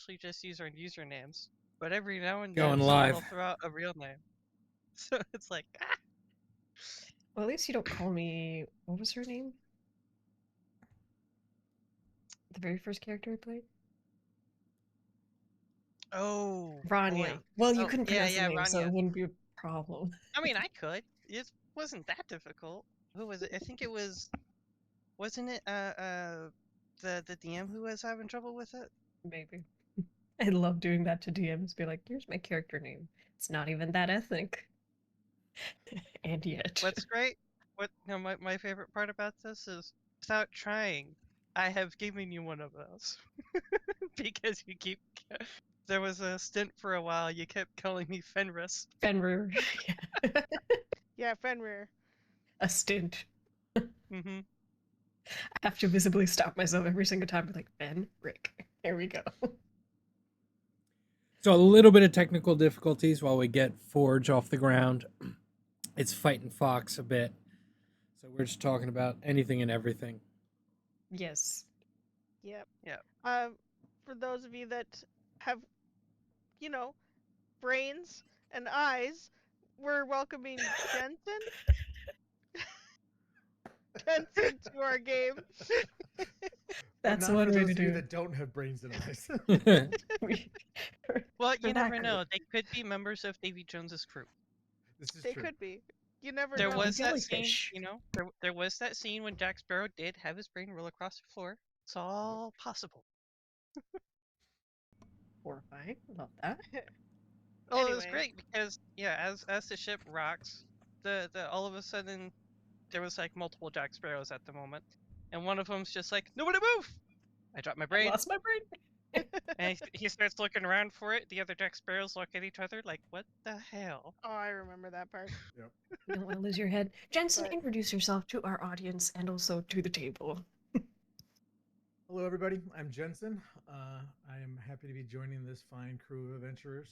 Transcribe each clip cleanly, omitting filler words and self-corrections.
actually just use our usernames, but every now and Going then someone live. will throw out a real name. So it's like, ah! Well, at least you don't call me. What was her name? The very first character I played? Oh, Rania. boy. Well, you Oh, couldn't yeah, pronounce the yeah, name, so Rania. it wouldn't be a problem. I mean, I could. It wasn't that difficult. Who was it? I think it was. Wasn't it the DM who was having trouble with it? Maybe. I love doing that to DMs. Be like, here's my character name. It's not even that ethnic. And yet. What's great? My favorite part about this is without trying, I have given you one of those because you keep. There was a stint for a while. You kept calling me Fenris. Fenrir. Yeah, Fenrir. A stint. Mm-hmm. I have to visibly stop myself every single time. Be like, Ben, Rick. Here we go. So a little bit of technical difficulties while we get Forge off the ground. It's fighting Fox a bit. So we're just talking about anything and everything. Yes. Yep. Yeah. For those of you that have, you know, brains and eyes, we're welcoming Jensen. Jensen to our game. That's not one for way those to of do you it. that don't have brains and eyes. Well, For you that never group. know. They could be members of Davy Jones's crew. This is They true. could be. You never There know. was that jellyfish. scene, there was that scene when Jack Sparrow did have his brain roll across the floor. It's all possible. Horrifying. Love that. Oh, it was Anyway. great because as the ship rocks, the all of a sudden there was like multiple Jack Sparrows at the moment, and one of them's just like, nobody move! I dropped my I brain, lost my brain. and he starts looking around for it. The other Jack Sparrows look at each other like, what the hell? Oh, I remember that part. Yep. You don't want to lose your head. Jensen, But- introduce yourself to our audience and also to the table. Hello, everybody. I'm Jensen. I am happy to be joining this fine crew of adventurers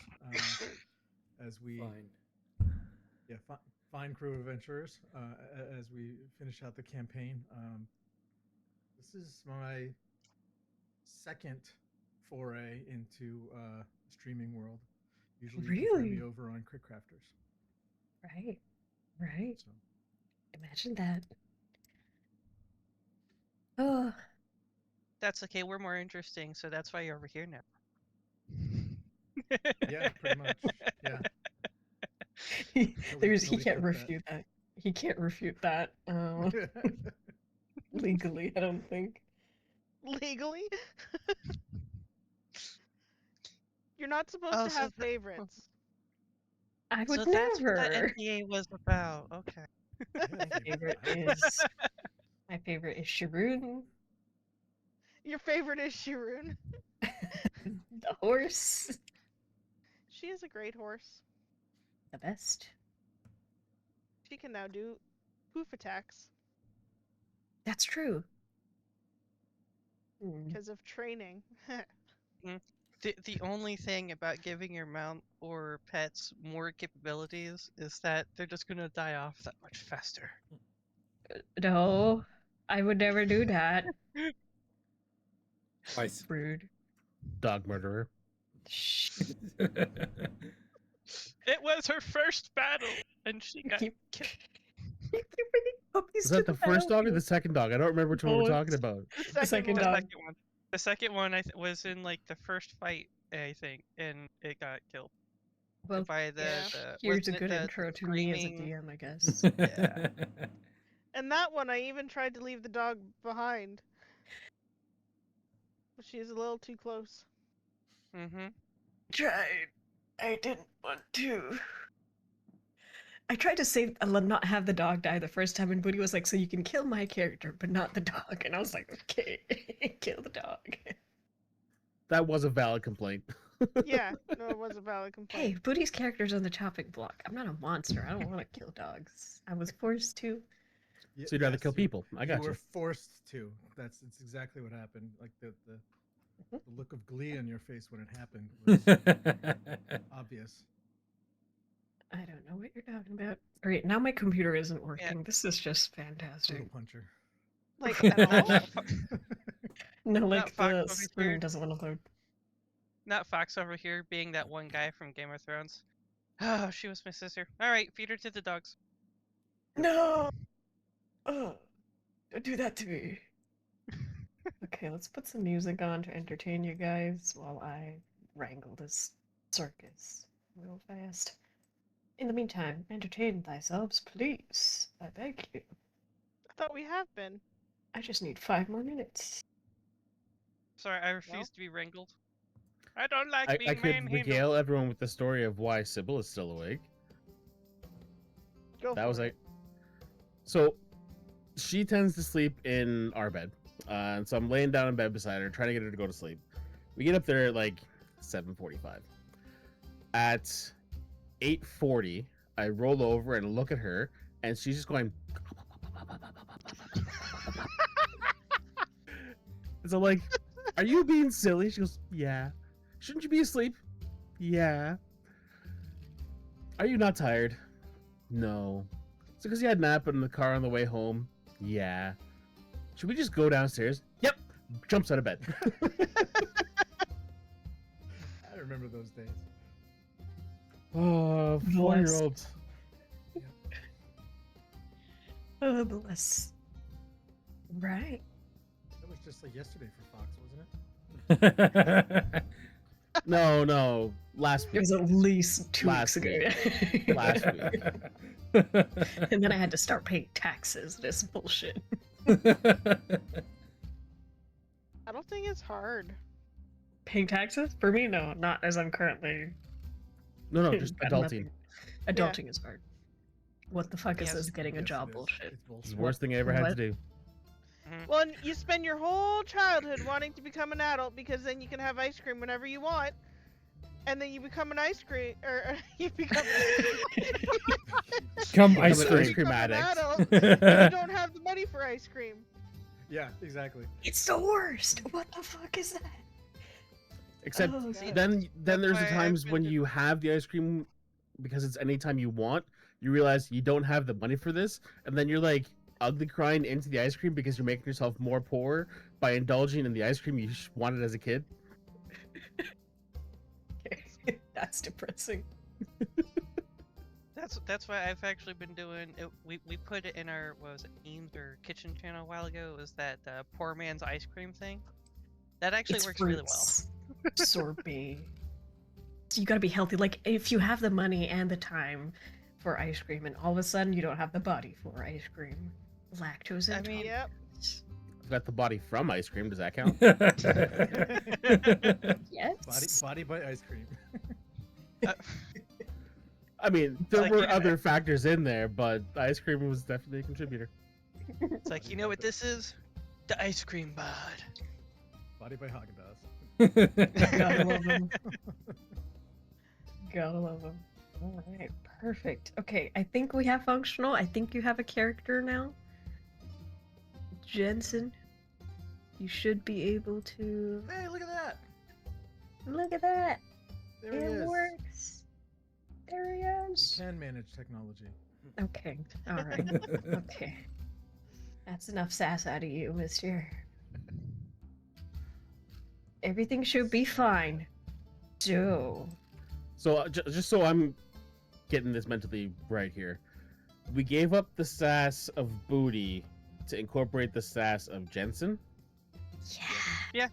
as we Fine. fine crew of adventurers as we finish out the campaign. This is my second foray into streaming world. Usually, you can find me Really? over on Crit Crafters. Right. Right. So. Imagine that. Oh, That's okay. We're more interesting, so that's why you're over here now. Yeah, pretty much. Yeah. he Nobody can't clipped that. refute that. He can't refute that. Legally, I don't think. Legally? You're not supposed Oh, to so have that- favorites. I would So that's what that never. NDA was about. Okay. My favorite is Sharoon, Your favorite is Shirun. the horse, She is a great horse. the best. She can now do poof attacks That's true. Hmm. because of training. The only thing about giving your mount or pets more capabilities is that they're just gonna die off that much faster. No, I would never do that. Twice. Rude. Dog murderer. Shh. It was her first battle, and she got Keep- killed. You keep bringing puppies Was to that the first dog or battlefield. the second dog? I don't remember which one we're Oh, talking about. The second The dog. second one. The second one was in like the first fight, I think, and it got killed Well, by the. yeah. here's a wasn't it good the intro to me as a screaming- DM, I guess. Yeah. And that one, I even tried to leave the dog behind. But she's a little too close. Mm-hmm. Tried. I didn't want to. I tried to save, not have the dog die the first time, and Booty was like, "So you can kill my character, but not the dog." And I was like, "Okay, kill the dog." That was a valid complaint. Yeah, no, it was a valid complaint. Hey, Booty's character's on the chopping block. I'm not a monster. I don't want to kill dogs. I was forced to. So you'd rather kill people. I got You were you. forced to. It's exactly what happened. Like the Mhm. look of glee on your face when it happened was obvious. I don't know what you're talking about. All right, now my computer isn't working. This is just fantastic. Little puncher. Like, at all? No, Not like Fox the over screen here. doesn't want to load. Not Fox over here being that one guy from Game of Thrones. Oh, she was my sister. Alright, feed her to the dogs. No! Oh, don't do that to me. Okay, let's put some music on to entertain you guys while I wrangle this circus real fast. In the meantime, entertain thyselves, please. I beg you. I thought we have been. I just need 5 more minutes. Sorry, I refuse to be wrangled. I don't like I being could manhandled. regale everyone with the story of why Sybil is still awake. Go That for was it. like, so she tends to sleep in our bed, and so I'm laying down in bed beside her, trying to get her to go to sleep. We get up there at like 7:45. At 8:40, I roll over and look at her, and she's just going. And so I'm like, "Are you being silly?" She goes, "Yeah." "Shouldn't you be asleep?" "Yeah." "Are you not tired?" "No." "It's because you had a nap in the car on the way home." "Yeah." "Should we just go downstairs?" "Yep." Jumps out of bed. I remember those days. Oh, 4-year-old. Oh, bless. Right. That was just like yesterday for Fox, wasn't it? No. Last It week. was at least 2 Last weeks ago. Last week. And then I had to start paying taxes. This bullshit. I don't think it's hard. Paying taxes? For me, no. Not as I'm currently... No, just got adulting. nothing. Adulting is hard. What the fuck is Yes. this getting a Yes, job it is. bullshit? It's It's bullshit. the worst thing I ever had to What? do. Well, and you spend your whole childhood wanting to become an adult because then you can have ice cream whenever you want, and then you become an ice cream, or you become, Come Become ice an cream. ice cream become an addict. adult, and you don't have the money for ice cream. Yeah, exactly. It's the worst! What the fuck is that? Except Oh, See, God. then there's the why I've times been when to- you have the ice cream because it's anytime you want, you realize you don't have the money for this, and then you're like ugly crying into the ice cream because you're making yourself more poor by indulging in the ice cream you wanted as a kid. Okay. That's depressing. That's why I've actually been doing it. We put it in our, what was it, Eames or Kitchen channel a while ago. It was that poor man's ice cream thing. That actually It's works really well. fruits. Sorbet. So you gotta be healthy. Like, if you have the money and the time for ice cream, and all of a sudden you don't have the body for ice cream, lactose I intolerant. mean, Yep. I've got the body from ice cream. Does that count? Yes. Body by ice cream. I mean, there like, were yeah. other factors in there, but ice cream was definitely a contributor. It's like, you know what this is? The ice cream bod. Body by Haagen-Dazs. Gotta love them. Gotta love them. All right, perfect. Okay, I think we have functional. I think you have a character now. Jensen, you should be able to. Hey, look at that! Look at that. There he It is. works. There he You is. can manage technology. Okay. All right. Okay. That's enough sass out of you, mister. Everything should be fine. So, So just so I'm getting this mentally right here, we gave up the sass of Booty to incorporate the sass of Jensen. yeah. Yeah.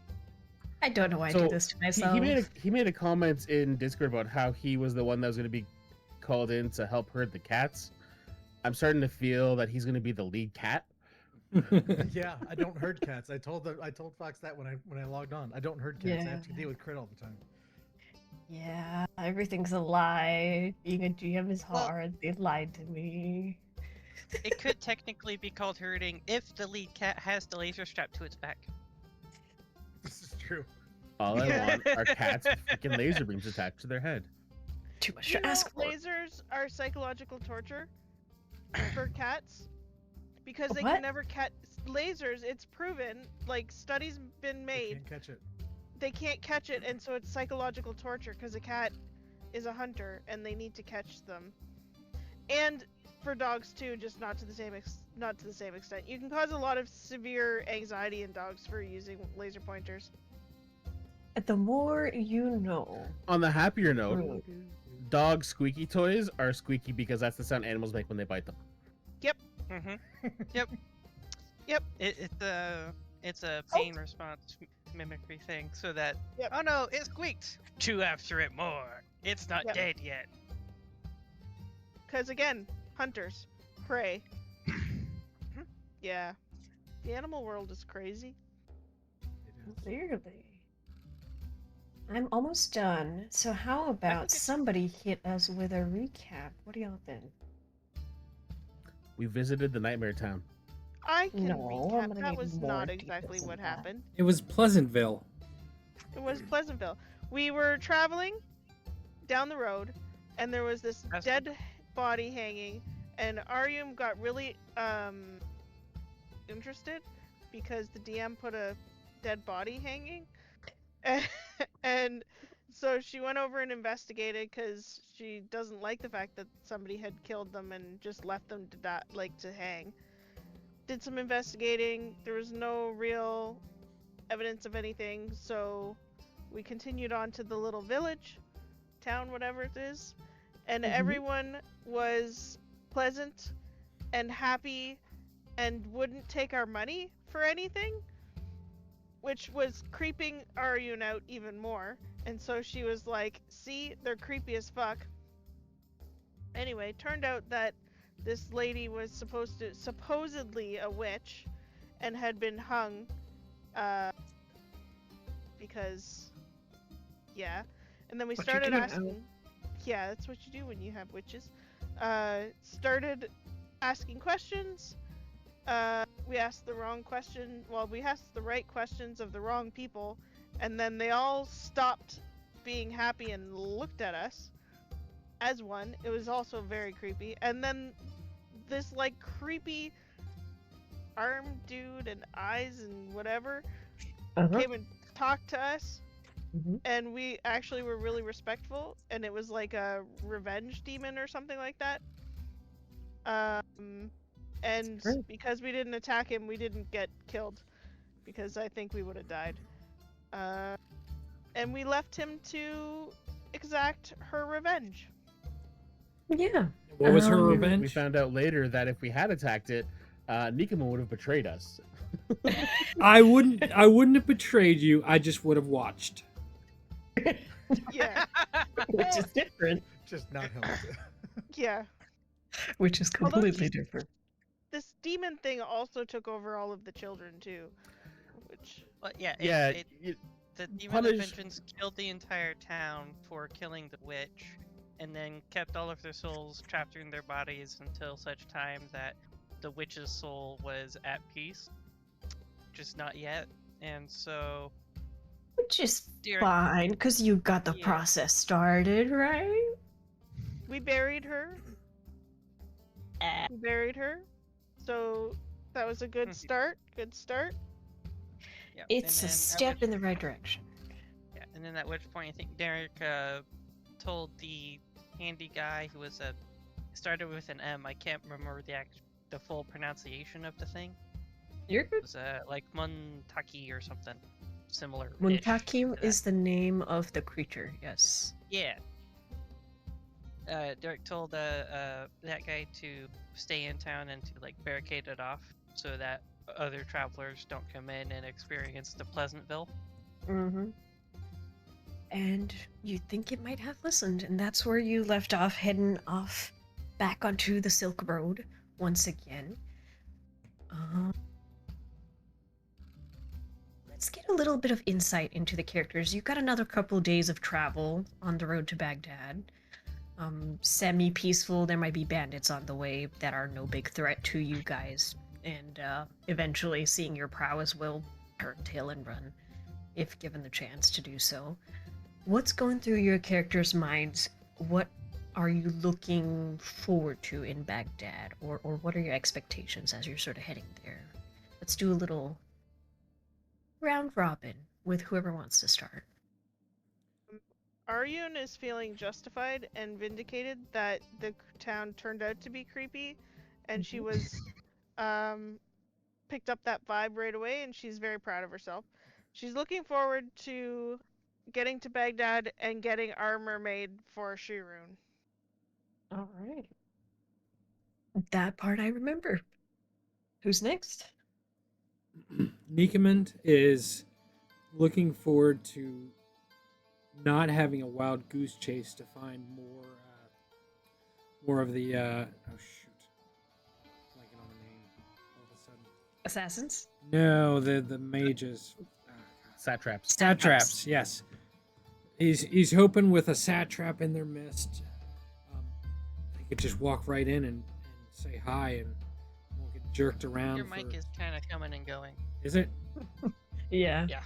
I don't know why I So, do this to myself. He made a comment in Discord about how he was the one that was going to be called in to help herd the cats. I'm starting to feel that he's going to be the lead cat. Yeah, I don't herd cats. I told Fox that when I logged on. I don't herd cats. I have to Yeah. deal with crit all the time. Yeah, everything's a lie. Being a GM is Well- hard. They lied to me. It could technically be called herding if the lead cat has the laser strapped to its back. This is true. All I want are cats with freaking laser beams attached to their head. Too much You to know, ask for. lasers are psychological torture for cats because they What? can never catch lasers. It's proven, like studies been You made. can't catch it. They can't catch it, and so it's psychological torture because a cat is a hunter and they need to catch them. And for dogs too, just not to the same extent. You can cause a lot of severe anxiety in dogs for using laser pointers. The more you know. On the happier note, Rude. dog squeaky toys are squeaky because that's the sound animals make when they bite them. Mm-hmm. Yep. Yep. It's a pain response mimicry thing, so that Yep. oh no, it squeaked. Chew after it more. It's not Yep. dead yet. Because again, hunters, prey. Yeah. The animal world is crazy. It is. Clearly. I'm almost done. So how about it's- somebody hit us with a recap? What do y'all think? We visited the Nightmare Town. I can No, I'm recap. gonna That need was more not details exactly than what that. happened. It was Pleasantville. It was Pleasantville. We were traveling down the road, and there was this That's- dead body hanging, and Aryum got really interested because the DM put a dead body hanging, and so she went over and investigated because she doesn't like the fact that somebody had killed them and just left them to die, like to hang. Did some investigating. There was no real evidence of anything, so we continued on to the little village, town, whatever it is, and Mhm. everyone was pleasant and happy and wouldn't take our money for anything, which was creeping Aryun out even more. And so she was like, see, they're creepy as fuck. Anyway, turned out that this lady was supposedly a witch and had been hung because yeah. And then we What you started do now. asking, yeah, that's what you do when you have witches. Started asking questions. We asked the wrong question. Well, we asked the right questions of the wrong people, and then they all stopped being happy and looked at us as one. It was also very creepy. And then this like creepy arm dude and eyes and whatever Uh-huh. came and talked to us, Mhm. and we actually were really respectful, and it was like a revenge demon or something like that. And Great. because we didn't attack him, we didn't get killed, because I think we would have died. And we left him to exact her revenge. Yeah. What was her Um, revenge? We found out later that if we had attacked it, Nikoma would have betrayed us. I wouldn't have betrayed you. I just would have watched. Yeah, Which is different. Just not helped. yeah. Which is Although completely she's- different. This demon thing also took over all of the children too, which But yeah, Yeah, the demon of punish- vengeance killed the entire town for killing the witch, and then kept all of their souls trapped in their bodies until such time that the witch's soul was at peace, just not yet. And so Which is Dear- fine, because you got the Yeah. process started, right? we buried her. We buried her. So that was a good Mhm. start. Good start. yeah, It's a and then at step which- in the right direction. Yeah, and then at which point I think Derek told the handy guy who was started with an M. I can't remember the full pronunciation of the thing. You're It good. was like Muntaki or something similar. Muntaki is the name of the creature, yes. Yeah. Derek told that guy to stay in town and to like barricade it off so that other travelers don't come in and experience the Pleasantville. Mm-hmm. And you'd think it might have listened, and that's where you left off, heading off back onto the Silk Road once again. Let's get a little bit of insight into the characters. You've got another couple days of travel on the road to Baghdad. Semi-peaceful, there might be bandits on the way that are no big threat to you guys. And eventually seeing your prowess will turn tail and run, if given the chance to do so. What's going through your characters' minds? What are you looking forward to in Baghdad? Or what are your expectations as you're sort of heading there? Let's do a little round robin with whoever wants to start. Aryun is feeling justified and vindicated that the town turned out to be creepy, and she was picked up that vibe right away, and she's very proud of herself. She's looking forward to getting to Baghdad and getting armor made for Shirun. All right. That part I remember. Who's next? Nikamond is looking forward to not having a wild goose chase to find more of the oh shoot, blanking on the name all of a sudden. Assassins? No, the mages. Satraps. Satraps, yes. He's hoping with a satrap in their midst, they could just walk right in and say hi and won't get jerked around. Your mic is kind of coming and going. Is it? Yeah. Yeah.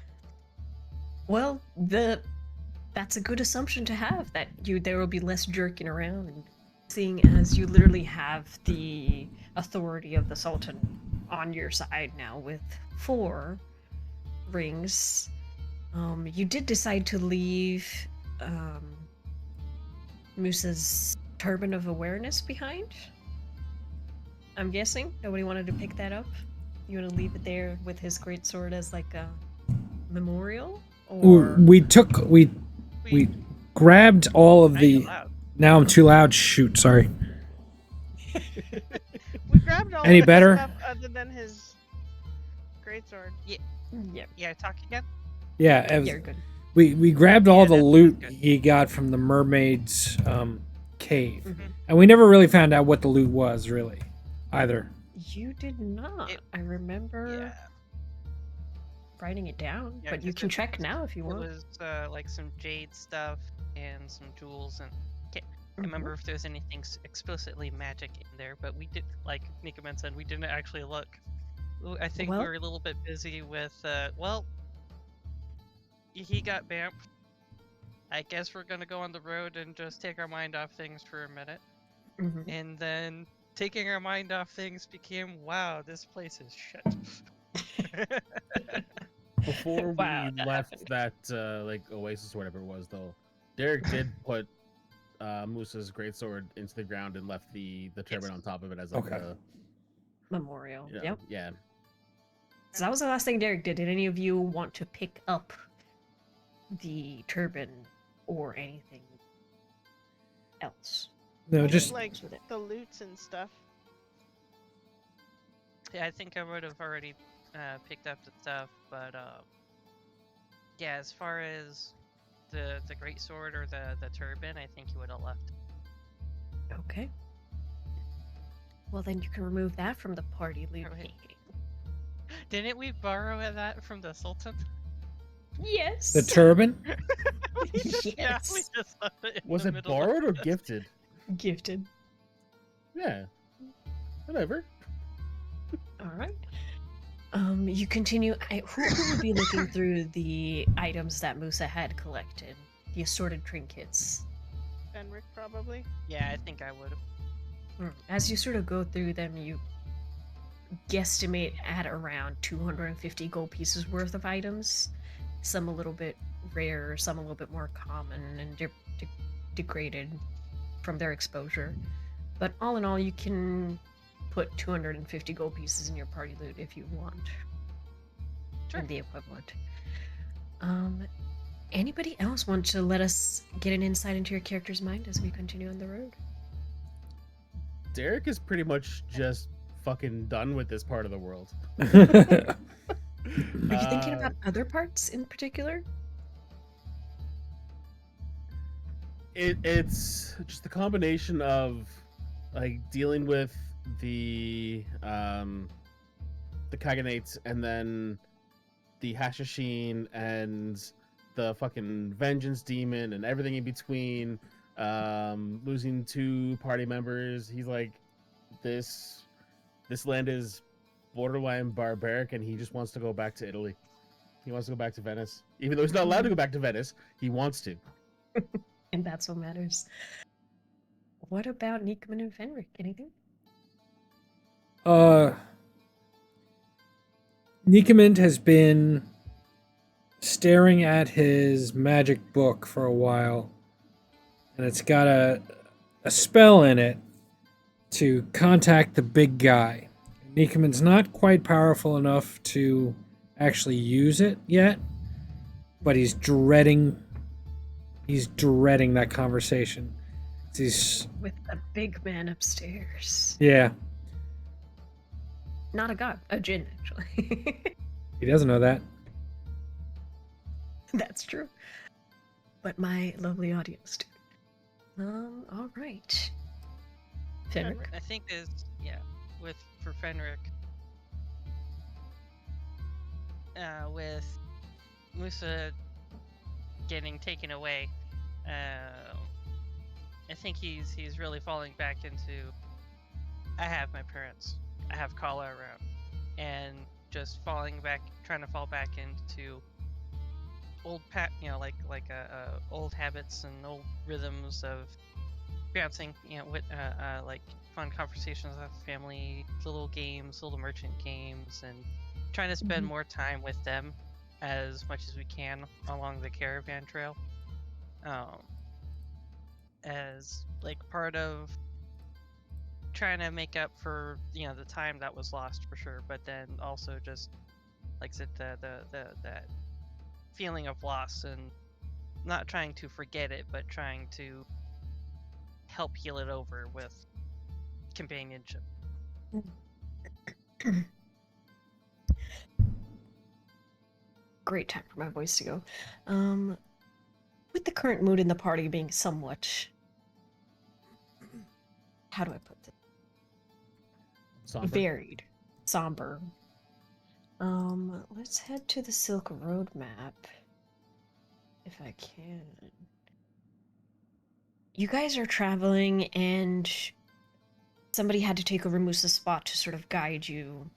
Well, that's a good assumption to have, that there will be less jerking around, and seeing as you literally have the authority of the Sultan on your side now with 4 rings. You did decide to leave Musa's Turban of Awareness behind? I'm guessing? Nobody wanted to pick that up? You want to leave it there with his great sword as like a memorial? Or We grabbed all of Now the. you're loud. Now I'm too loud. Shoot, sorry. We grabbed all Any of his better? stuff other than his greatsword. Yep, Yeah, talk again. Yeah, it was- you're good. we grabbed all Yeah, the that's loot good. he got from the mermaid's cave, Mhm. and we never really found out what the loot was really, either. You did not. I remember Yeah. writing it down, Yeah, but you 'cause can it- check now if you It want. was like some jade stuff and some jewels, and can't Mhm. remember if there's anything explicitly magic in there. But we did, like Nikaman said, we didn't actually look. I think Well- we were a little bit busy with. Well, he got Bamf. I guess we're gonna go on the road and just take our mind off things for a minute, Mhm. and then taking our mind off things became, wow, this place is shit. Before Wow, we that left happened. that like oasis or whatever it was, though, Derek did put Musa's greatsword into the ground and left the turban on top of it as like Okay. a Memorial. you know, Yep. yeah. So that was the last thing Derek did. Did any of you want to pick up the turban or anything else? No, I just did, like with it. the loots and stuff. Yeah, I think I would have already picked up the stuff, but yeah, as far as the great sword or the turban, I think you would have left. Okay. Well, then you can remove that from the party loot. Alright. Didn't we borrow that from the Sultan? Yes. the turban. We just- Yeah, we Yes. just left it. In Was the it middle of borrowed or the- gifted? Gifted. Yeah. Whatever. All right. You continue. Who would be looking through the items that Musa had collected? The assorted trinkets. Fenric probably. Yeah, I think I would have. As you sort of go through them, you guesstimate at around 250 gold pieces worth of items. Some a little bit rare, some a little bit more common and degraded from their exposure. But all in all, you can put 250 gold pieces in your party loot if you want. Sure. And the equivalent. Anybody else want to let us get an insight into your character's mind as we continue on the road? Derek is pretty much just fucking done with this part of the world. Are you thinking Uh, about other parts in particular? It's just a combination of like dealing with the Kaganates and then the Hashashin and the fucking Vengeance Demon and everything in between. Losing 2 party members. He's like, this land is borderline barbaric, and he just wants to go back to Italy. He wants to go back to Venice, even though he's not allowed to go back to Venice. He wants to. And that's what matters. What about Nikaman and Fenric? Anything? Nikamond has been staring at his magic book for a while, and it's got a spell in it to contact the big guy. Nikamond's not quite powerful enough to actually use it yet, but he's dreading He's dreading that conversation. He's With a big man upstairs. yeah. Not a god, a djinn, actually. He doesn't know that. That's true. But my lovely audience do. All right. Fenric. I think is for Fenric. With Musa getting taken away, I think he's really falling back into. I have my parents. I have Kala around, and just trying to fall back into old old habits and old rhythms of bouncing, with like fun conversations with family, little games, little merchant games, and trying to spend more time with them as much as we can along the caravan trail. As like part of trying to make up for the time that was lost for sure, but then also just like I said, the that feeling of loss and not trying to forget it, but trying to help heal it over with companionship. Great time for my voice to go. With the current mood in the party being somewhat, how do I put this? Somber. Varied, somber. Let's head to the Silk Road map, if I can. You guys are traveling, and somebody had to take over Musa's spot to sort of guide you.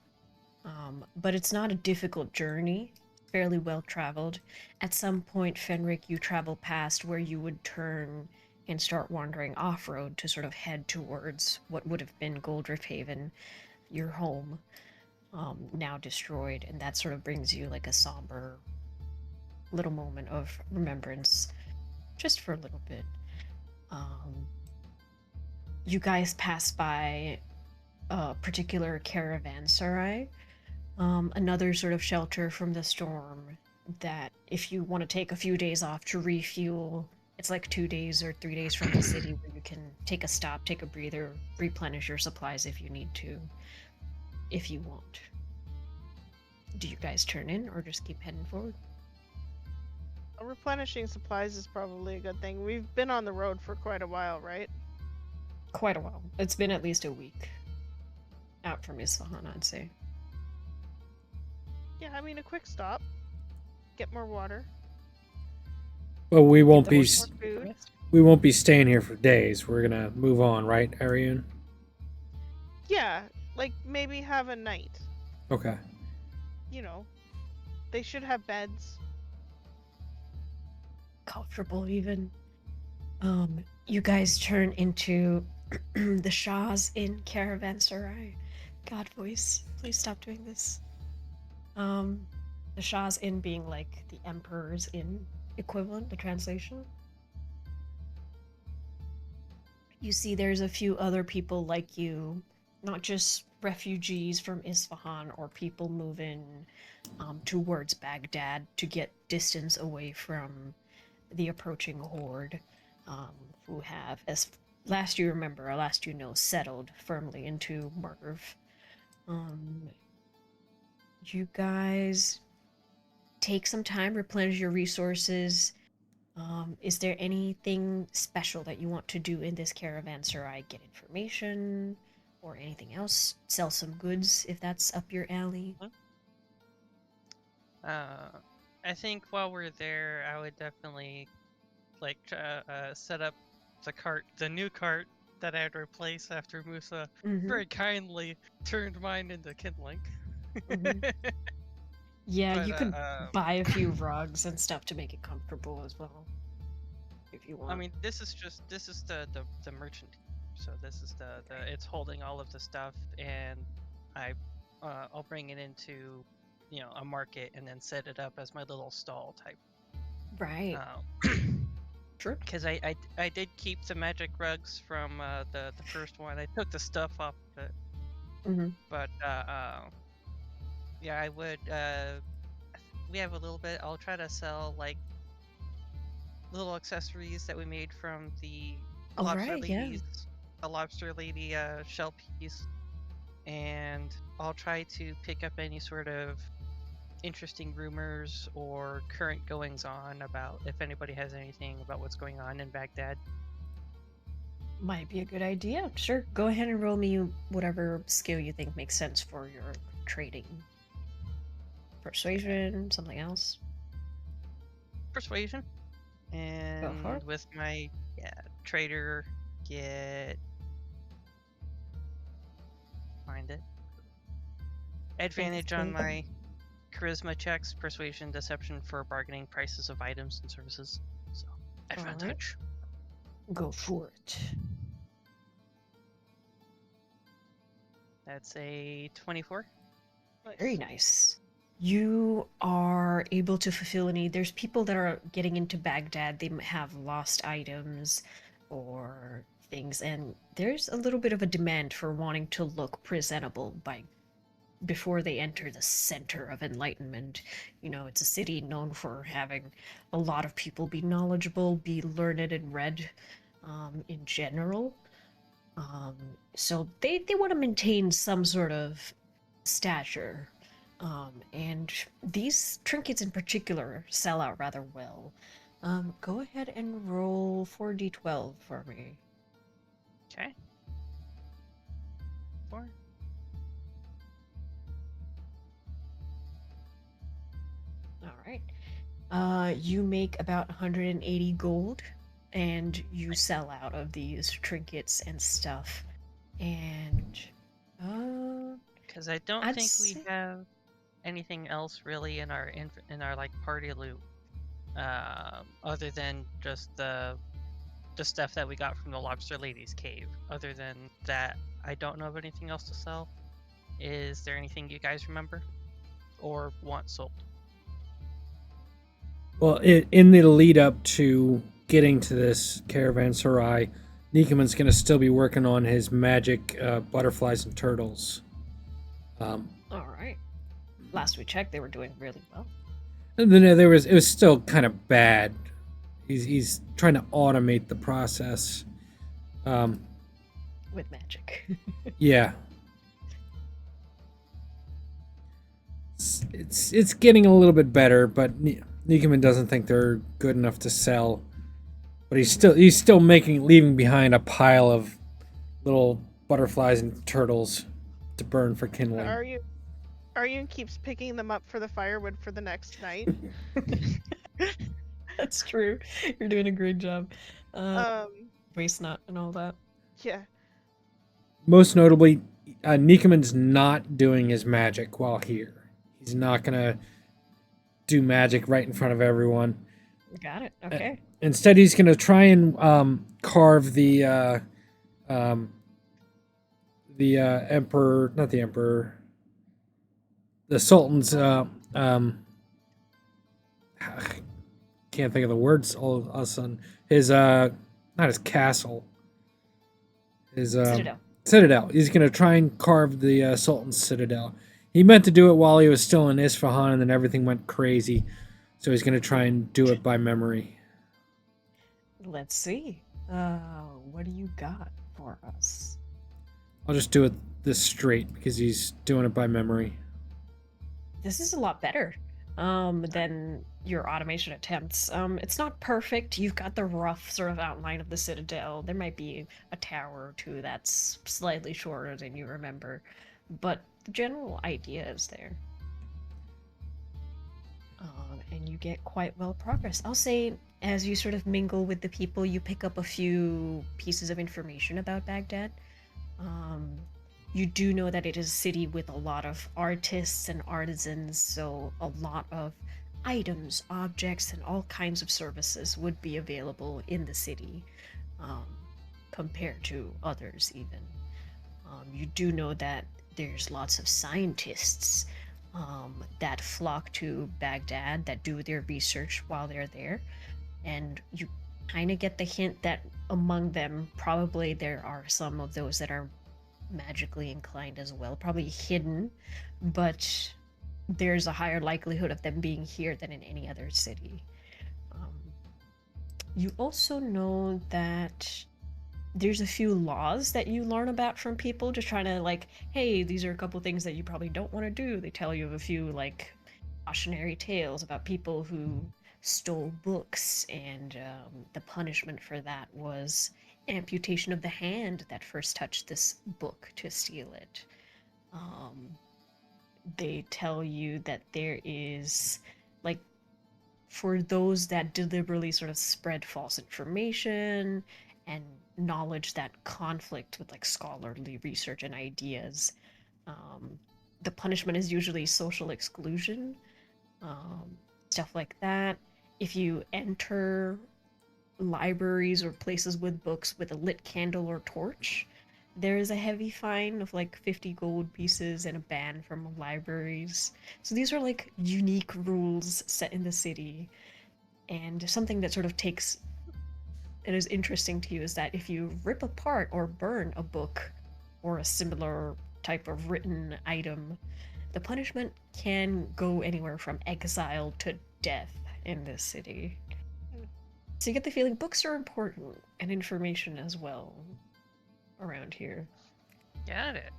But it's not a difficult journey, fairly well traveled. At some point, Fenric, you travel past where you would turn and start wandering off-road to sort of head towards what would have been Goldriff Haven, your home, now destroyed, and that sort of brings you like a somber little moment of remembrance, just for a little bit. You guys pass by a particular caravanserai, another sort of shelter from the storm that if you want to take a few days off to refuel, it's like 2 days or 3 days from the city where you can take a stop, take a breather, replenish your supplies if you need to, if you want. Do you guys turn in or just keep heading forward? Replenishing supplies is probably a good thing. We've been on the road for quite a while, right? Quite a while. It's been at least a week out from Isfahan, I'd say. Yeah, I mean, a quick stop. Get more water. Well, we won't the be horse- Food. we won't be staying here for days. We're gonna move on, right, Arian? Yeah, like maybe have a night. Okay. You know, they should have beds. Comfortable even. You guys turn into the Shah's Inn Caravanserai. God voice, please stop doing this. The Shah's Inn being like the Emperor's Inn equivalent, the translation. You see there's a few other people like you, not just refugees from Isfahan or people moving towards Baghdad to get distance away from the approaching horde, who have, as last you remember, or last you know, settled firmly into Merv. You guys take some time, replenish your resources. Is there anything special that you want to do in this caravanserai? Get information or anything else? Sell some goods if that's up your alley? I think while we're there, I would definitely like set up the new cart that I had replaced after Musa very kindly turned mine into kindling. Yeah, But, you could buy a few rugs and stuff to make it comfortable as well, if you want. I mean, this is the merchant, so this is the it's holding all of the stuff, and I'll bring it into a market and then set it up as my little stall type. Right. True. Because I did keep the magic rugs from the first one. I took the stuff off of it. But yeah, I would. We have a little bit. I'll try to sell like little accessories that we made from the All lobster right, yeah. ladies, a lobster lady shell piece, and I'll try to pick up any sort of interesting rumors or current goings on about if anybody has anything about what's going on in Baghdad. Might be a good idea. Sure, go ahead and roll me whatever skill you think makes sense for your trading. Persuasion, something else. Persuasion. And for it. with my trader, get find it. Advantage on my charisma checks, persuasion, deception for bargaining prices of items and services. So advantage. Go for it. That's a 24. Very nice. You are able to fulfill a need. There's people that are getting into Baghdad. They have lost items or things, and there's a little bit of a demand for wanting to look presentable before they enter the center of enlightenment. You know, it's a city known for having a lot of people be knowledgeable, be learned and read in general. So they want to maintain some sort of stature. And these trinkets in particular sell out rather well. Go ahead and roll 4d12 for me. Okay. 4. All right. You make about 180 gold, and you sell out of these trinkets and stuff. And because I don't I'd think we say- have anything else really in our like party loot, other than just the stuff that we got from the lobster lady's cave. Other than that, I don't know of anything else to sell. Is there anything you guys remember or want sold? Well, in the lead up to getting to this caravanserai, Nikoman's going to still be working on his magic butterflies and turtles. all right. Last we checked, they were doing really well. And then it was still kind of bad. He's trying to automate the process. With magic. Yeah. It's getting a little bit better, but Nikoman doesn't think they're good enough to sell. But he's still leaving behind a pile of little butterflies and turtles to burn for kindling. Arjun keeps picking them up for the firewood for the next night. That's true. You're doing a great job. Waste not and all that. Yeah. Most notably, Nikoman's not doing his magic while here. He's not gonna do magic right in front of everyone. Got it. Okay. Instead, he's gonna try and carve the emperor, not the emperor, the sultan's. Can't think of the words all of a sudden. His not his castle. His citadel. He's gonna try and carve the sultan's citadel. He meant to do it while he was still in Isfahan, and then everything went crazy. So he's gonna try and do it by memory. Let's see. What do you got for us? I'll just do it this straight because he's doing it by memory. This is a lot better than your automation attempts. It's not perfect. You've got the rough sort of outline of the citadel. There might be a tower or two that's slightly shorter than you remember, but the general idea is there. And you get quite well progress. I'll say, as you sort of mingle with the people, you pick up a few pieces of information about Baghdad. You do know that it is a city with a lot of artists and artisans, so a lot of items, objects, and all kinds of services would be available in the city, compared to others even. You do know that there's lots of scientists that flock to Baghdad, that do their research while they're there, and you kind of get the hint that among them probably there are some of those that are magically inclined as well, probably hidden, but there's a higher likelihood of them being here than in any other city. You also know that there's a few laws that you learn about from people, just trying to like, hey, these are a couple things that you probably don't want to do. They tell you of a few like cautionary tales about people who stole books, and the punishment for that was amputation of the hand that first touched this book to steal it. Um, they tell you that there is like for those that deliberately sort of spread false information and knowledge that conflict with like scholarly research and ideas, um, the punishment is usually social exclusion, um, stuff like that. If you enter libraries or places with books with a lit candle or torch, there is a heavy fine of like 50 gold pieces and a ban from libraries. So these are like unique rules set in the city. And something that sort of takes it is interesting to you is that if you rip apart or burn a book or a similar type of written item, the punishment can go anywhere from exile to death in this city. So you get the feeling books are important and information as well around here. Got it.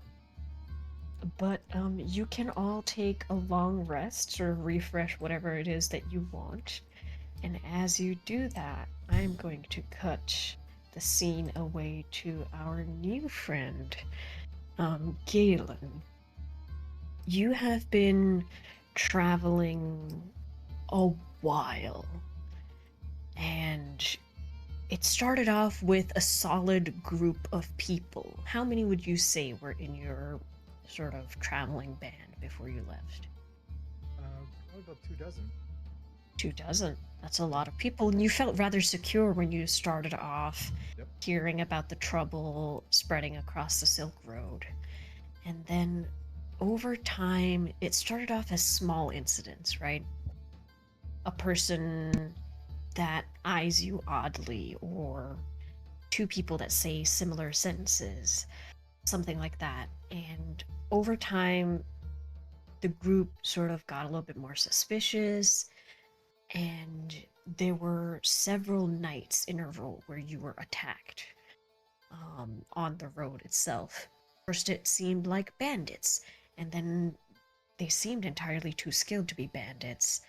But you can all take a long rest or refresh whatever it is that you want. And as you do that, I'm going to cut the scene away to our new friend, Galen. You have been traveling a while, and it started off with a solid group of people. How many would you say were in your sort of traveling band before you left? Probably about 24. 24. That's a lot of people, and you felt rather secure when you started off Yep. hearing about the trouble spreading across the Silk Road. And then over time, it started off as small incidents, right? A person that eyes you oddly, or two people that say similar sentences, something like that. And over time, the group sort of got a little bit more suspicious, and there were several nights in a row where you were attacked on the road itself. First, it seemed like bandits, and then they seemed entirely too skilled to be bandits.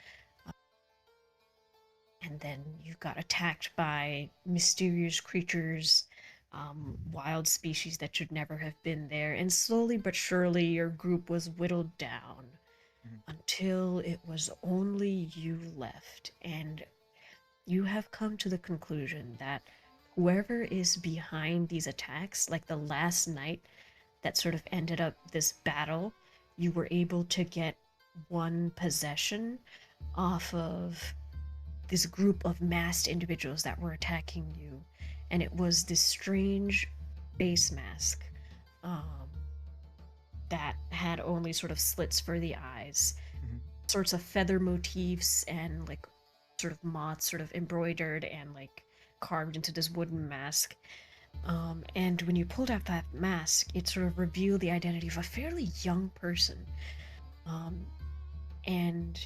And then you got attacked by mysterious creatures, wild species that should never have been there, and slowly but surely your group was whittled down until it was only you left, and you have come to the conclusion that whoever is behind these attacks, like the last night that sort of ended up this battle, you were able to get one possession off of this group of masked individuals that were attacking you, and it was this strange face mask that had only sort of slits for the eyes, sorts of feather motifs and like sort of moths sort of embroidered and like carved into this wooden mask. And when you pulled out that mask, it sort of revealed the identity of a fairly young person. And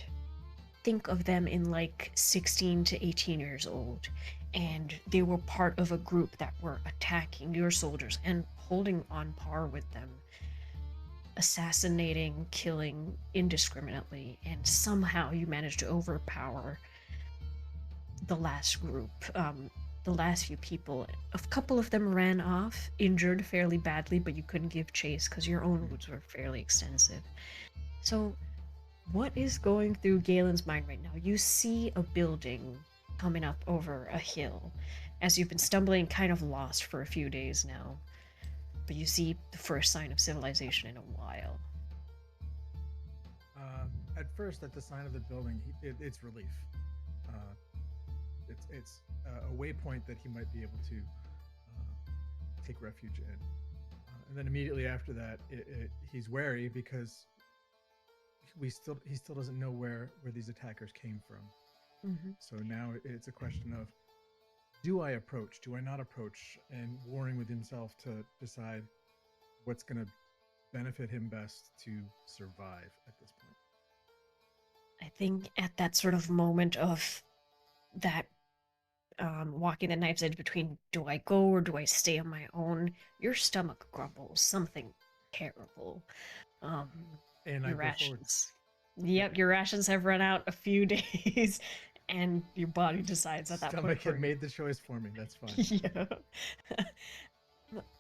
think of them in like 16 to 18 years old. And they were part of a group that were attacking your soldiers and holding on par with them, assassinating, killing indiscriminately, and somehow you managed to overpower the last group, the last few people. A couple of them ran off, injured fairly badly, but you couldn't give chase because your own wounds were fairly extensive. So, what is going through Galen's mind right now? You see a building coming up over a hill, as you've been stumbling, kind of lost for a few days now. But you see the first sign of civilization in a while. At first, at the sign of the building, it's relief. It's a waypoint that he might be able to take refuge in. And then immediately after that, he's wary because he still doesn't know where these attackers came from. Mm-hmm. So now it's a question of, do I approach? Do I not approach? And warring with himself to decide what's going to benefit him best to survive at this point. I think at that sort of moment of that walking the knife's edge between do I go or do I stay on my own? Your stomach grumbles something terrible. Um, And I your go forward. rations. Yep, your rations have run out a few days, and your body decides at that point. Stomach had made the choice for me. That's fine. Yeah.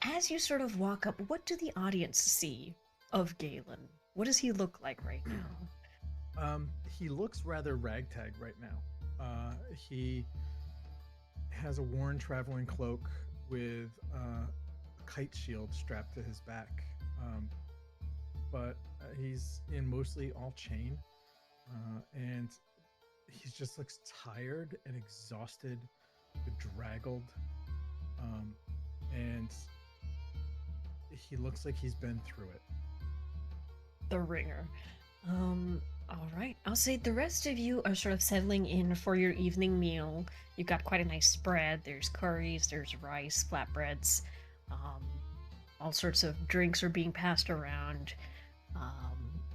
As you sort of walk up, what do the audience see of Galen? What does he look like right now? He looks rather ragtag right now. He has a worn traveling cloak with a kite shield strapped to his back. But he's in mostly all chain. And he just looks tired and exhausted, bedraggled. And he looks like he's been through it. The ringer. All right. I'll say the rest of you are sort of settling in for your evening meal. You've got quite a nice spread. There's curries, there's rice, flatbreads. All sorts of drinks are being passed around.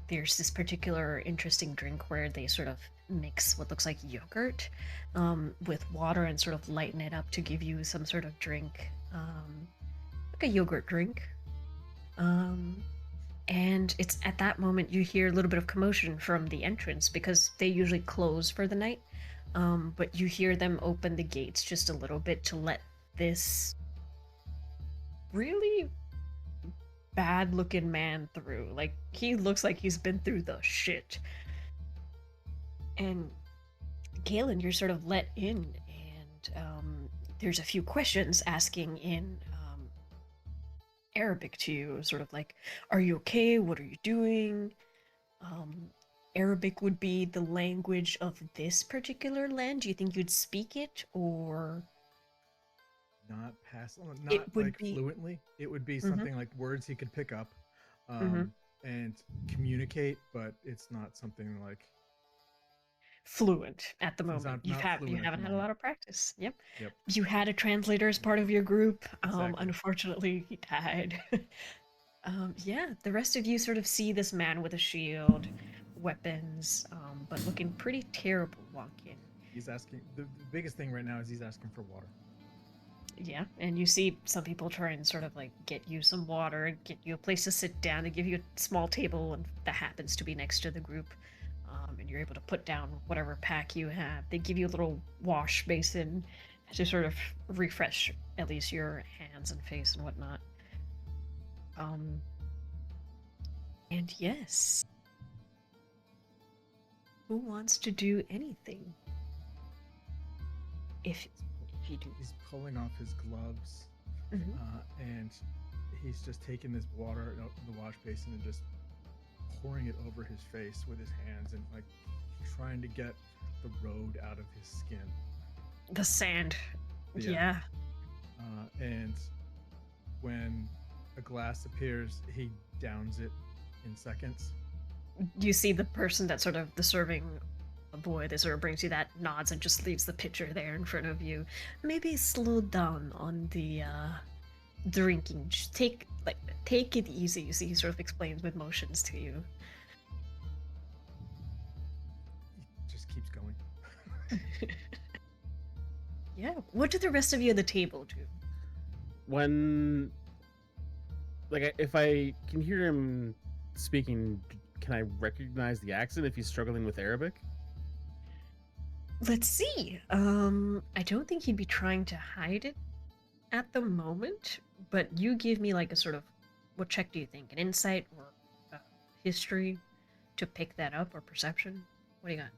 There's this particular interesting drink where they sort of mix what looks like yogurt with water and sort of lighten it up to give you some sort of drink, like a yogurt drink. And it's at that moment you hear a little bit of commotion from the entrance because they usually close for the night. But you hear them open the gates just a little bit to let this really bad looking man through. Like, he looks like he's been through the shit. And Galen, you're sort of let in, and there's a few questions asking in Arabic to you, sort of like, are you okay? What are you doing? Arabic would be the language of this particular land. Do you think you'd speak it, or Not It would like be- fluently. It would be something like words he could pick up Mhm. and communicate, but it's not something like fluent at the He's moment? not You fluent at the haven't had a moment. lot of practice. Yep. Yep. You had a translator as part of your group. Exactly. Unfortunately, he died. Yeah, the rest of you sort of see this man with a shield, weapons, but looking pretty terrible walk in. He's asking. The biggest thing right now is he's asking for water. Yeah, and you see some people try and sort of like get you some water, get you a place to sit down. They give you a small table, and that happens to be next to the group. And you're able to put down whatever pack you have. They give you a little wash basin to sort of refresh at least your hands and face and whatnot. And yes. Who wants to do anything? If you do. He's pulling off his gloves, Mhm. and he's just taking this water out of the wash basin and just pouring it over his face with his hands and like trying to get the road out of his skin. The sand. Yeah. Yeah. And when a glass appears, he downs it in seconds. You see the person that sort of the serving boy that sort of brings you that nods and just leaves the pitcher there in front of you. Maybe slow down on the drinking. Just take it easy. You see, he sort of explains with motions to you. He just keeps going. Yeah. What do the rest of you at the table do? When, like, if I can hear him speaking, can I recognize the accent if he's struggling with Arabic? Let's see. I don't think he'd be trying to hide it at the moment, but you give me like a sort of, what check do you think? An insight or history to pick that up, or perception? What do you got?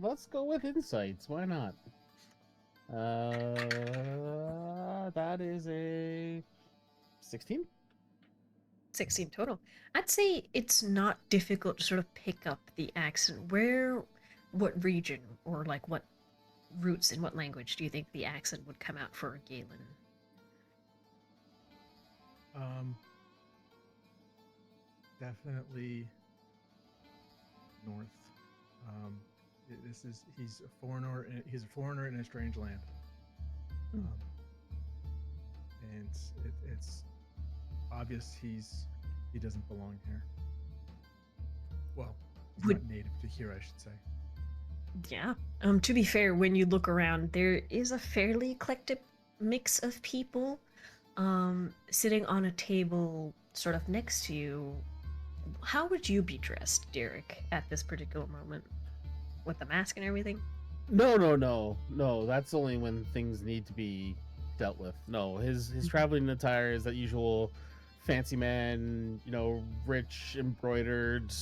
Let's go with insights. Why not? That is a 16. 16 total. I'd say it's not difficult to sort of pick up the accent. What region, or like what roots in what language do you think the accent would come out for Galen? Definitely north. He's a foreigner. He's a foreigner in a strange land, Mm. and it's obvious he doesn't belong here. Well, Would- native to here, I should say. Yeah. To be fair, when you look around, there is a fairly eclectic mix of people. Sitting on a table sort of next to you. How would you be dressed, Derek, at this particular moment? With the mask and everything? No. That's only when things need to be dealt with. No, his traveling attire is that usual fancy man, rich embroidered,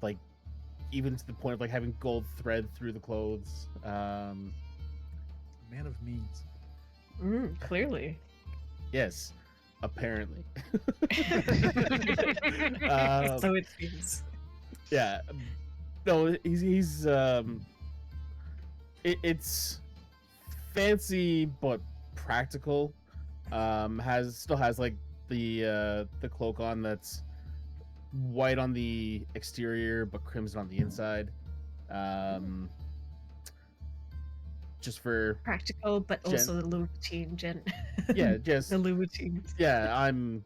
like even to the point of like having gold thread through the clothes. Man of means. Clearly. Yes, apparently. So it seems. Yeah, no, it's fancy but practical. Still has like the cloak on that's white on the exterior but crimson on the inside. Just for Practical, but also the Louboutin yeah, just the Louboutins. yeah. I'm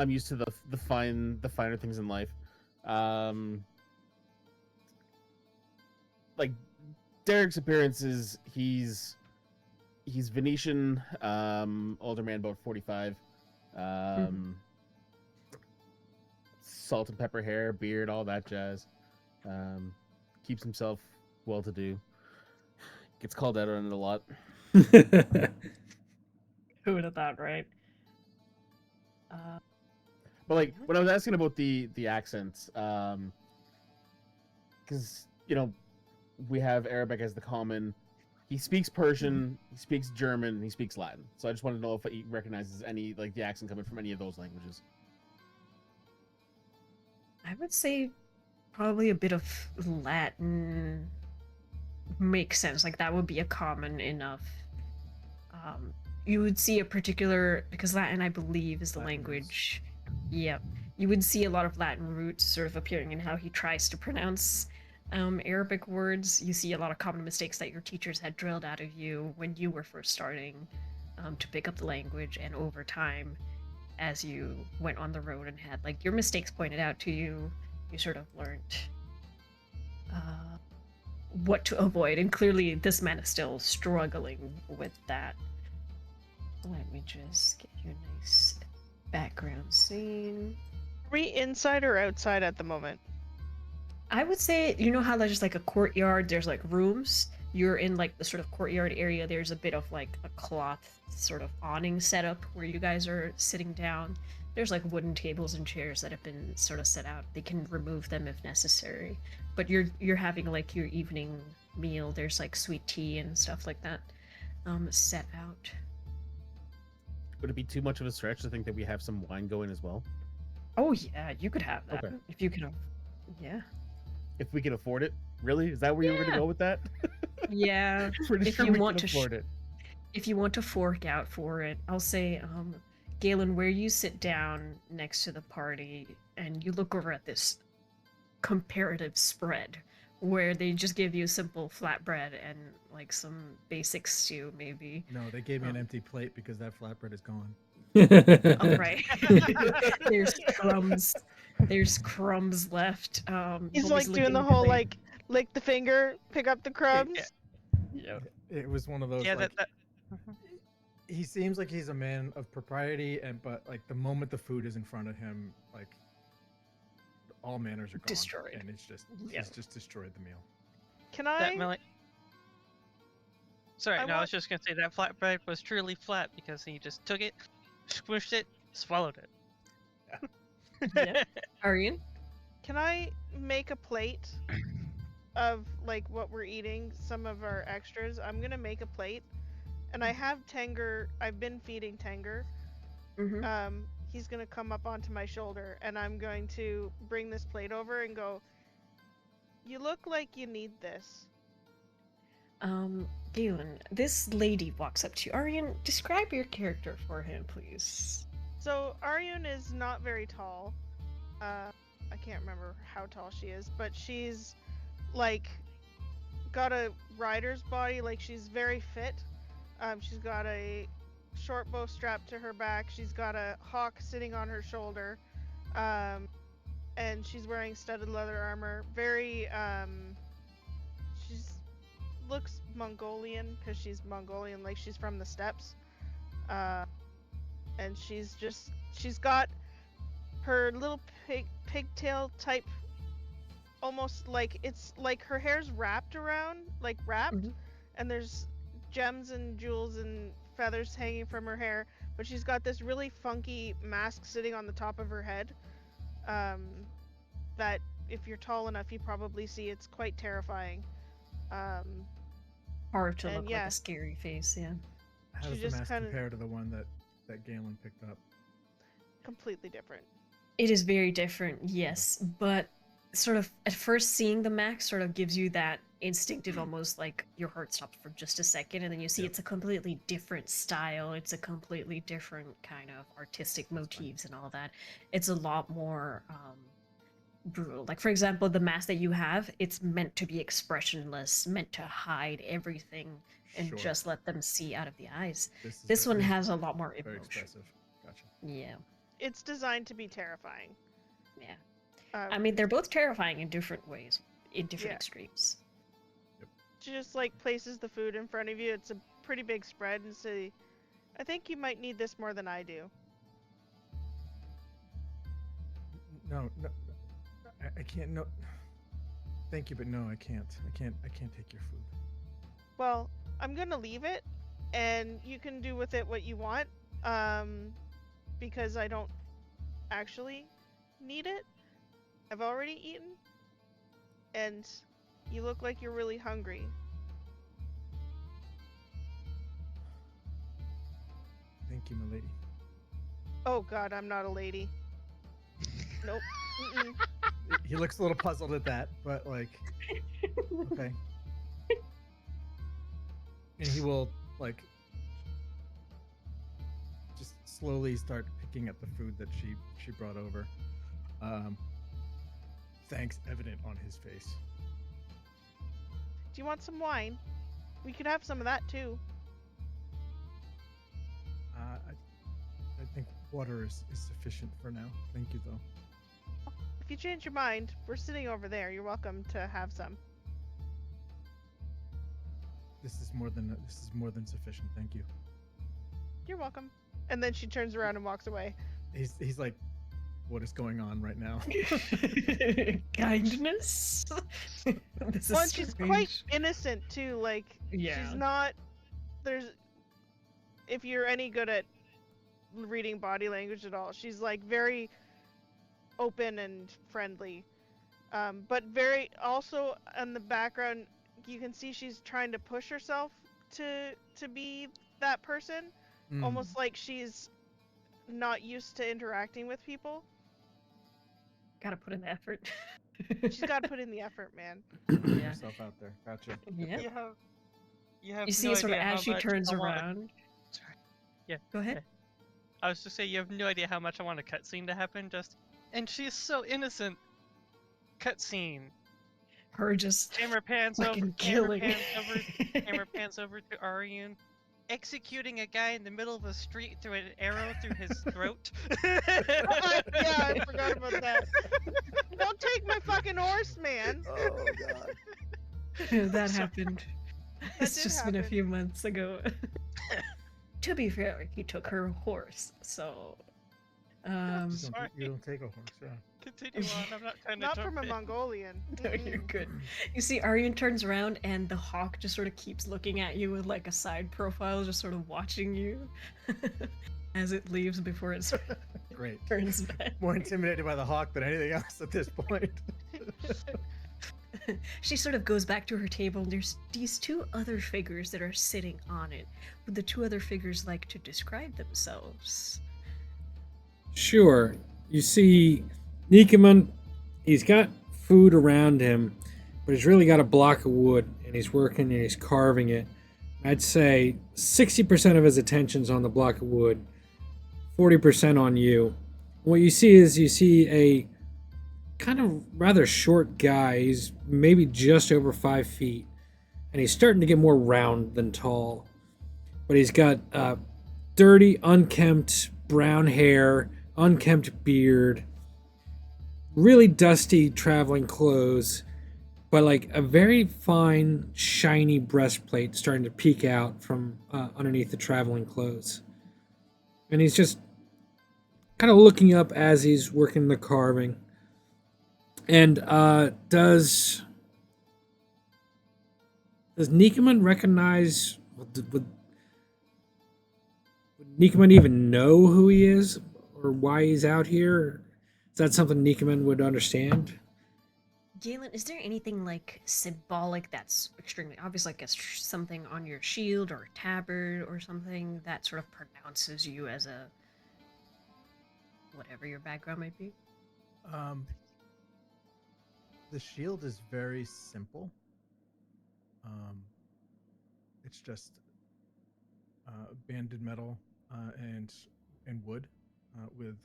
used to the finer things in life. Like Derek's appearance is he's Venetian, older man, about 45. Salt and pepper hair, beard, all that jazz. Keeps himself well to do. Gets called out on it a lot. Who would have thought, right? But like when I was asking about the accents, because we have Arabic as the common. He speaks Persian, he speaks German, he speaks Latin. So I just want to know if he recognizes any like the accent coming from any of those languages. I would say probably a bit of Latin makes sense. Like that would be a common enough. You would see a particular, because Latin, I believe, is the Latin language. Yep. You would see a lot of Latin roots sort of appearing in how he tries to pronounce Arabic words. You see a lot of common mistakes that your teachers had drilled out of you when you were first starting to pick up the language, and over time, as you went on the road and had like your mistakes pointed out to you, you sort of learned what to avoid. And clearly, this man is still struggling with that. Let me just get you a nice background scene. Are we inside or outside at the moment? I would say, you know how there's just like a courtyard, there's like rooms? You're in like the sort of courtyard area. There's a bit of like a cloth sort of awning setup where you guys are sitting down. There's like wooden tables and chairs that have been sort of set out. They can remove them if necessary. But you're having like your evening meal. There's like sweet tea and stuff like that set out. Would it be too much of a stretch to think that we have some wine going as well? Oh yeah, you could have that Okay. if you can. Yeah. If we can afford it, really? Is that where you were Yeah. gonna go with that? Yeah. Pretty If sure you we want can to afford it. If you want to fork out for it, I'll say, Galen, where you sit down next to the party and you look over at this comparative spread where they just give you simple flatbread and like some basic stew, maybe. No, they gave me an empty plate because that flatbread is gone. Oh, right. There's crumbs. There's crumbs left. He's Bully's like doing licking the the whole plate. like lick the finger, pick up the crumbs. Yeah. It was one of those. Yeah, like, that he seems like he's a man of propriety, but like the moment the food is in front of him, like all manners are gone, Destroyed. and it's just Yeah. he's just destroyed the meal. Can that I? Meli- Sorry, I no, I want- was just gonna say that flatbread was truly flat because he just took it, squished it, swallowed it. Yeah. Arian? Can I make a plate of like what we're eating, some of our extras? I'm gonna make a plate, and I have Tenger. I've been feeding Tenger. Mm-hmm. He's gonna come up onto my shoulder, and I'm going to bring this plate over and go. You look like you need this. Galen, this lady walks up to you. Arian, describe your character for him, please. So Aryun is not very tall. I can't remember how tall she is, but she's like got a rider's body. Like she's very fit. She's got a short bow strapped to her back. She's got a hawk sitting on her shoulder. and she's wearing studded leather armor. Very she's looks Mongolian because she's Mongolian, like she's from the steppes. And she's got her little pigtail type, almost like it's like her hair's wrapped around, like wrapped, Mhm. and there's gems and jewels and feathers hanging from her hair, but she's got this really funky mask sitting on the top of her head. That if you're tall enough, you probably see. It's quite terrifying. Hard to And look like yeah. a scary face, yeah. How She does the just mask kinda- compare to the one that Galen picked up? Completely different. It is very different, yes, but sort of at first seeing the max sort of gives you that instinctive, almost like your heart stops for just a second, and then you see Yep. it's a completely different style. It's a completely different kind of artistic motifs and all that. It's a lot more brutal. Like for example, the mask that you have, it's meant to be expressionless, meant to hide everything and Sure. just let them see out of the eyes. This, is This very- one has a lot more very emotion. expressive. Gotcha. Yeah, It's designed to be terrifying. yeah. Um, I mean, they're both terrifying in different ways, in different Yeah. extremes. she just like places the food in front of you. It's a pretty big spread, and say, "I think you might need this more than I do." No, I can't. No, thank you, but no, I can't. I can't take your food. Well, I'm gonna leave it, and you can do with it what you want. Because I don't actually need it. I've already eaten, and you look like you're really hungry. Thank you, my lady. Oh God, I'm not a lady. Nope. Mm-mm. He looks a little puzzled at that, but like, okay. And he will like just slowly start picking at the food that she brought over. Thanks evident on his face. Do you want some wine? We could have some of that too. I think water is sufficient for now. Thank you, though. If you change your mind, we're sitting over there. You're welcome to have some. This is more than sufficient. Thank you. You're welcome. And then she turns around and walks away. He's like, what is going on right now? Kindness. This Well, is and she's quite strange. innocent too. Like Yeah. she's not. There's. If you're any good at reading body language at all, she's like very open and friendly, but very also in the background you can see she's trying to push herself to be that person, Mm. almost like she's not used to interacting with people. Gotta put in the effort. She's got to put in the effort, man. Put Yeah. yourself out there. Gotcha. Yeah. You have You see no it sort of idea how as she much turns I wanna- around. Sorry. Yeah. Go ahead. I was to say you have no idea how much I want a cutscene to happen. And she's so innocent. Cutscene. Her just Camera pans fucking over. killing. Camera pans over to Arian, executing a guy in the middle of a street through an arrow through his throat. Yeah, I forgot about that. Don't take my fucking horse, man. Oh god. That happened. It's did just been a happen. few months ago. To be fair, he took her horse, so Sorry. You don't take a horse, yeah. Continue on. I'm not trying to Not jump from a in. Mongolian. no, you're Mm-mm. good. You see, Aryan turns around and the hawk just sort of keeps looking at you with like a side profile, just sort of watching you as it leaves before it sort of Great. turns back. More intimidated by the hawk than anything else at this point. She sort of goes back to her table, and there's these two other figures that are sitting on it. Would the two other figures like to describe themselves? Sure. You see, Nikaman, he's got food around him, but he's really got a block of wood, and he's working and he's carving it. I'd say 60% of his attention's on the block of wood, 40% on you. What you see a kind of rather short guy. He's maybe just over 5 feet, and he's starting to get more round than tall. But he's got dirty, unkempt brown hair, unkempt beard, really dusty traveling clothes, but like a very fine, shiny breastplate starting to peek out from underneath the traveling clothes. And he's just kind of looking up as he's working the carving. And does Nikaman recognize? Would Nikaman even know who he is or why he's out here? Is that something Nikaman would understand? Galen, is there anything like symbolic that's extremely obvious, like something on your shield or tabard or something that sort of pronounces you as a whatever your background might be? The shield is very simple. It's just banded metal and wood with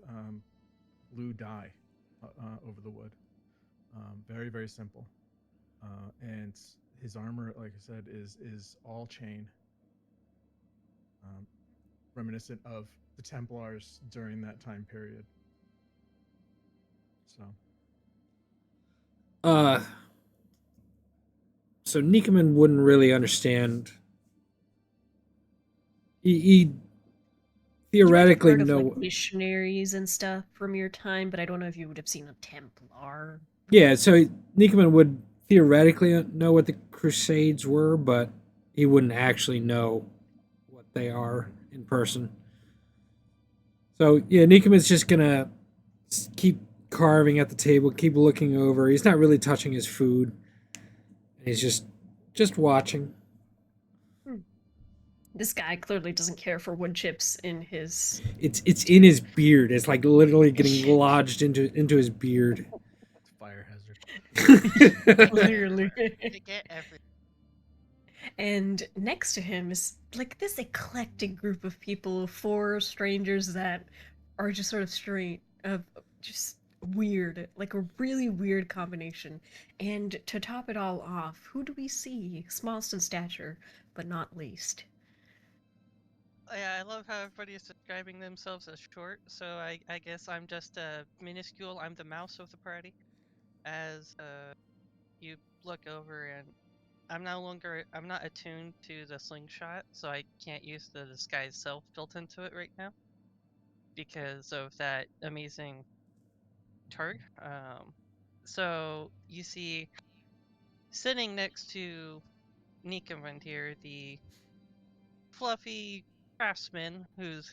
blue dye over the wood. Very very simple. And his armor, like I said, is all chain, reminiscent of the Templars during that time period. So Uh, so Nikaman wouldn't really understand. He You might have theoretically heard of like know. missionaries and stuff from your time, but I don't know if you would have seen a Templar. Yeah, so Nikaman would theoretically know what the Crusades were, but he wouldn't actually know what they are in person. So yeah, Nikaman's just gonna keep carving at the table, keep looking over. He's not really touching his food. He's just watching. This guy clearly doesn't care for wood chips in his. It's in his beard. It's like literally getting lodged into his beard. it's a fire hazard. Clearly. To get every. And next to him is like this eclectic group of people, four strangers that are just sort of straight, of just weird, like a really weird combination. And to top it all off, who do we see? Smallest in stature, but not least. Yeah, I love how everybody is describing themselves as short. So I guess I'm just minuscule. I'm the mouse of the party. As you look over and I'm not attuned to the slingshot, so I can't use the disguise self built into it right now because of that amazing targ. So you see, sitting next to Nikaman here, the fluffy craftsman who's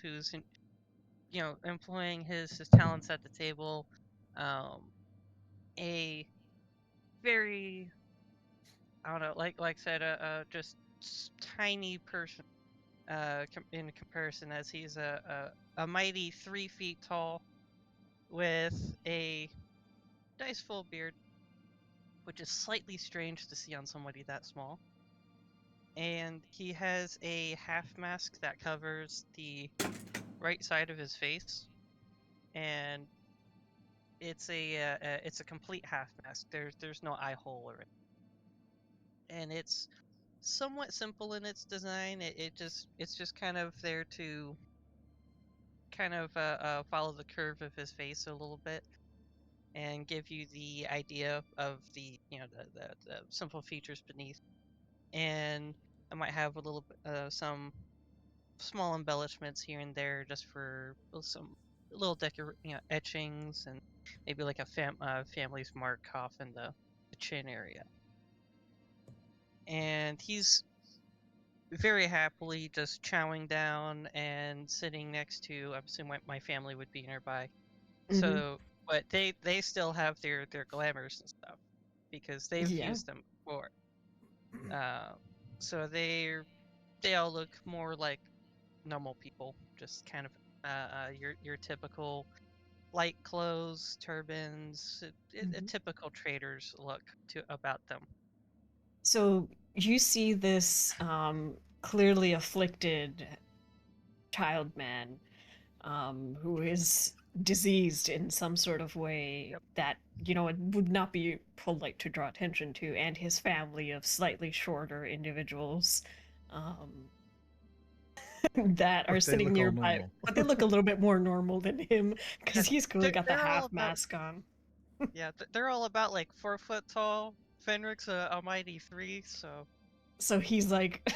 employing his talents at the table, a very, I don't know, like I said, just tiny person in comparison, as he's a mighty 3 feet tall with a nice full beard, which is slightly strange to see on somebody that small. And he has a half mask that covers the right side of his face, and it's a complete half mask. There's no eye hole or it, and it's somewhat simple in its design. It's just kind of there to kind of follow the curve of his face a little bit and give you the idea of the the simple features beneath. And I might have a little some small embellishments here and there just for some little etchings and maybe like a family's mark off in the chin area. And he's very happily just chowing down and sitting next to, I'm assuming my family would be nearby. Mhm. So, but they still have their glamours and stuff because they've Yeah. used them before. So they all look more like normal people, just kind of your typical light clothes, turbans, a Mhm. typical trader's look to about them. So you see this clearly afflicted child man who is diseased in some sort of way Yep. that, you know, it would not be polite to draw attention to, and his family of slightly shorter individuals um, that are But they sitting look all nearby. normal. But they look a little bit more normal than him because he's clearly got the They're all half about mask on. Yeah, they're all about like 4 foot tall. Fenric's a mighty 3, so So he's like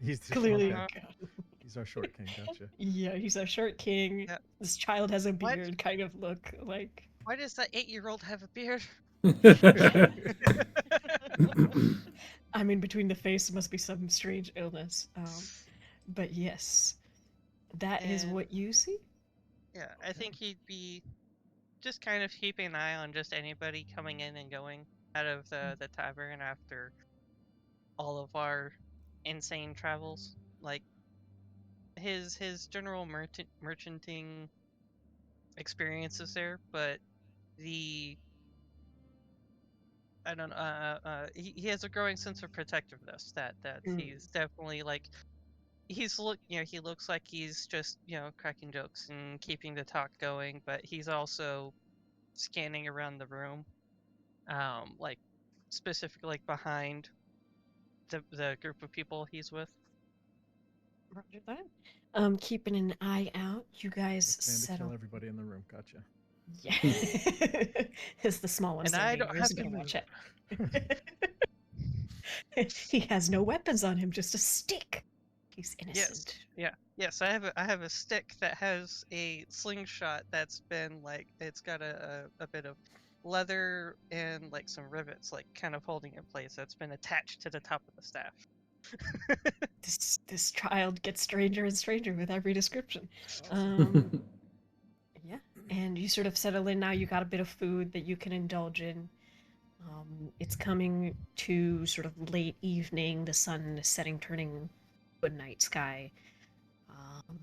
He's the clearly. okay. Uh-huh. He's our short king. Gotcha. Yeah, he's a short king. Yeah. This child has a What? beard kind of look like. Why does that 8-year-old have a beard? I mean, between the face must be some strange illness. But yes, that is And what you see. yeah, I think he'd be just kind of keeping an eye on just anybody coming in and going out of the tavern after all of our insane travels. Like his general merchanting experiences there, but the I don't know. He has a growing sense of protectiveness that he's definitely like he looks like he's just cracking jokes and keeping the talk going, but he's also scanning around the room, like specifically like behind the group of people he's with. Roger that. Keeping an eye out. You guys Plan to settle. kill everybody in the room. Gotcha. Yeah, it's the small one And I standing don't there. have He's to gonna watch move. it. He has no weapons on him, just a stick. He's Yes, innocent. yes. I have a stick that has a slingshot that's been like it's got a bit of leather and like some rivets like kind of holding it in place. That's been attached to the top of the staff. This child gets stranger and stranger with every description. Awesome. Yeah, and you sort of settle in now. You got a bit of food that you can indulge in. It's coming to sort of late evening. The sun is setting, turning to a night sky. Um,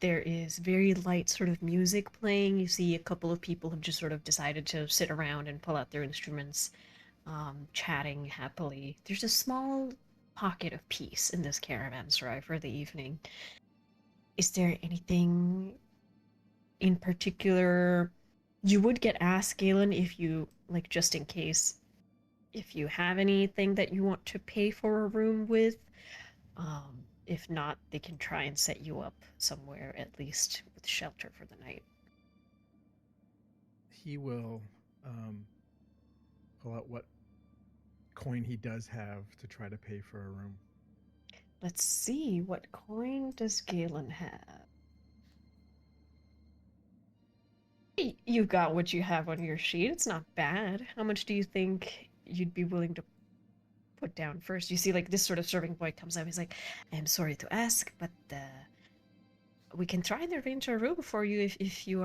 there is very light sort of music playing. You see a couple of people have just sort of decided to sit around and pull out their instruments, chatting happily. There's a small pocket of peace in this caravanserai for the evening. Is there anything in particular you would get asked, Galen, if you like, just in case, if you have anything that you want to pay for a room with? If not, they can try and set you up somewhere, at least with shelter for the night. He will pull out what coin he does have to try to pay for a room. Let's see, what coin does Galen have? You got what you have on your sheet. It's not bad. How much do you think you'd be willing to put down first? You see, like, this sort of serving boy comes up. He's like, I'm sorry to ask, but we can try and arrange a room for you if you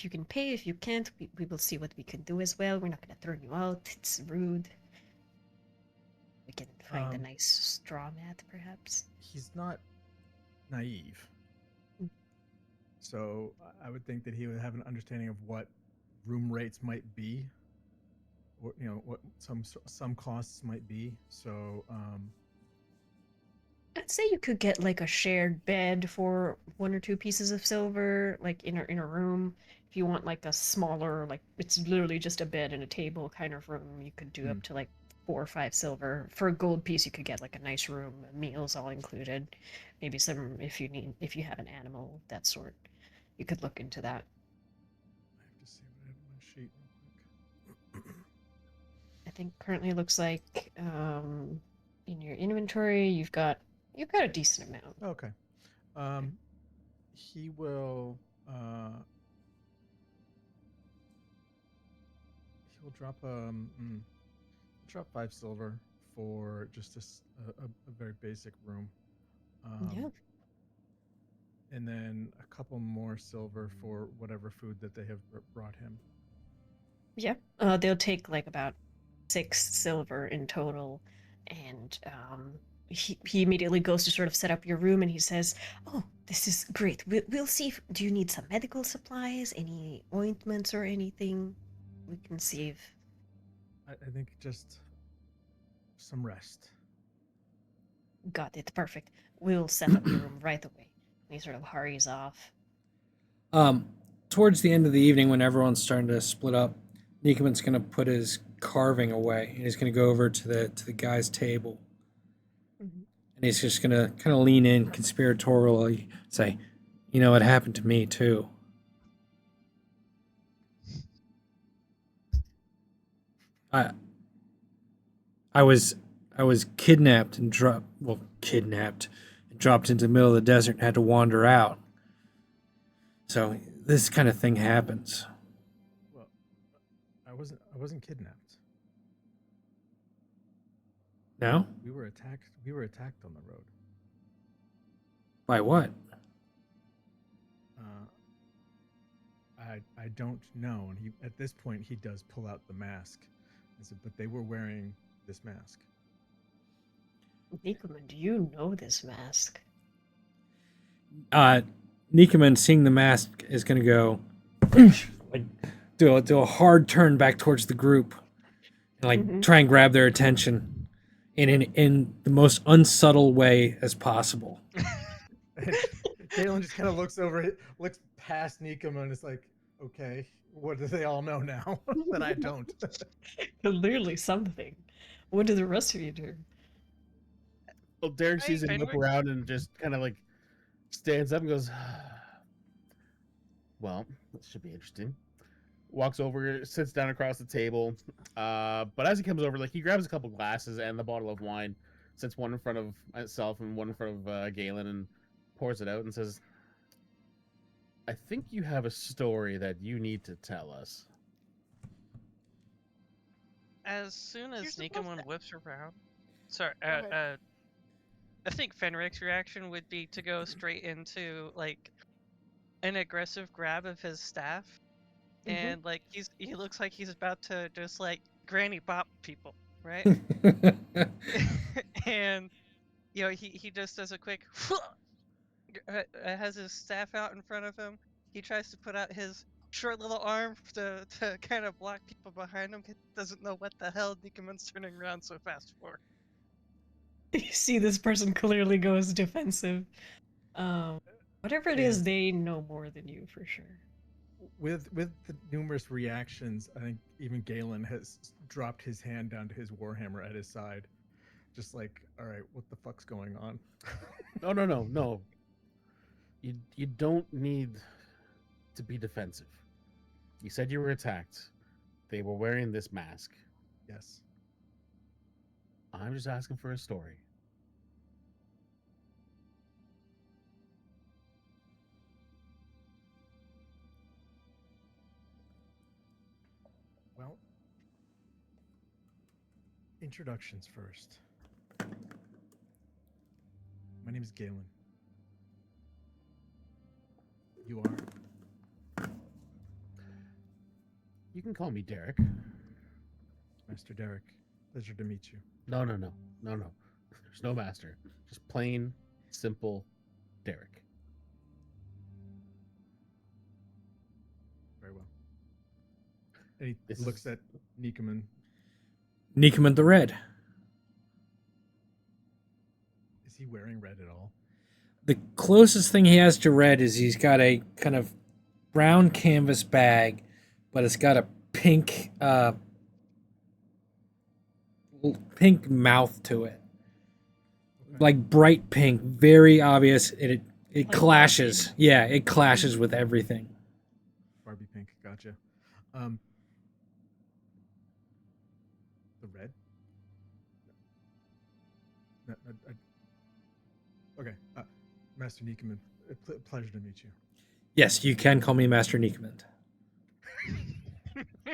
can pay. If you can't, we will see what we can do as well. We're not going to throw you out. It's rude. We can find a nice straw mat, perhaps. He's not naive. Mm. So I would think that he would have an understanding of what room rates might be, or what some costs might be. So I'd say you could get like a shared bed for 1 or 2 pieces of silver, like in a room. If you want like a smaller, like it's literally just a bed and a table kind of room, you could do up to like 4 or 5 silver. For a gold piece, you could get like a nice room, meals all included. Maybe some if you have an animal of that sort, you could look into that. I have to see what I have on my sheet real quick. I think currently it looks like in your inventory you've got a decent amount. Okay. He will he'll drop 5 silver for just a very basic room. Yeah. And then a couple more silver for whatever food that they have brought him. Yeah. They'll take like about 6 silver in total, and he immediately goes to sort of set up your room, and he says, "Oh, this is great. We'll see. Do you need some medical supplies, any ointments or anything? We can save." I think just some rest. Got it. Perfect. We'll set up your room right away. And he sort of hurries off. Towards the end of the evening, when everyone's starting to split up, Nikoman's going to put his carving away, and he's going to go over to the guy's table, Mhm. and he's just going to kind of lean in conspiratorially, say, "You know, it happened to me too." I I was I was kidnapped and kidnapped and dropped into the middle of the desert and had to wander out. So this kind of thing happens. Well, I wasn't kidnapped. No? We were attacked. We were attacked on the road. By what? I don't know. And he at this point he does pull out the mask. I said, but they were wearing this mask. Nikuman, do you know this mask? Nikuman, seeing the mask, is going to go like do a hard turn back towards the group and like try and grab their attention in the most unsubtle way as possible. And Galen just kind of looks past Nikoma and is like, okay, what do they all know now that I don't? Clearly something. What do the rest of you do? Well, Derek sees him Fenwick. look around and just kind of like stands up and goes, well, this should be interesting. Walks over, sits down across the table. But as he comes over, like he grabs a couple glasses and the bottle of wine, sets one in front of myself and one in front of Galen, and pours it out and says, I think you have a story that you need to tell us. As soon as You're supposed Nikamon to- whips around, sorry, ahead. I think Fenric's reaction would be to go straight into like an aggressive grab of his staff, and like he looks like he's about to just like granny bop people, right? And you know he just does a quick has his staff out in front of him. He tries to put out his short little arm to kind of block people behind him. He doesn't know what the hell Nikamon's turning around so fast for. You see this person clearly goes defensive. Whatever it is, And- they know more than you for sure. With the numerous reactions, I think even Galen has dropped his hand down to his warhammer at his side, just like, all right, what the fuck's going on? No. You don't need to be defensive. You said you were attacked. They were wearing this mask. Yes. I'm just asking for a story. Well, introductions first. My name is Galen. You are You can call me Derek. Master Derek. Pleasure to meet you. No. There's no master. Just plain, simple Derek. Very well. And he This looks is- at Nikuman. Nikuman the Red. Is he wearing red at all? The closest thing he has to red is he's got a kind of brown canvas bag, but it's got a pink pink mouth to it. Like bright pink, very obvious. It Like clashes. Barbie. Yeah, it clashes with everything. Barbie pink, gotcha. The red? Okay, Master Nikuman, pleasure to meet you. Yes, you can call me Master Nikuman.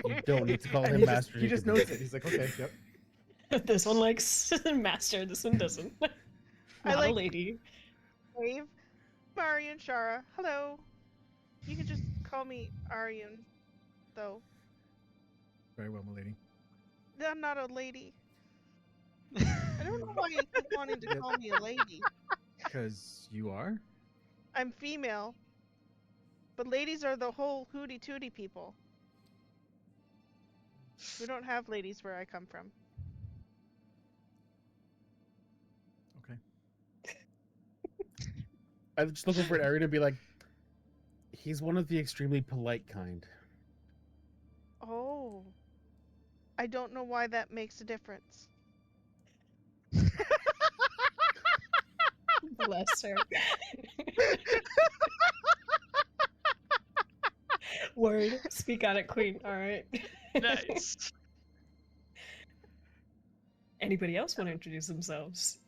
You don't need to call And him Master. he just Nicodemus. knows it. He's like, okay, yep. This one likes master, this one doesn't. I Not a like- lady. Wave. Marion Shara. Hello. You can just call me Aryan, though. Very well, my lady. I'm not a lady. I don't know why you keep wanting to call me a lady. Because you are? I'm female. But ladies are the whole hooty tooty people. We don't have ladies where I come from. Okay. I just look over at Arian and be like, he's one of the extremely polite kind. Oh. I don't know why that makes a difference. Bless her. Word. Speak on it, queen. Alright. Nice. Anybody else want to introduce themselves?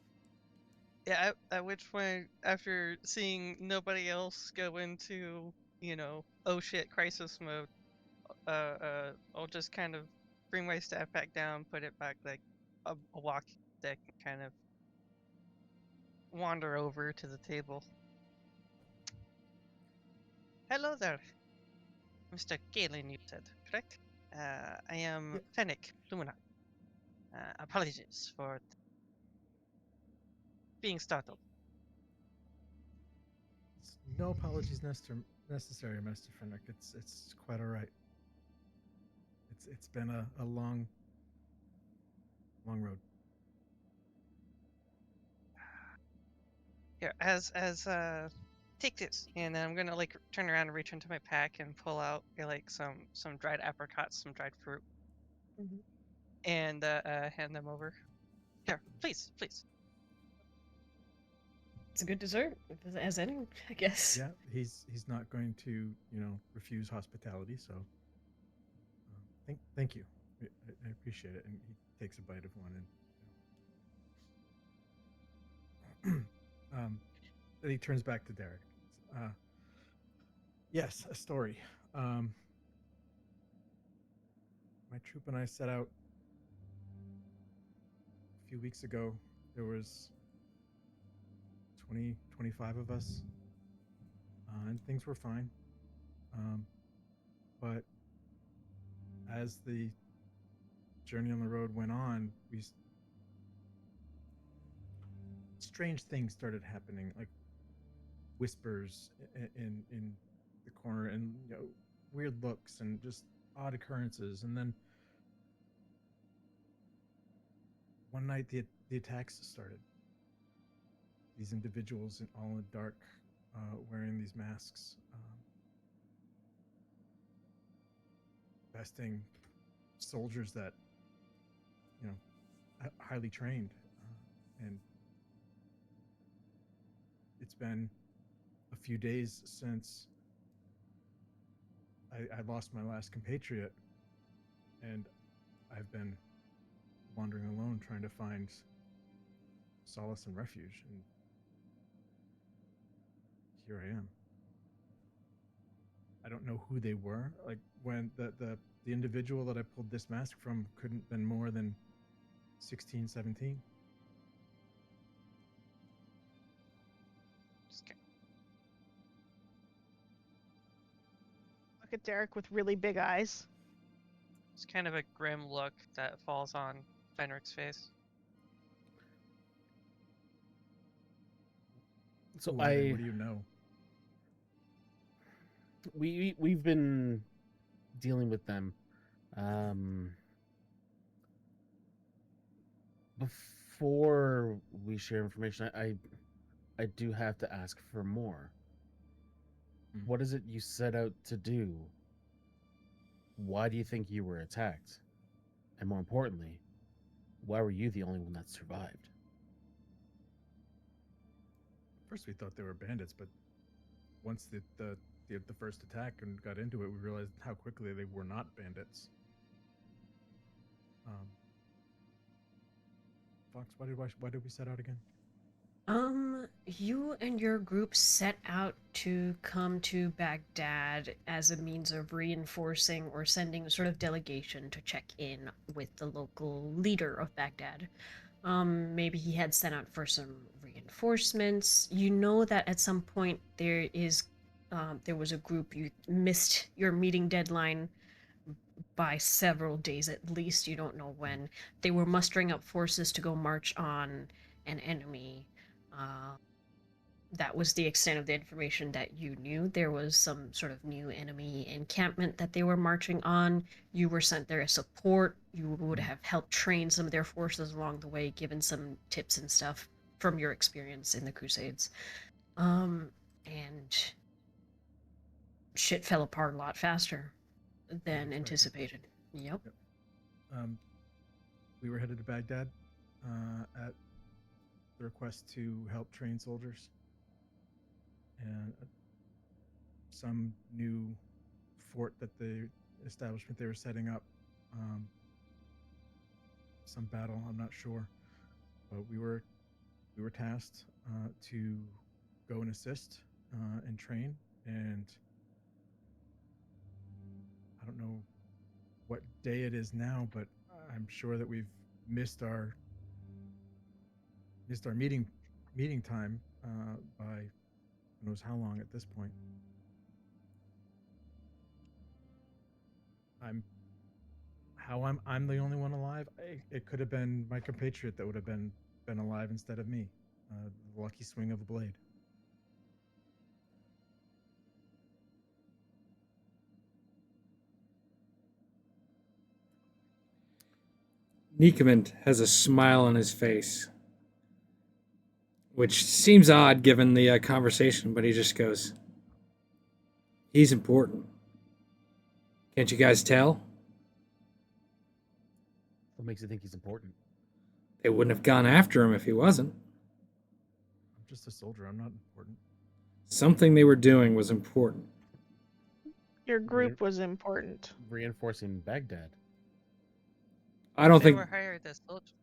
Yeah, at which point, after seeing nobody else go into, oh shit, crisis mode, I'll just kind of bring my staff back down, put it back like a walking stick, and kind of wander over to the table. Hello there, Mr. Galen, you said, correct? I am Yep. Fennec Lumina. Apologies for being startled. No apologies necessary, Master Fenric. It's quite all right. It's been a long road. Here, take this, and then I'm gonna like turn around and reach into my pack and pull out like some dried apricots, some dried fruit, Mhm. and hand them over. Here, please. It's a good dessert, as any, I guess. Yeah, he's not going to refuse hospitality. So thank you. I appreciate it. And he takes a bite of one and then he turns back to Derek. Yes, a story. My troop and I set out a few weeks ago. There was 25 of us, and things were fine. But as the journey on the road went on, strange things started happening, like whispers in the corner, and weird looks, and just odd occurrences. And then one night, the attacks started. These individuals all in dark, wearing these masks, besting soldiers that highly trained, and it's been a few days since I lost my last compatriot, and I've been wandering alone trying to find solace and refuge, and here I am. I don't know who they were. Like, when the individual that I pulled this mask from couldn't have been more than 16, 17. Look at Derek with really big eyes. It's kind of a grim look that falls on Fenric's face. So What do you know? we've been dealing with them. Before we share information, I do have to ask for more. What is it you set out to do? Why do you think you were attacked? And more importantly, why were you the only one that survived? First, we thought they were bandits, but once the first attack and got into it, we realized how quickly they were not bandits. Fox, why did we set out again? You and your group set out to come to Baghdad as a means of reinforcing or sending a sort of delegation to check in with the local leader of Baghdad. Maybe he had sent out for some reinforcements. You know that at some point there was a group, you missed your meeting deadline by several days at least, you don't know when. They were mustering up forces to go march on an enemy. That was the extent of the information that you knew. There was some sort of new enemy encampment that they were marching on. You were sent there as support. You would have helped train some of their forces along the way, given some tips and stuff from your experience in the Crusades. And shit fell apart a lot faster than anticipated. Yep. We were headed to Baghdad at the request to help train soldiers, and some new fort that the establishment they were setting up some battle. I'm not sure, but we were tasked to go and assist and train. And I don't know what day it is now, but I'm sure that we've missed our meeting time by who knows how long at this point. I'm the only one alive. It could have been my compatriot that would have been alive instead of me. The lucky swing of the blade. Nikomant has a smile on his face, which seems odd given the conversation, but he just goes, "He's important. Can't you guys tell? What makes you think he's important? They wouldn't have gone after him if he wasn't. I'm just a soldier. I'm not important. Something they were doing was important. Your group was important. Reinforcing Baghdad. I don't They think were hired as soldiers.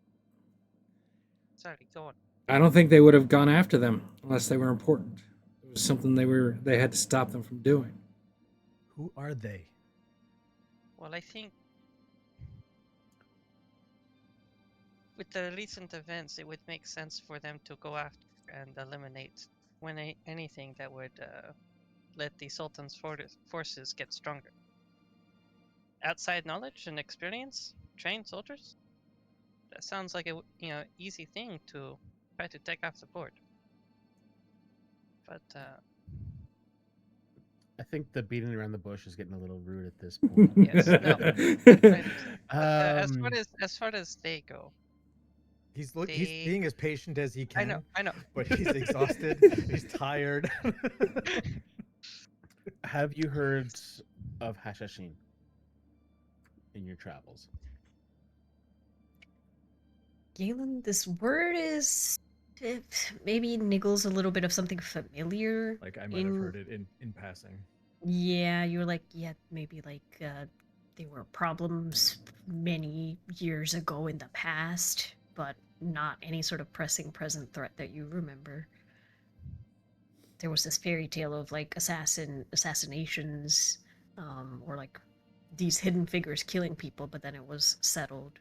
Sorry, go on. I don't think they would have gone after them unless they were important. It was something they had to stop them from doing. Who are they? Well, I think with the recent events, it would make sense for them to go after and eliminate anything that would let the Sultan's forces get stronger. Outside knowledge and experience, trained soldiers. That sounds like a easy thing to try to take off the board. But I think the beating around the bush is getting a little rude at this point. yes, no. I understand. But, as far as they go, He's being as patient as he can. I know. But he's exhausted. He's tired. Have you heard of Hashashin in your travels? Galen, this word is maybe niggles a little bit of something familiar. Like I might have heard it in passing. Yeah, you were like, yeah, maybe like there were problems many years ago in the past, but not any sort of pressing present threat that you remember. There was this fairy tale of like assassinations, or like these hidden figures killing people, but then it was settled.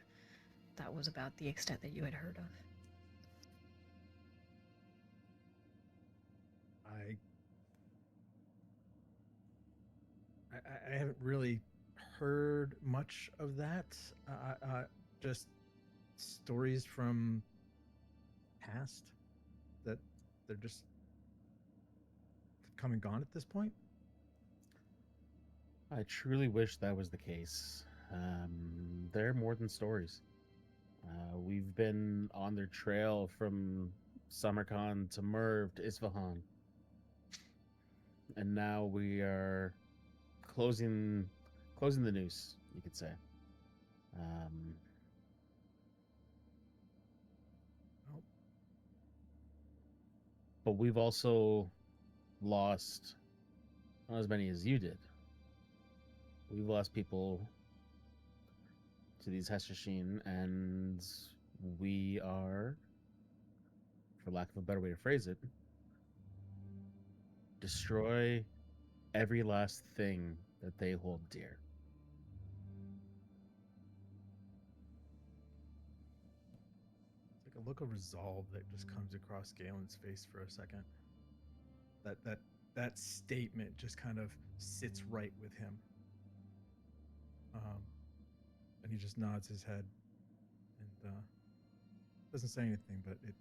That was about the extent that you had heard of. I haven't really heard much of that. Just stories from past that they're just come and gone at this point. I truly wish that was the case. They're more than stories. We've been on their trail from Samarkand to Merv to Isfahan. And now we are closing the noose, you could say. But we've also lost not as many as you did. We've lost people to these Hashashin, and we are, for lack of a better way to phrase it, destroy every last thing that they hold dear. It's like a look of resolve that just comes across Galen's face for a second. That statement just kind of sits right with him. And he just nods his head and doesn't say anything, but it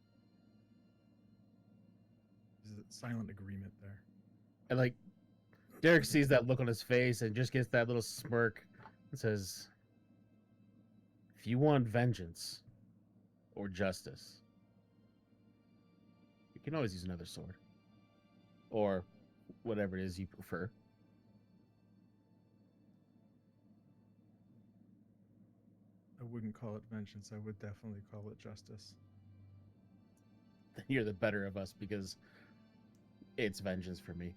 is a silent agreement there. And like Derek sees that look on his face and just gets that little smirk and says, "If you want vengeance or justice, you can always use another sword. Or whatever it is you prefer." I wouldn't call it vengeance. I would definitely call it justice. Then you're the better of us because it's vengeance for me.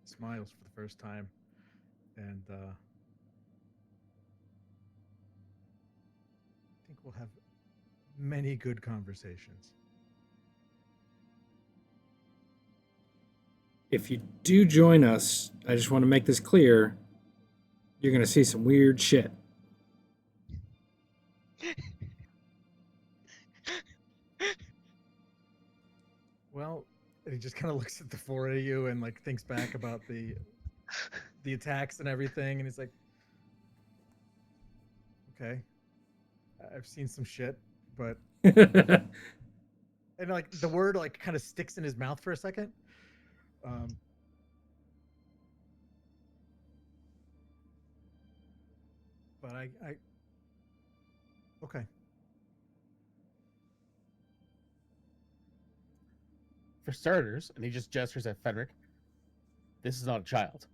Smiles for the first time, and think we'll have many good conversations. If you do join us, I just want to make this clear. You're going to see some weird shit. Well, and he just kind of looks at the four of you and like thinks back about the attacks and everything, and he's like, "Okay, I've seen some shit, but," and like the word like kind of sticks in his mouth for a second. But I okay. For starters, and he just gestures at Fenric, this is not a child.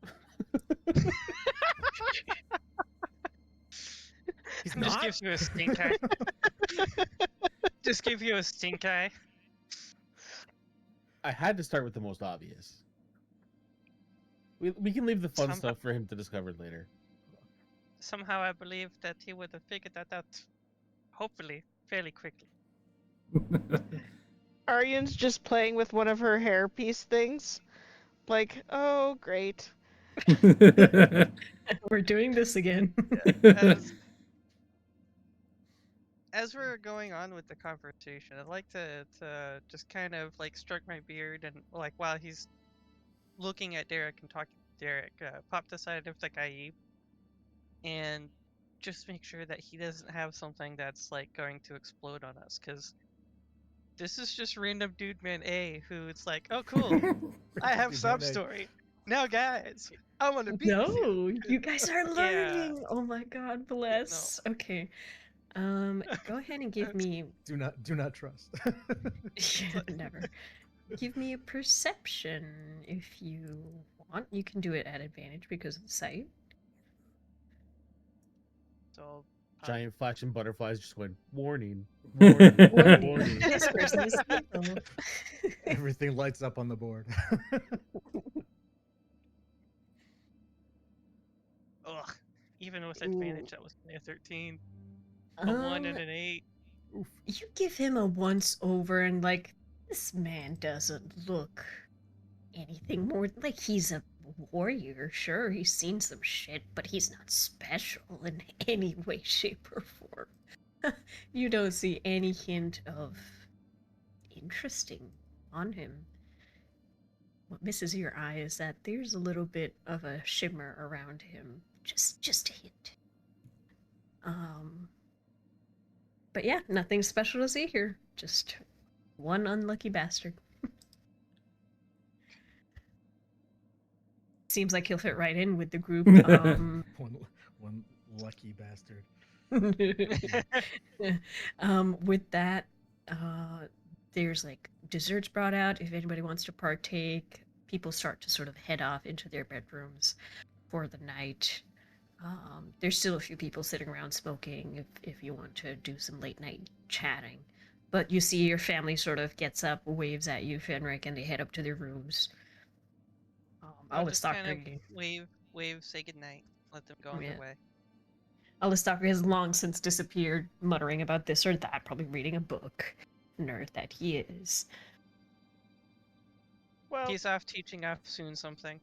He's Just not. gives you a stink eye. Just give you a stink eye. I had to start with the most obvious. We can leave the fun Somehow- stuff for him to discover later. Somehow I believe that he would have figured that out, hopefully, fairly quickly. Aryan's just playing with one of her hairpiece things. Like, oh, great. We're doing this again. As we're going on with the conversation, I'd like to just kind of like stroke my beard and like while he's looking at Derek and talking to Derek, pop the side of the Gaib and just make sure that he doesn't have something that's like going to explode on us, because this is just random dude man A who it's like, oh cool, I have Dude, sub man, story. Now guys, I want to beat you. No, you guys are Yeah. learning. Oh my god, bless. Okay. Go ahead and give me Do not trust. never. Give me a perception if you want. You can do it at advantage because of the sight. So Giant flashing butterflies just went, warning, Warning. warning, warning. This person is lethal. Everything lights up on the board. ugh, even with advantage, that was only a 13, a 1 and an 8. You give him a once over and like this man doesn't look anything more like he's a warrior. Sure, he's seen some shit, but he's not special in any way, shape, or form. You don't see any hint of interesting on him. What misses your eye is that there's a little bit of a shimmer around him. Just a hint. But yeah, nothing special to see here. Just one unlucky bastard. Seems like he'll fit right in with the group. One lucky bastard. With that, there's like desserts brought out if anybody wants to partake. People start to sort of head off into their bedrooms for the night. There's still a few people sitting around smoking if you want to do some late night chatting. But you see your family sort of gets up, waves at you, Fenric, and they head up to their rooms. I'll just kind of Alistocracy. wave, say goodnight, let them go on Yeah. their way. Alistocracy has long since disappeared, muttering about this or that, probably reading a book. Nerd that he is. Well, He's off teaching soon something.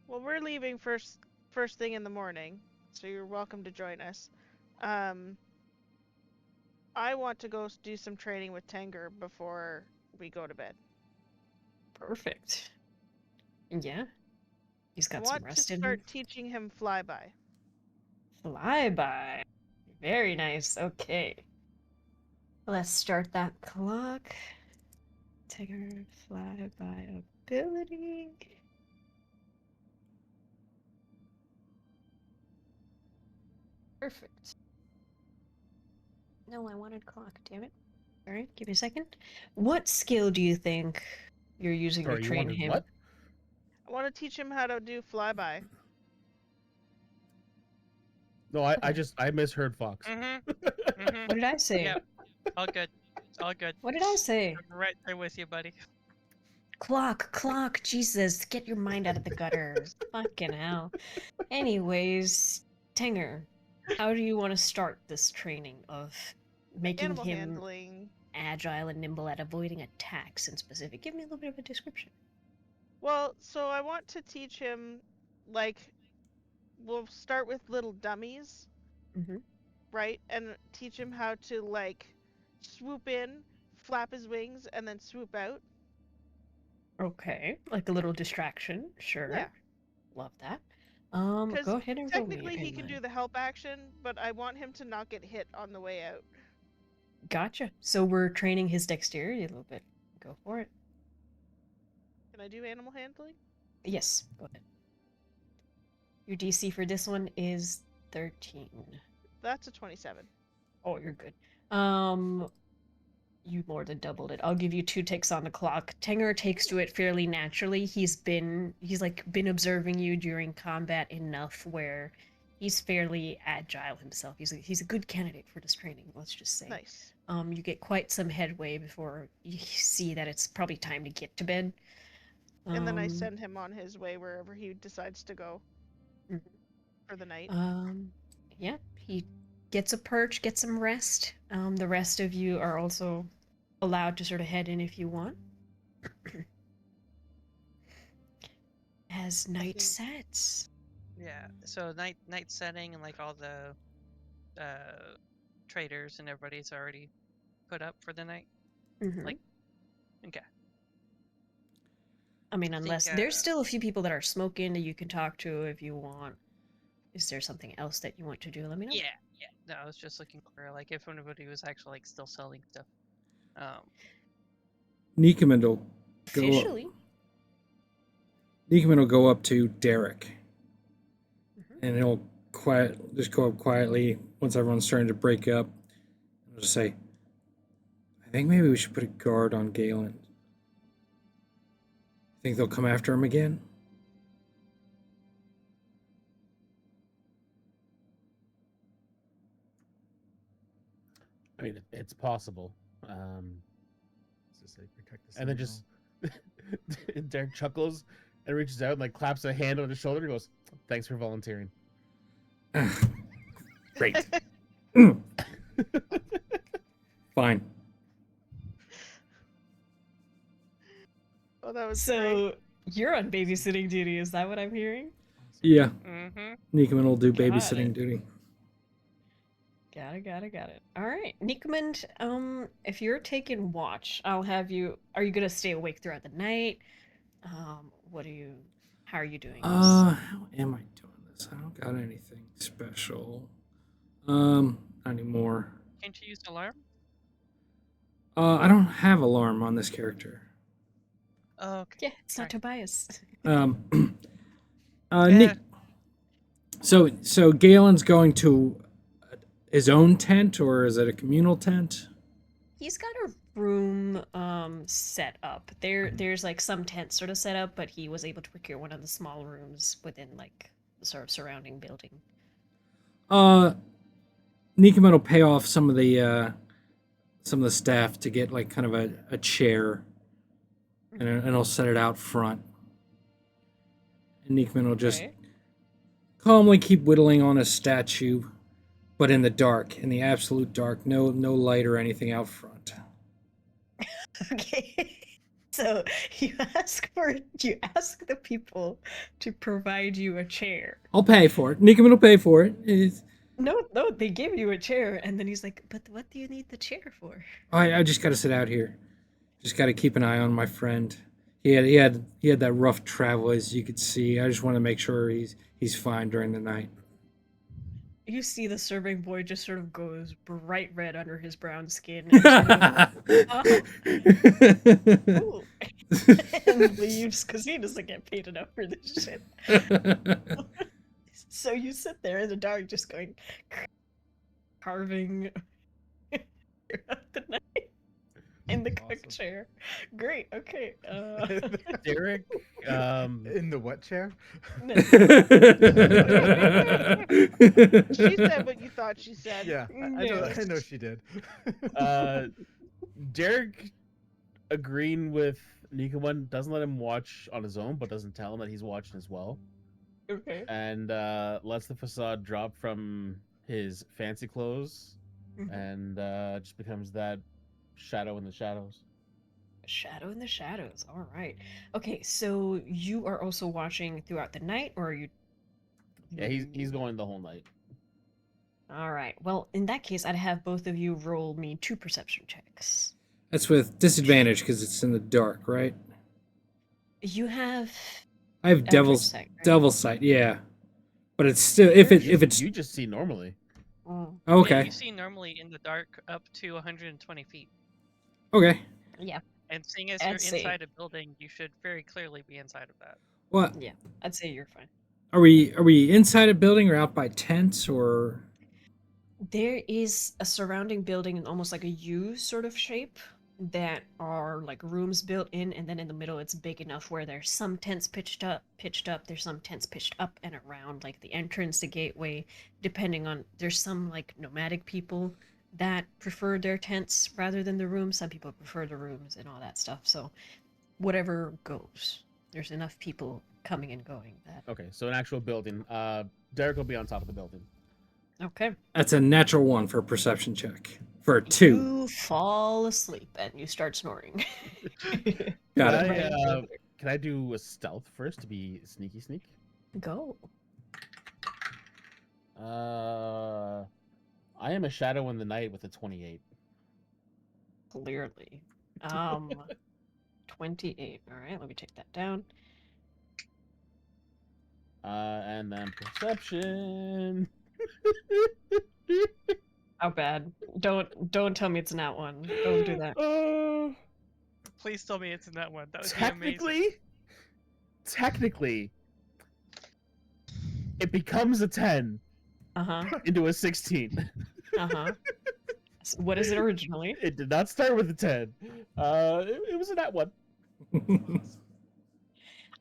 well, we're leaving first thing in the morning, so you're welcome to join us. I want to go do some training with Tenger before we go to bed. Perfect. Yeah. He's I got some want to rest in him. start teaching him flyby. Flyby. Very nice. Okay. Let's start that clock. Tiger flyby ability. Perfect. No, I wanted clock, damn it. Alright, give me a second. What skill do you think you're using Sorry, to you train wanted him? what? I want to teach him how to do flyby. No, I misheard Fox. Mm-hmm. What did I say? Yep. All good. All good. What did I say? I'm right there with you, buddy. Clock, Jesus, get your mind out of the gutter. Fucking hell. Anyways, Tenger, How do you want to start this training of making Animal him handling. agile and nimble at avoiding attacks in specific? Give me a little bit of a description. Well, so I want to teach him, like, we'll start with little dummies, Mm-hmm. right? And teach him how to, like, swoop in, flap his wings, and then swoop out. Okay, like a little distraction. Sure. Yeah. Love that. Because Go ahead and roll me technically your he can do inline. the help action, but I want him to not get hit on the way out. Gotcha. So we're training his dexterity a little bit. Go for it. Can I do animal handling? Yes, go ahead. Your DC for this one is 13. That's a 27. Oh, you're good. You more than doubled it. I'll give you 2 ticks on the clock. Tenger takes to it fairly naturally. He's been observing you during combat enough where he's fairly agile himself. He's a good candidate for this training, let's just say. Nice. You get quite some headway before you see that it's probably time to get to bed. And then I send him on his way wherever he decides to go Mhm. for the night. Yeah, he gets a perch, gets some rest. The rest of you are also allowed to sort of head in if you want. As night think- sets. Yeah. So night setting and like all the traders and everybody's already put up for the night. Mhm. Like, okay. I mean, I think, unless there's still a few people that are smoking that you can talk to if you want. Is there something else that you want to do? Let me know. Yeah. No, I was just looking for like if anybody was actually like still selling stuff. Nikoman will go up. Officially. Nikoman will go up to Derek, Mhm. and he'll just go up quietly once everyone's starting to break up. He'll just say, "I think maybe we should put a guard on Galen. Think they'll come after him again?" I mean, it's possible. Just say protect the And then city just Derek chuckles and reaches out and like claps a hand on his shoulder and goes, "Thanks for volunteering." Great. Fine. Oh, that was So great. you're on babysitting duty, is that what I'm hearing? Yeah, Mm-hmm. Nikoman will do Got babysitting it. duty. Got it. All right, Nikoman, if you're taking watch, I'll have you. Are you gonna stay awake throughout the night? How are you doing this? How am I doing this? I don't got anything special. Not anymore. Can't you use alarm? I don't have alarm on this character. Oh, okay. Yeah, it's not Right. Tobias. Nick. Yeah. So Galen's going to his own tent, or is it a communal tent? He's got a room set up. There's like some tents sort of set up, but he was able to procure one of the small rooms within like the sort of surrounding building. Nikoman will pay off some of the staff to get like kind of a chair, and he'll set it out front. And Nikoman will just Okay. calmly keep whittling on a statue, but in the dark, in the absolute dark, no light or anything out front. Okay. So you ask the people to provide you a chair. I'll pay for it. Nikoman will pay for it. No, they give you a chair, and then he's like, "But what do you need the chair for?" I just got to sit out here. Just got to keep an eye on my friend. He had that rough travel, as you could see. I just want to make sure he's fine during the night. You see the serving boy just sort of goes bright red under his brown skin and, sort of, "Ooh," and leaves because he doesn't get paid enough for this shit. So you sit there in the dark, just going carving throughout the night in the cook Awesome. chair. Great. Okay. Derek, In the what chair? She said what you thought she said. Yeah, I know she did. Derek agreeing with Nikoman doesn't let him watch on his own, but doesn't tell him that he's watching as well, Okay. and lets the facade drop from his fancy clothes Mhm. and just becomes that shadow in the shadows. Shadow in the shadows. All right. Okay, so you are also watching throughout the night, or are you? Yeah, he's going the whole night. All right. Well, in that case, I'd have both of you roll me 2 perception checks. That's with disadvantage because it's in the dark, right? You have I have Eldritch Sight, right? devil's sight, yeah. But it's still if it's You just see normally. Oh, Yeah, okay. you see normally in the dark up to 120 feet. Okay. yeah. And seeing as I'd you're say- inside a building, you should very clearly be inside of that. What Yeah, I'd say you're fine. are we inside a building or out by tents or There is a surrounding building in almost like a U sort of shape that are like rooms built in, and then in the middle it's big enough where there's some tents pitched up, there's some tents pitched up and around like the entrance, the gateway, depending on there's some like nomadic people that prefer their tents rather than the rooms. Some people prefer the rooms and all that stuff. So whatever goes. There's enough people coming and going that Okay, so an actual building. Derek will be on top of the building. okay. that's a natural one for a perception check. For a 2. You fall asleep and you start snoring. Got Can it. I, can I do a stealth first to be sneaky sneak? Go. I am a shadow in the night with a 28. Clearly. 28. All right, let me take that down. And then perception. How bad? Don't tell me it's not one. Don't do that. Please tell me it's in that one. That would be amazing. Technically, it becomes a 10 Uh-huh. into a 16. Uh-huh. What is it originally? It did not start with a 10. It was a nat one.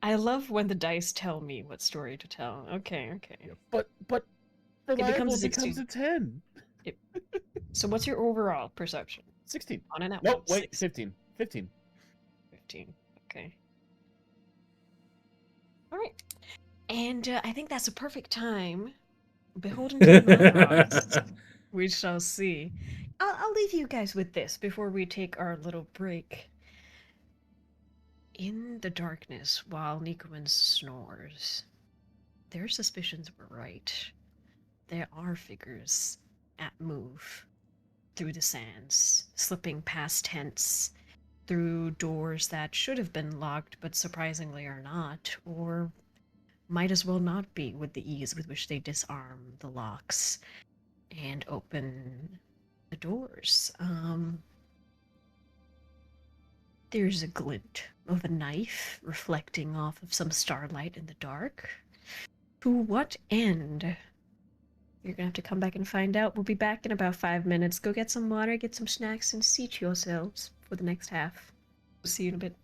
I love when the dice tell me what story to tell. Okay, okay. Yeah, but reliable becomes a becomes a 10. So what's your overall perception? 16. On an at No, one, wait, 6, 15. 15. 15. Okay. All right. And I think that's a perfect time. Beholden to the monologues. We shall see. I'll leave you guys with this before we take our little break. In the darkness, while Nikoman snores, their suspicions were right. There are figures at move through the sands, slipping past tents, through doors that should have been locked but surprisingly are not, or might as well not be with the ease with which they disarm the locks and open the doors. There's a glint of a knife reflecting off of some starlight in the dark. To what end? You're gonna have to come back and find out. We'll be back in about 5 minutes. Go get some water, get some snacks, and seat yourselves for the next half. We'll see you in a bit.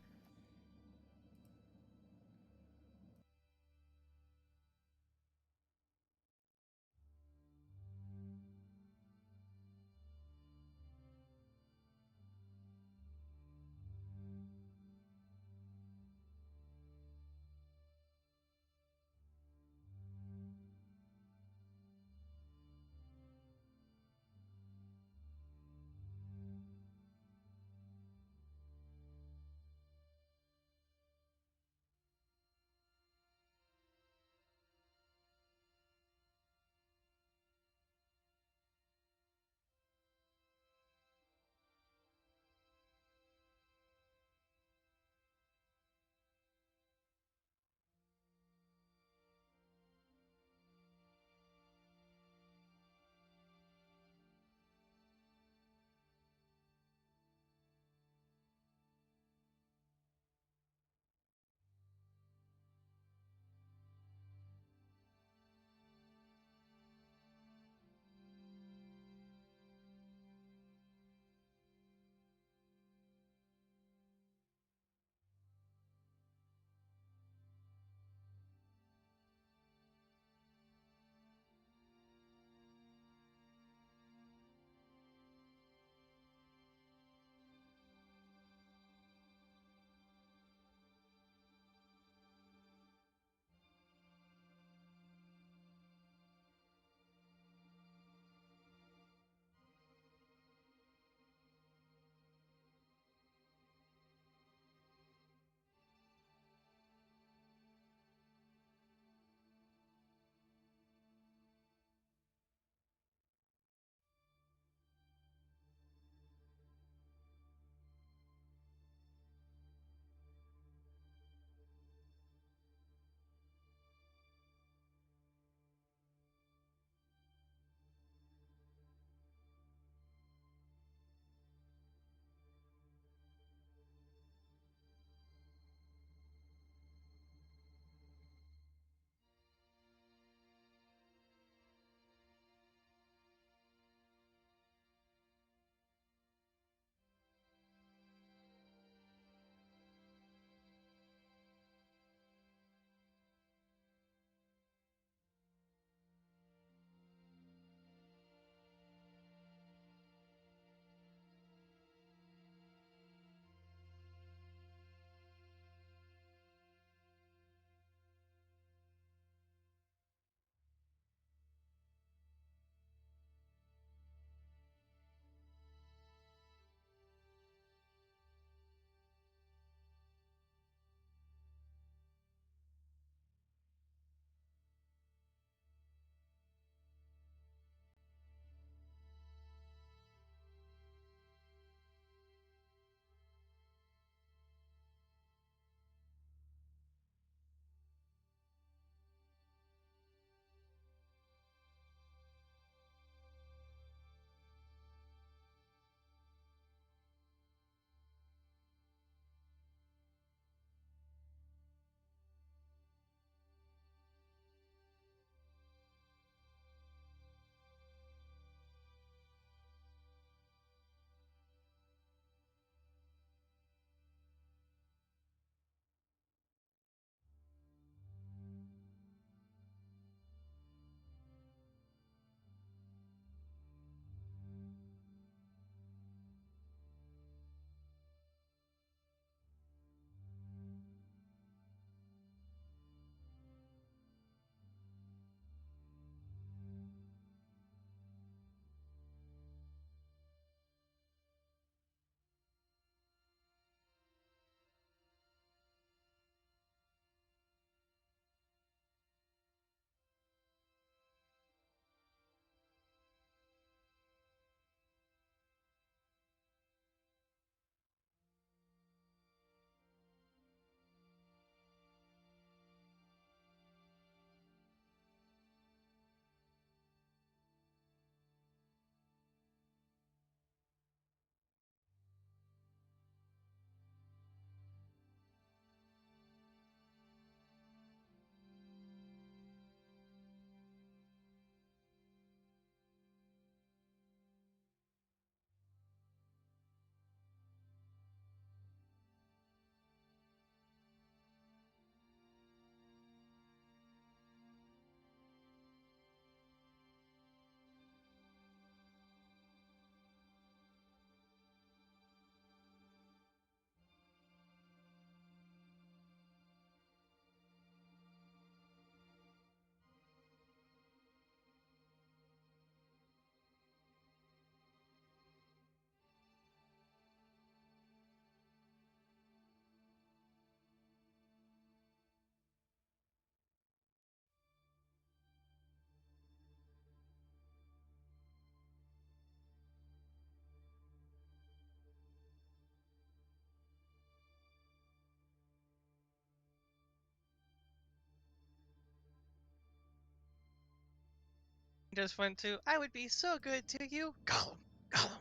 just went to, I would be so good to you. Gollum. Gollum.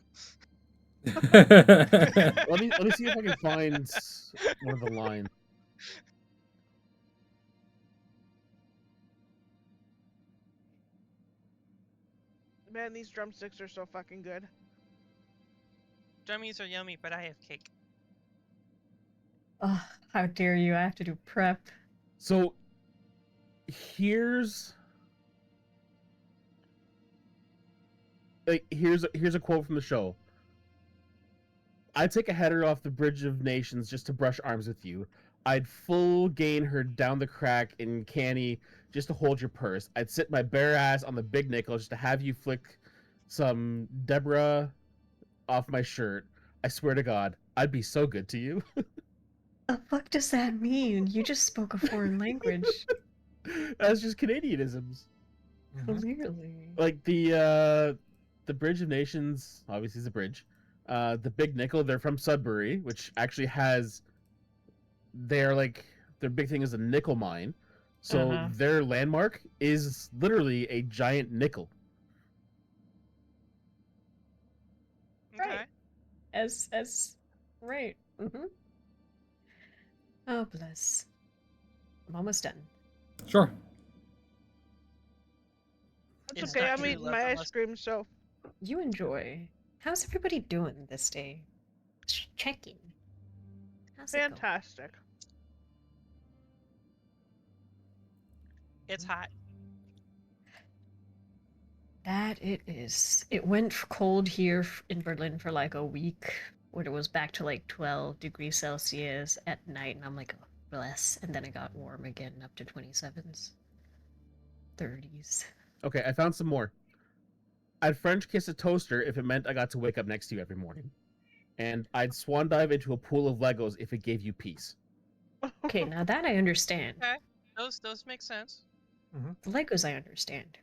Let me see if I can find one of the lines. Man, these drumsticks are so fucking good. Drummies are yummy, but I have cake. Oh, how dare you? I have to do prep. So here's here's a quote from the show. I'd take a header off the Bridge of Nations just to brush arms with you. I'd full gain her down the crack in Canny just to hold your purse. I'd sit my bare ass on the big nickel just to have you flick some Deborah off my shirt. I swear to God, I'd be so good to you. The fuck does that mean? You just spoke a foreign language. That's just Canadianisms. Clearly. Like the Bridge of Nations obviously is a bridge. The Big Nickel, they're from Sudbury, which actually has their big thing is a nickel mine. So Uh-huh. their landmark is literally a giant nickel. Okay. Right. As right. Mm-hmm. Oh bless. I'm almost done. Sure. It's It's okay, not I'm true eating love my ice unless- cream, so You enjoy. How's everybody doing this day? Just checking. How's it going? fantastic. It's hot. That it is. It went cold here in Berlin for like a week, when it was back to like 12 degrees Celsius at night, and I'm like, oh, bless. And then it got warm again, up to 27s, 30s. Okay, I found some more. I'd French kiss a toaster if it meant I got to wake up next to you every morning. And I'd swan dive into a pool of Legos if it gave you peace. Okay, now that I understand. Okay. Those make sense. The Legos I understand.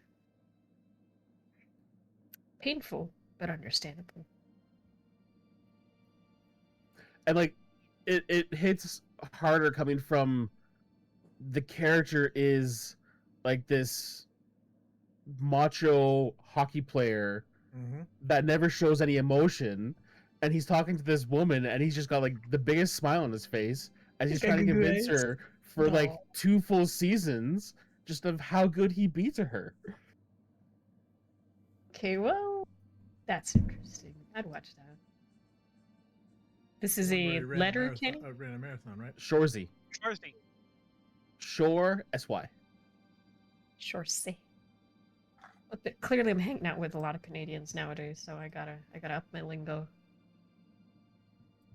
Painful, but understandable. And like it hits harder coming from the character is like this macho hockey player that never shows any emotion, and he's talking to this woman and he's just got like the biggest smile on his face and he's He's got trying to goo-goo convince eyes. her for like No. 2 full seasons just of how good he beat to her. Okay, well, that's interesting. I'd watch that. This is a letter, Kenny? Ran a marathon, right? Shorzy. Thursday. Shore SY. Sure, see. But clearly, I'm hanging out with a lot of Canadians nowadays, so I gotta up my lingo.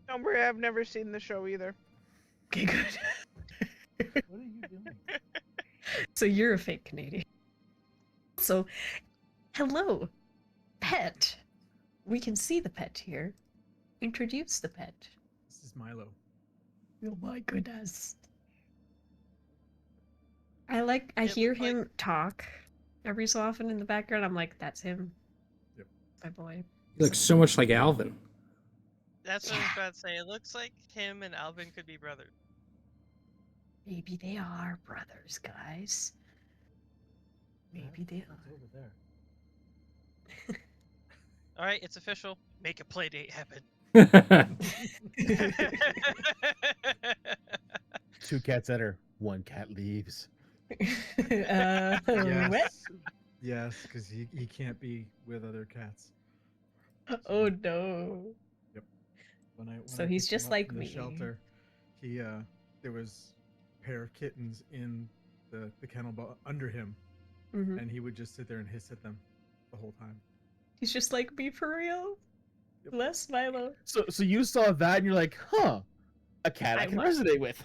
Don't worry, I've never seen the show either. Okay, good. What are you doing? So you're a fake Canadian. So, hello, pet. We can see the pet here. Introduce the pet. This is Milo. Oh my goodness. I It hear looked like- him talk every so often in the background. I'm like, that's him. Yep. My boy. He looks so much like Alvin. That's what I was about to say. It looks like him and Alvin could be brothers. Maybe they are brothers, guys. Maybe they It's over there. All right, it's official. Make a play date happen. are. 2 cats enter, 1 cat leaves. What? Yes. Yes, because he can't be with other cats. Oh no. When So I he's picked him just up like from the me. shelter, he there was a pair of kittens in the kennel under him, Mhm. and he would just sit there and hiss at them the whole time. He's just like me for real. Yep. Bless Milo. So you saw that and you're like, huh, a cat I I can was. resonate with.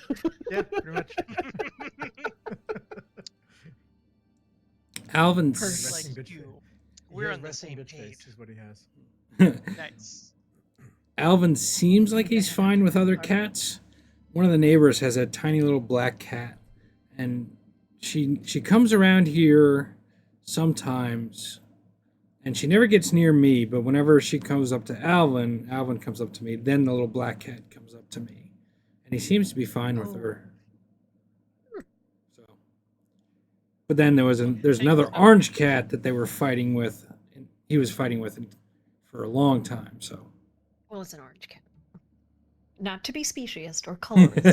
Yeah, pretty much. Alvin's Resting like bitch you. face. He We're has on the resting same bitch face page. is what he has. Nice. Alvin seems like he's fine with other cats. One of the neighbors has a tiny little black cat, and she comes around here sometimes, and she never gets near me. But whenever she comes up to Alvin, Alvin comes up to me. Then the little black cat comes up to me, and he seems to be fine with Oh. her. So But then there's another orange cat that they were fighting with. And he was fighting with for a long time. So. Well, it's an orange cat. Not to be speciesist or colorist. But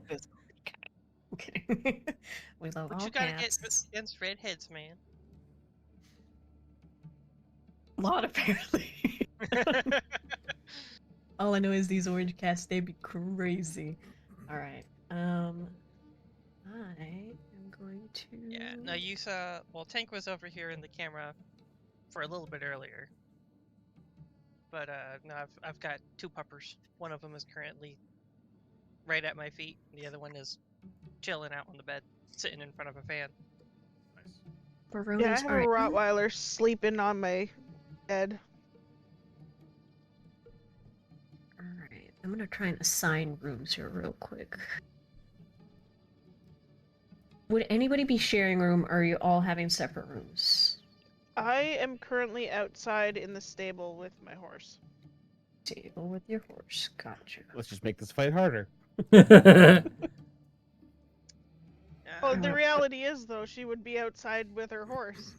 it's an orange cat. Okay. We love But all you gotta cats. get against redheads, man. A lot, apparently. All I know is these orange cats, they'd be crazy. Alright. I am going to... Yeah, no, you saw. Well, Tank was over here in the camera for a little bit earlier. But no, I've got 2 puppers. One of them is currently right at my feet. The other one is chilling out on the bed, sitting in front of a fan. Nice. Yeah, I Barones, have a alright. Rottweiler sleeping on my bed. Alright, I'm gonna try and assign rooms here real quick. Would anybody be sharing a room, or are you all having separate rooms? I am currently outside in the stable with my horse. Table with your horse, gotcha. Let's just make this fight harder. Well, the Uh, reality is, though, she would be outside with her horse.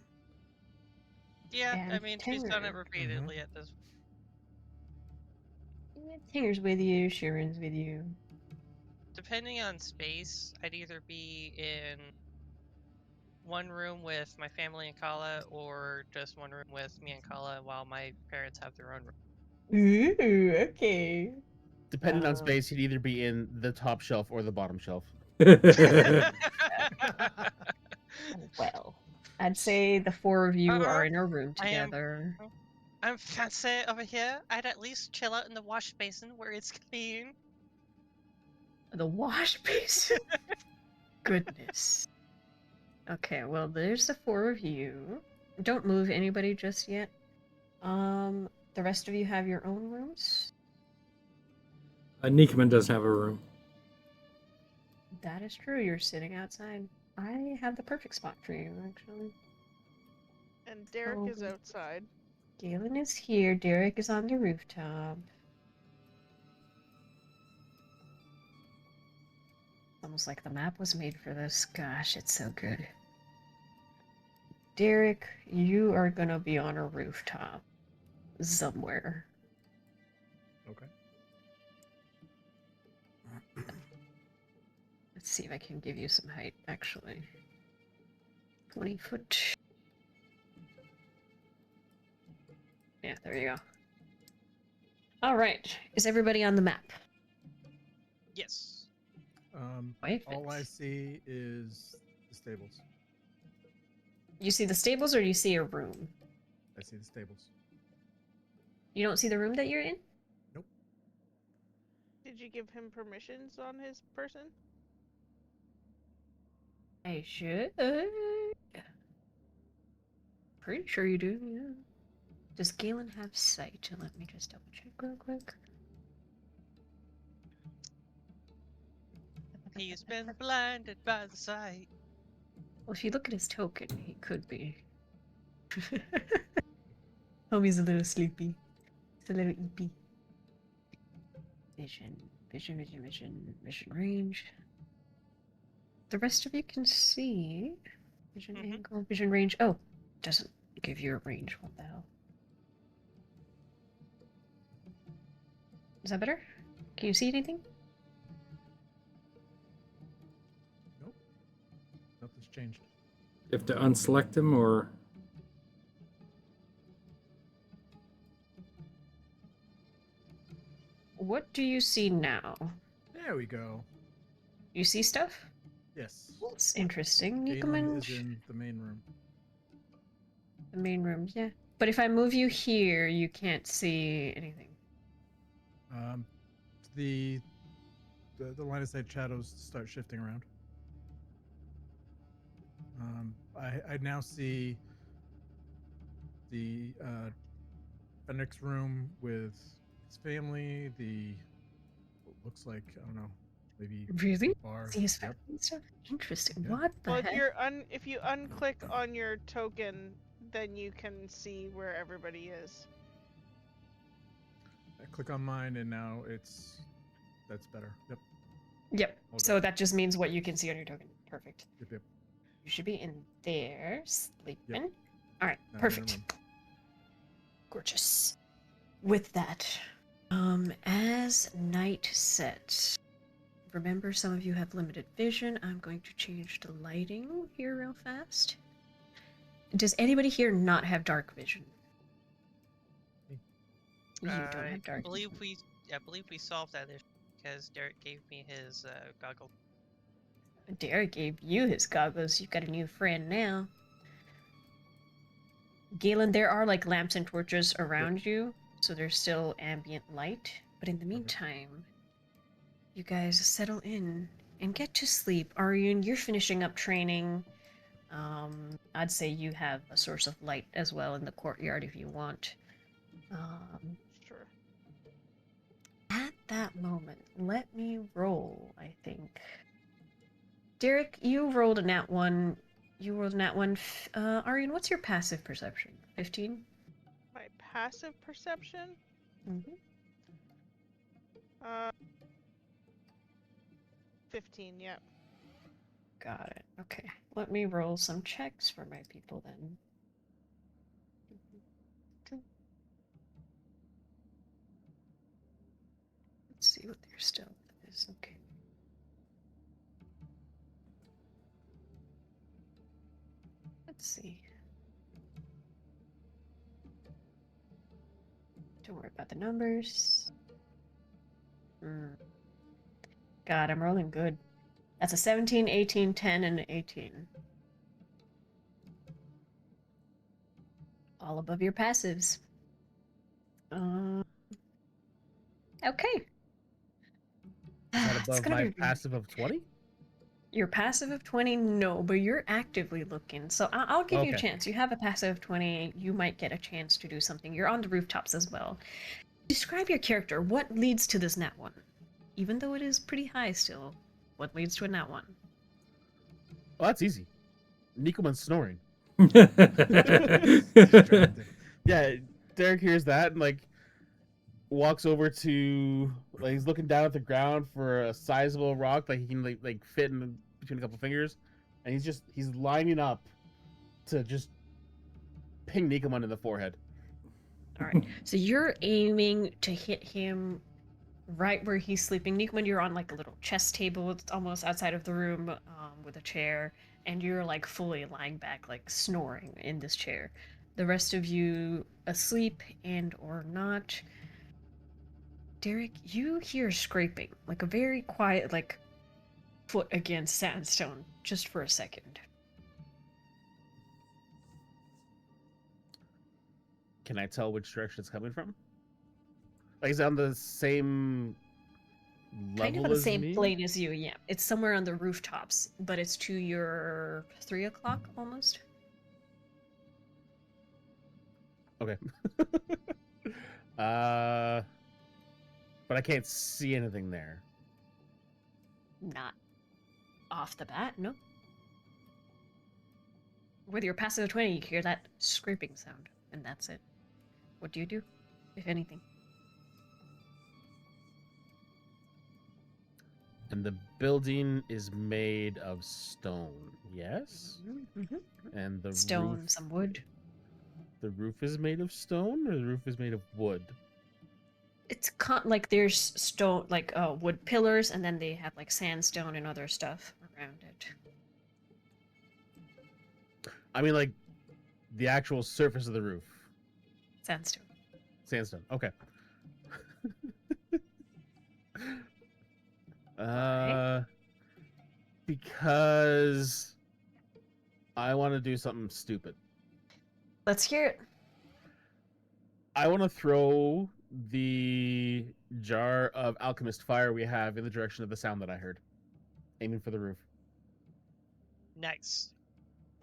Yeah, I And mean, she's done it Tanger. repeatedly at this. Yeah, Tanger's with you, Sharon's with you. Depending on space, I'd either be in one room with my family and Kala, or just one room with me and Kala while my parents have their own room. Ooh, okay. Depending on space, he'd either be in the top shelf or the bottom shelf. Well, I'd say the 4 of you are in a room I am- together. I'm fancy over here. I'd at least chill out in the wash basin where it's clean. The wash basin? Goodness. Okay, well, there's the 4 of you. Don't move anybody just yet. The rest of you have your own rooms? Nikaman doesn't have a room. That is true, you're sitting outside. I have the perfect spot for you, actually. And Derek is Oh. outside. Galen is here, Derek is on the rooftop. Almost like the map was made for this. Gosh, it's so good. Derek, you are gonna be on a rooftop. Somewhere. Okay. Let's see if I can give you some height, actually. 20 foot. Yeah, there you go. Alright, is everybody on the map? Yes. Wait, All I see is the stables. You see the stables or you see a room? I see the stables. You don't see the room that you're in? Did you give him permissions on his person? I should. Pretty sure you do, yeah. Does Galen have sight? Let me just double check real quick. He's been blinded by the sight. Well, if you look at his token, he could be. Homie's a little sleepy. It's a little eepy. Vision. Vision range. The rest of you can see. Vision angle, vision range. Oh, doesn't give you a range. What the hell? Is that better? Can you see anything? Nope. Nothing's changed. You have to unselect him, or What do you see now? There we go. You see stuff? Yes. That's interesting. Galen is in the main room. The main room, yeah. But if I move you here, you can't see anything. The line of sight shadows start shifting around. I now see the Fenric's room with his family. The what looks like, I don't know, maybe Really? bar. See his Yep. family and stuff? Interesting. Yeah. What the Well, heck? if you unclick on your token, then you can see where everybody is. I click on mine and now that's better. Yep. Yep. All So good. that just means what you can see on your token. Perfect. Yep. Yep. You should be in there sleeping. All right, No, perfect. never mind. Gorgeous. With that, as night sets, remember some of you have limited vision. I'm going to change the lighting here real fast. Does anybody here not have dark vision? You don't have dark believe vision. I believe we solved that issue because Derek gave me his goggle. Derek gave you his goggles. You've got a new friend now. Galen, there are like lamps and torches around you, so there's still ambient light. But in the meantime, you guys settle in and get to sleep. Arian, you're finishing up training. I'd say you have a source of light as well in the courtyard if you want. Sure. At that moment, let me roll, I think. Derek, you rolled a nat 1. You rolled a nat 1. Arian, what's your passive perception? 15? My passive perception? Mm-hmm. 15, yeah. Got it. Okay. Let me roll some checks for my people then. Let's see what their stealth is. Okay. Let's see. Don't worry about the numbers. God, I'm rolling good. That's a 17, 18, 10, and an 18. All above your passives. Okay. Is that It's above gonna my be passive of 20? your passive of 20, no, but you're actively looking. So I'll give you a Okay. chance. You have a passive of 20. You might get a chance to do something. You're on the rooftops as well. Describe your character. What leads to this nat 1? Even though it is pretty high still, what leads to a nat 1? Oh, that's easy. Nikoman's snoring. Distracting. Yeah, Derek hears that and like walks over to like he's looking down at the ground for a sizable rock that he can like fit in between a couple fingers, and he's lining up to just ping Nikoman in the forehead. All right. So you're aiming to hit him right where he's sleeping. Nikoman, you're on like a little chess table. It's almost outside of the room with a chair, and you're like fully lying back, like snoring in this chair. The rest of you asleep and or not. Derek, you hear scraping, like a very quiet, like foot against sandstone, just for a second. Can I tell which direction it's coming from? Like, is it on the same level Kind of on the as same me? plane as you, yeah. It's somewhere on the rooftops, but it's to your 3 o'clock almost. Okay. But I can't see anything there. Not off the bat, no. With your passive of 20, you hear that scraping sound, and that's it. What do you do, if anything? And the building is made of stone, yes? Mm-hmm. And the Stone, roof, some wood. the roof is made of stone, or the roof is made of wood? It's like there's stone, like wood pillars, and then they have like sandstone and other stuff around it. I mean, like the actual surface of the roof, Sandstone. sandstone. Okay. Because I want to do something stupid. Let's hear it. I want to throw the jar of alchemist fire we have in the direction of the sound that I heard, aiming for the roof. Nice.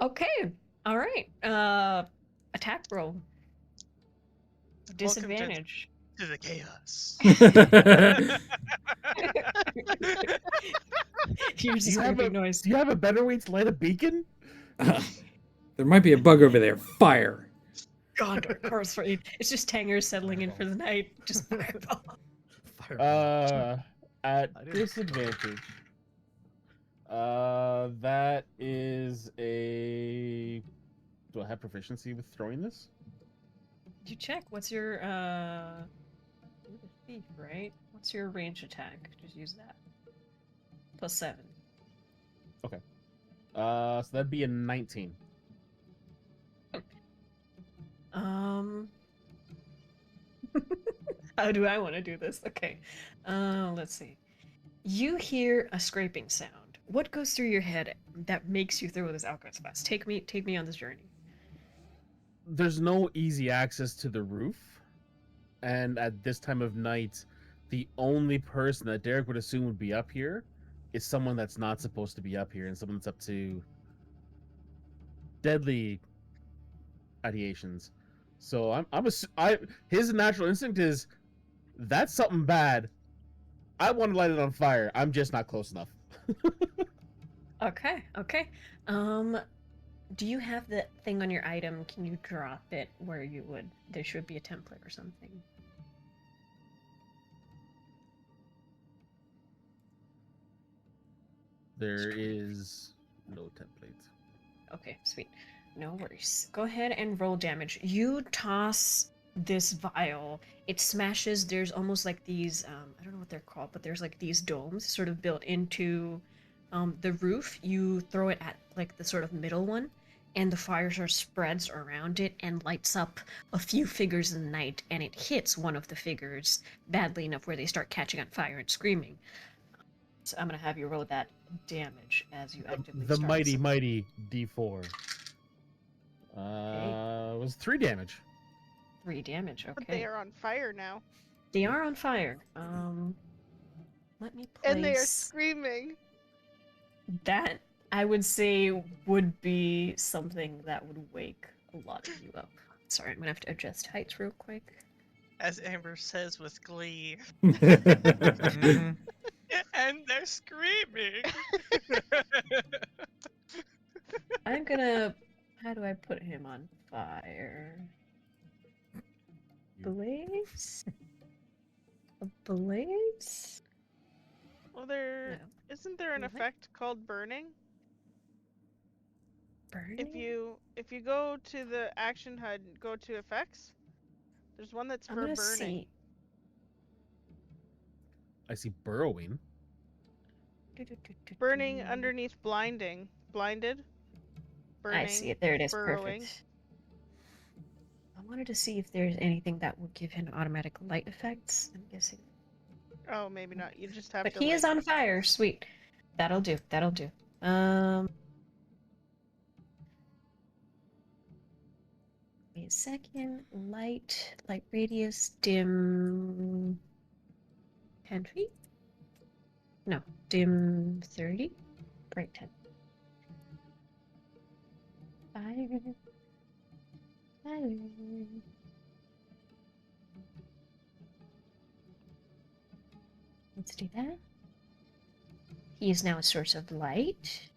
Okay. All right. Attack roll. Welcome Disadvantage. to the chaos. Here's the scraping noise. Do you have a better way to light a beacon? There might be a bug over there. Fire. God, of course. Right. It's just Tanger settling in for the night. Just fireball. Fireball. At I didn't- disadvantage, That is a. Do I have proficiency with throwing this? Did you check? What's your you're the thief, right? What's your range attack? Just use that. +7. Okay. So that'd be a 19. Um how do I want to do this? Okay. Let's see. You hear a scraping sound. What goes through your head that makes you throw this alchemist fast? Take me on this journey. There's no easy access to the roof, and at this time of night, the only person that Derek would assume would be up here is someone that's not supposed to be up here, and someone that's up to deadly ideations. So his natural instinct is that's something bad. I want to light it on fire. I'm just not close enough. Okay, okay. Do you have the thing on your item? Can you drop it where you would? There should be a template or something. There is no template. Okay, sweet. No worries. Go ahead and roll damage. You toss this vial. It smashes. There's almost like these, I don't know what they're called, but there's like these domes sort of built into the roof. You throw it at like the sort of middle one, and the fire sort of spreads around it and lights up a few figures in the night, and it hits one of the figures badly enough where they start catching on fire and screaming. So I'm gonna have you roll that damage as you actively The start mighty, some- mighty D4. Was 3 damage. 3 damage. But Okay. they are on fire now. They are on fire. Let me place And they are screaming. that. I would say would be something that would wake a lot of you up. Sorry, I'm gonna have to adjust heights real quick. As Amber says with glee. Mhm. And they're screaming. I'm gonna. How do I put him on fire? Blaze? A blaze? Well, No. isn't there an What? effect called burning? Burning? If you go to the action HUD, and go to effects. There's one that's I'm for gonna burning. see. I see burrowing. Burning underneath blinding. Blinded. Burning. I see it. There it is. Burrowing. Perfect. I wanted to see if there's anything that would give him automatic light effects. I'm guessing. Oh, maybe not. You just have But to. he is like- on fire. Sweet. That'll do. That'll do. Wait a second. Light radius, dim 10 feet? No, dim 30? Bright 10. Fire. Fire. Let's do that. He is now a source of light.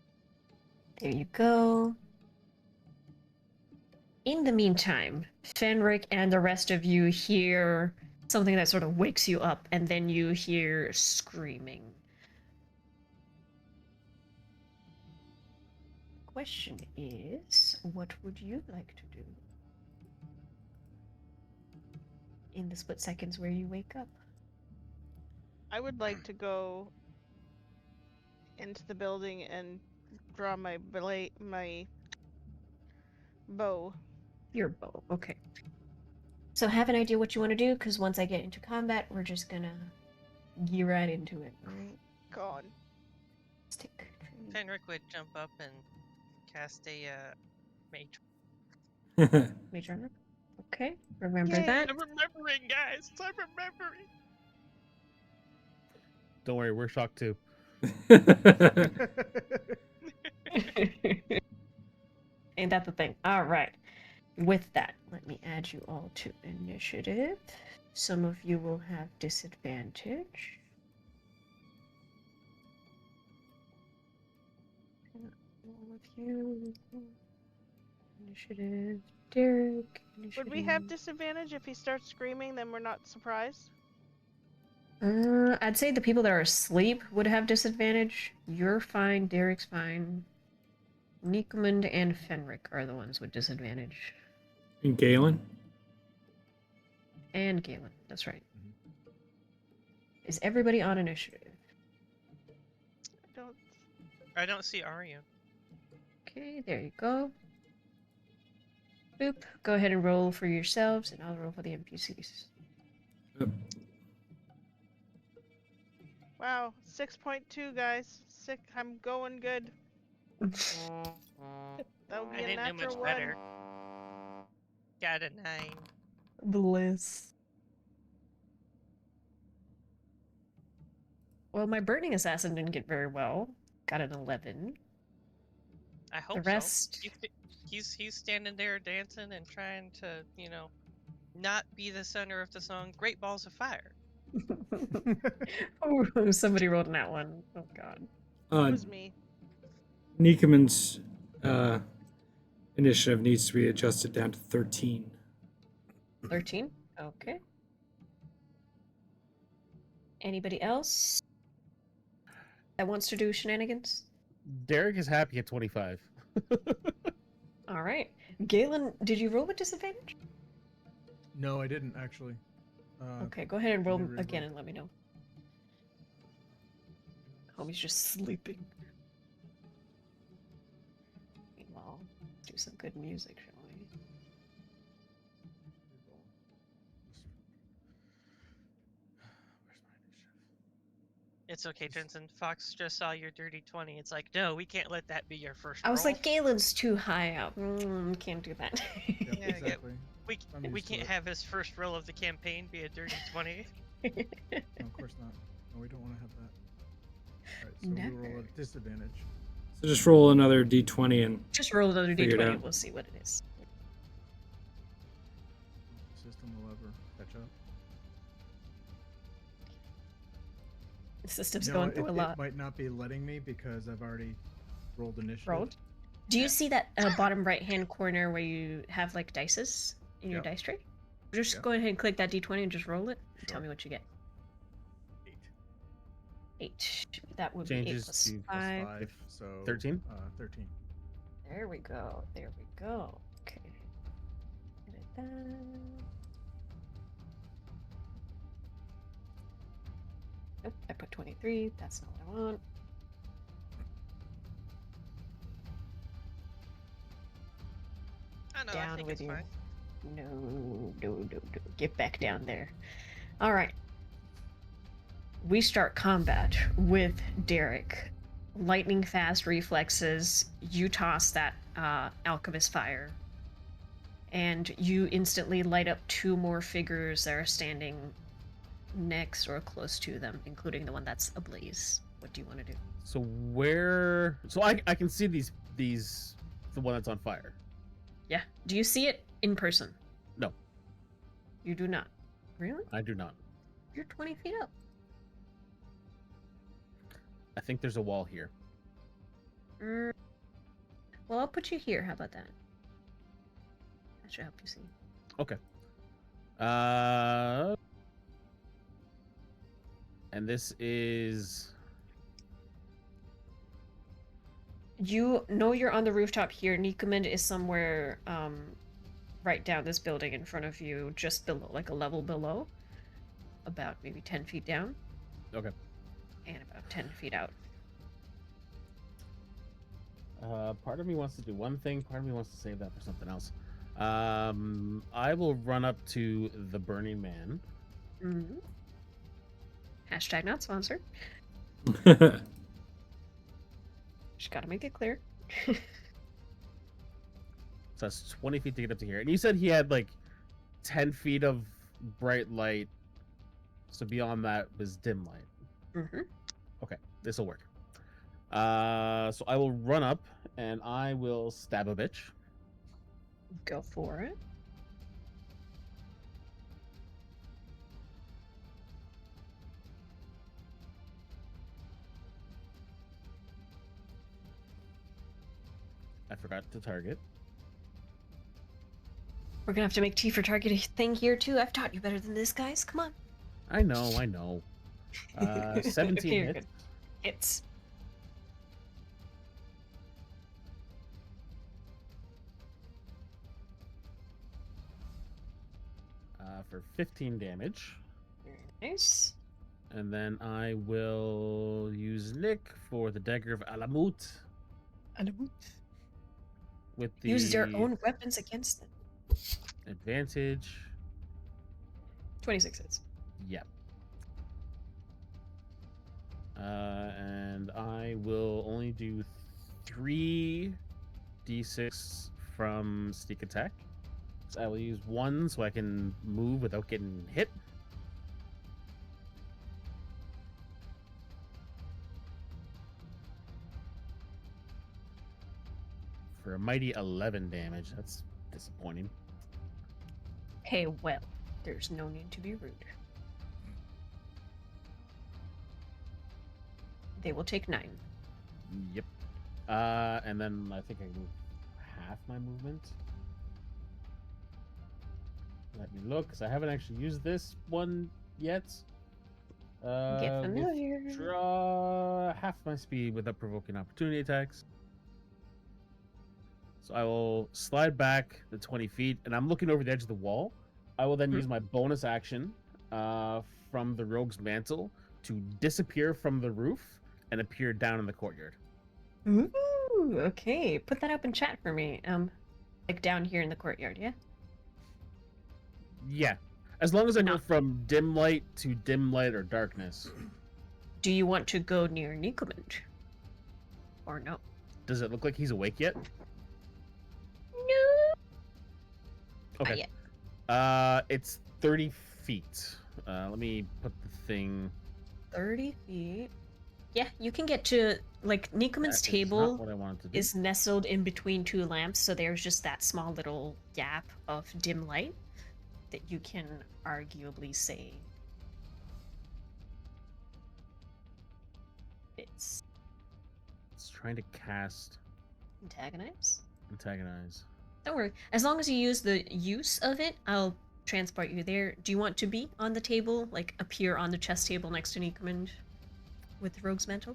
There you go. In the meantime, Fenric and the rest of you hear something that sort of wakes you up, and then you hear screaming. The question is, what would you like to do in the split seconds where you wake up? I would like to go into the building and draw my bow. Your bow, okay. So have an idea what you want to do, because once I get into combat, we're just gonna gear right into it. Alright. God. Stick. Fenric would jump up and cast a mage. Mage armor. Okay, remember Yay. that. I'm remembering, guys. I'm remembering. Don't worry, we're shocked too. Ain't that the thing? Alright. With that, let me add you all to initiative. Some of you will have disadvantage. All of you. Initiative. Derek. Initiative. Would we have disadvantage if he starts screaming? Then we're not surprised. I'd say the people that are asleep would have disadvantage. You're fine, Derek's fine. Nikomund and Fenric are the ones with disadvantage. And Galen? And Galen, that's right. Mhm. Is everybody on initiative? Don't. I don't see Arya. Okay, there you go. Boop. Go ahead and roll for yourselves, and I'll roll for the NPCs. Yep. Wow, 6.2 guys. Sick. I'm going good. That would I be a didn't do natural much one. better. Got a 9. Bliss. Well, my Burning Assassin didn't get very well. Got an 11. I hope The rest. so. He's standing there dancing and trying to, not be the center of the song Great Balls of Fire. Oh, somebody rolled in that one. Oh, God. It was me. Nikomund's initiative needs to be adjusted down to 13. 13? Okay. Anybody else that wants to do shenanigans? Derek is happy at 25. All right. Galen, did you roll with disadvantage? No, I didn't actually. Okay, go ahead and roll never again rolled. and let me know. Homie's just sleeping. Meanwhile, let's do some good music, shall we? Where's my initiative? It's okay, Jensen. Fox just saw your dirty 20. It's like, no, we can't let that be your first I was roll. like, Galen's too high up. Can't do that. Yep, Yeah, exactly. I'm we used to can't it. have his first roll of the campaign be a dirty 20. No, of course not. No, we don't want to have that. Alright, so we roll Never. at disadvantage. So just roll another d20 and Just roll another Figure it d20 out. and we'll see what it is. System will ever catch up. The system's You know, going through a lot. It might not be letting me because I've already rolled initiative. Rolled? Do you Yeah. see that bottom right hand corner where you have like dices in your Yep. dice tray? Just Yep. go ahead and click that d20 and just roll it. And tell Sure. me what you get. 8 8. That would be 8 Changes plus to 5. 5, so 13? 13. There we go. There we go. Okay. Edit that. Nope, I put 23. That's not what I want. I know, I Down think with it's you. fine. No. Get back down there. All right. We start combat with Derek. Lightning fast reflexes. You toss that alchemist fire. And you instantly light up 2 more figures that are standing next or close to them, including the one that's ablaze. What do you want to do? So where? So I can see these the one that's on fire. Yeah. Do you see it in person? No. You do not. Really? I do not. You're 20 feet up. I think there's a wall here. Well, I'll put you here. How about that? That should help you see. Okay. And this is You know you're on the rooftop here. Nikomund is somewhere right down this building in front of you, just below, like a level below. About maybe 10 feet down. okay. And about 10 feet out. Part of me wants to do one thing. Part of me wants to save that for something else. I will run up to the Burning Man. Mm-hmm. Hashtag not sponsored. Just gotta make it clear. So that's 20 feet to get up to here. And you said he had like 10 feet of bright light. So beyond that was dim light. Mm-hmm. Okay, this will work. So I will run up and I will stab a bitch. Go for it. I forgot to target. We're gonna have to make T for target a thing here too. I've taught you better than this, guys. Come on. I know. 17 Very hits. good. Hits. For 15 damage. Very nice. And then I will use Nick for the Dagger of Alamut with the Use their own weapons against them. advantage. 26 hits. Yep. And I will only do 3 d6 from sneak attack. So I will use 1 so I can move without getting hit. For a mighty 11 damage. That's disappointing. Hey, well, there's no need to be rude. They will take 9. Yep. And then I think I move half my movement. Let me look, because I haven't actually used this one yet. Get familiar. Draw half my speed without provoking opportunity attacks. So I will slide back the 20 feet, and I'm looking over the edge of the wall. I will then use my bonus action from the rogue's mantle to disappear from the roof and appear down in the courtyard. Ooh, okay. Put that up in chat for me. Like down here in the courtyard, yeah? Yeah. As long as I go Not- from dim light to dim light or darkness. Do you want to go near Nikomund? Or no? Does it look like he's awake yet? No. Okay. Not yet. It's 30 feet. Let me put the thing. 30 feet. Yeah, you can get to, like, Nikomund's That is not table what I wanted to do. is nestled in between 2 lamps, so there's just that small little gap of dim light that you can arguably say it's trying to cast antagonize. Don't worry. As long as you use the use of it, I'll transport you there. Do you want to be on the table, like appear on the chess table next to Nikomund with the rogue's mantle?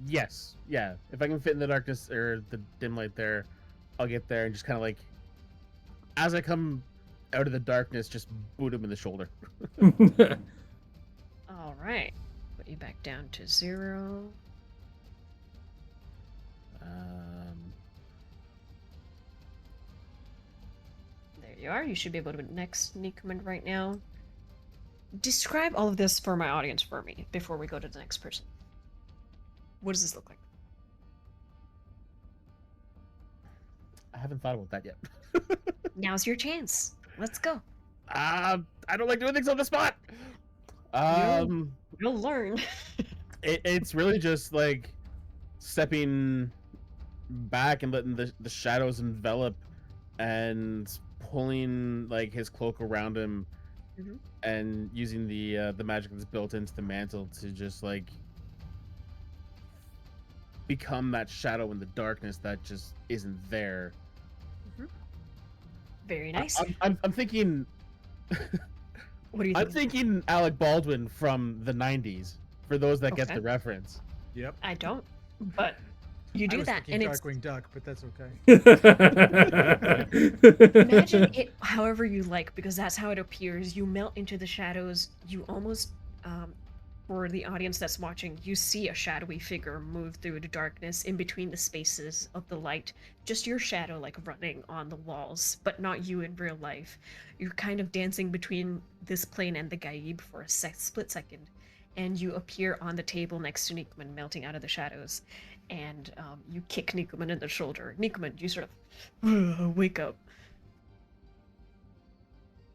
Yes. Yeah. If I can fit in the darkness or the dim light there, I'll get there and just kind of like, as I come out of the darkness, just boot him in the shoulder. All right. Put you back down to 0. There you are. You should be able to next Nikomund right now. Describe all of this for my audience for me before we go to the next person. What does this look like? I haven't thought about that yet. Now's your chance. Let's go. I don't like doing things on the spot. You'll learn. It's really just like stepping back and letting the shadows envelop and pulling like his cloak around him and using the magic that's built into the mantle to just like become that shadow in the darkness that just isn't there. Very nice. I'm thinking. What do you think? I'm thinking Alec Baldwin from the 90s. For those that get Okay. the reference. Yep. I don't, but you I do was that, thinking and it's Darkwing Duck, but that's okay. imagine it however you like, because that's how it appears. You melt into the shadows. You almost, for the audience that's watching, you see a shadowy figure move through the darkness in between the spaces of the light. Just your shadow, like running on the walls, but not you in real life. You're kind of dancing between this plane and the Gaib for a split second, and you appear on the table next to Nikomund, melting out of the shadows. And you kick Nikomund in the shoulder. Nikomund, you sort of wake up.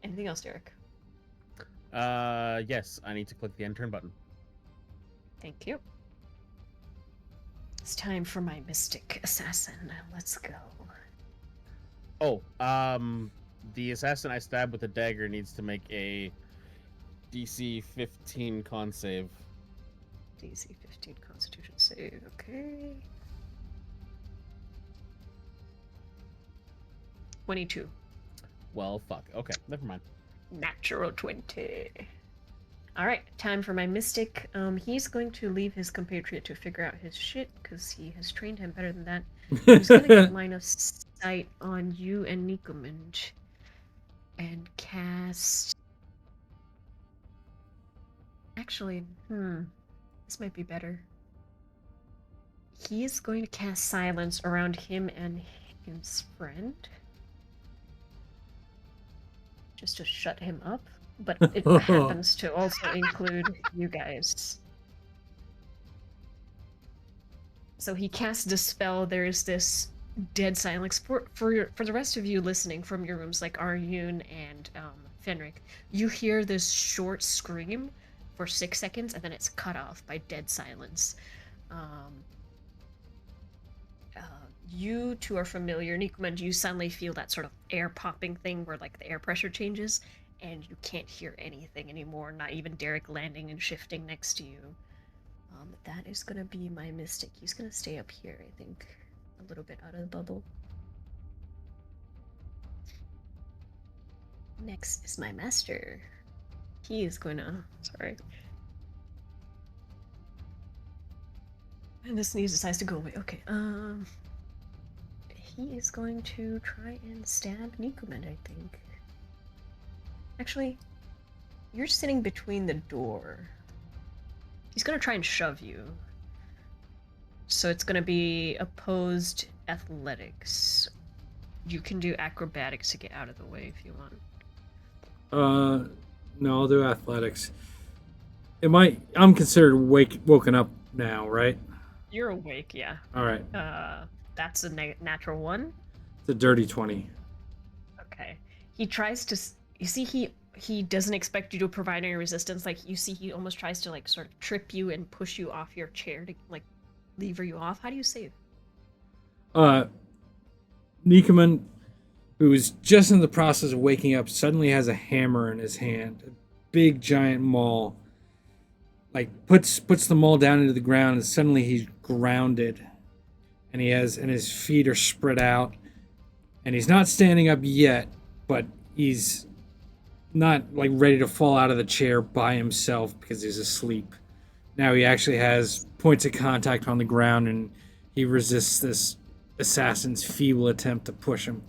Anything else, Derek? Yes, I need to click the end turn button. Thank you. It's time for my mystic assassin. Let's go. Oh, the assassin I stabbed with the dagger needs to make a DC 15 con save. DC 15 Constitution save. Okay. 22. Well, fuck. Okay, never mind. Natural 20. All right, time for my mystic. He's going to leave his compatriot to figure out his shit because he has trained him better than that. He's gonna get line of sight on you and Nikomund and cast. Actually, this might be better. He is going to cast silence around him and his friend, just to shut him up. But it happens to also include you guys. So he casts Dispel. There's this dead silence for the rest of you listening from your rooms, like Aryun and Fenric. You hear this short scream for 6 seconds, and then it's cut off by dead silence. You two are familiar. Nikomund, you suddenly feel that sort of air popping thing where like the air pressure changes, and you can't hear anything anymore. Not even Derek landing and shifting next to you. That is gonna be my mystic. He's gonna stay up here, I think, a little bit out of the bubble. Next is my master. He is gonna. Sorry. And this sneeze decides to go away. Okay. He is going to try and stab Nikomund, I think. Actually, you're sitting between the door. He's gonna try and shove you. So it's gonna be opposed athletics. You can do acrobatics to get out of the way if you want. No, I'll do athletics. I'm considered woken up now, right? You're awake, yeah. All right. That's a natural 1. It's a dirty 20. Okay. He tries to. You see, he doesn't expect you to provide any resistance. Like, you see, he almost tries to, like, sort of trip you and push you off your chair to, like, lever you off. How do you save? Nikomund, who is just in the process of waking up, suddenly has a hammer in his hand. A big, giant maul. Like, puts the maul down into the ground, and suddenly he's grounded. And his feet are spread out. And he's not standing up yet, but he's not like ready to fall out of the chair by himself because he's asleep. Now he actually has points of contact on the ground, and he resists this assassin's feeble attempt to push him.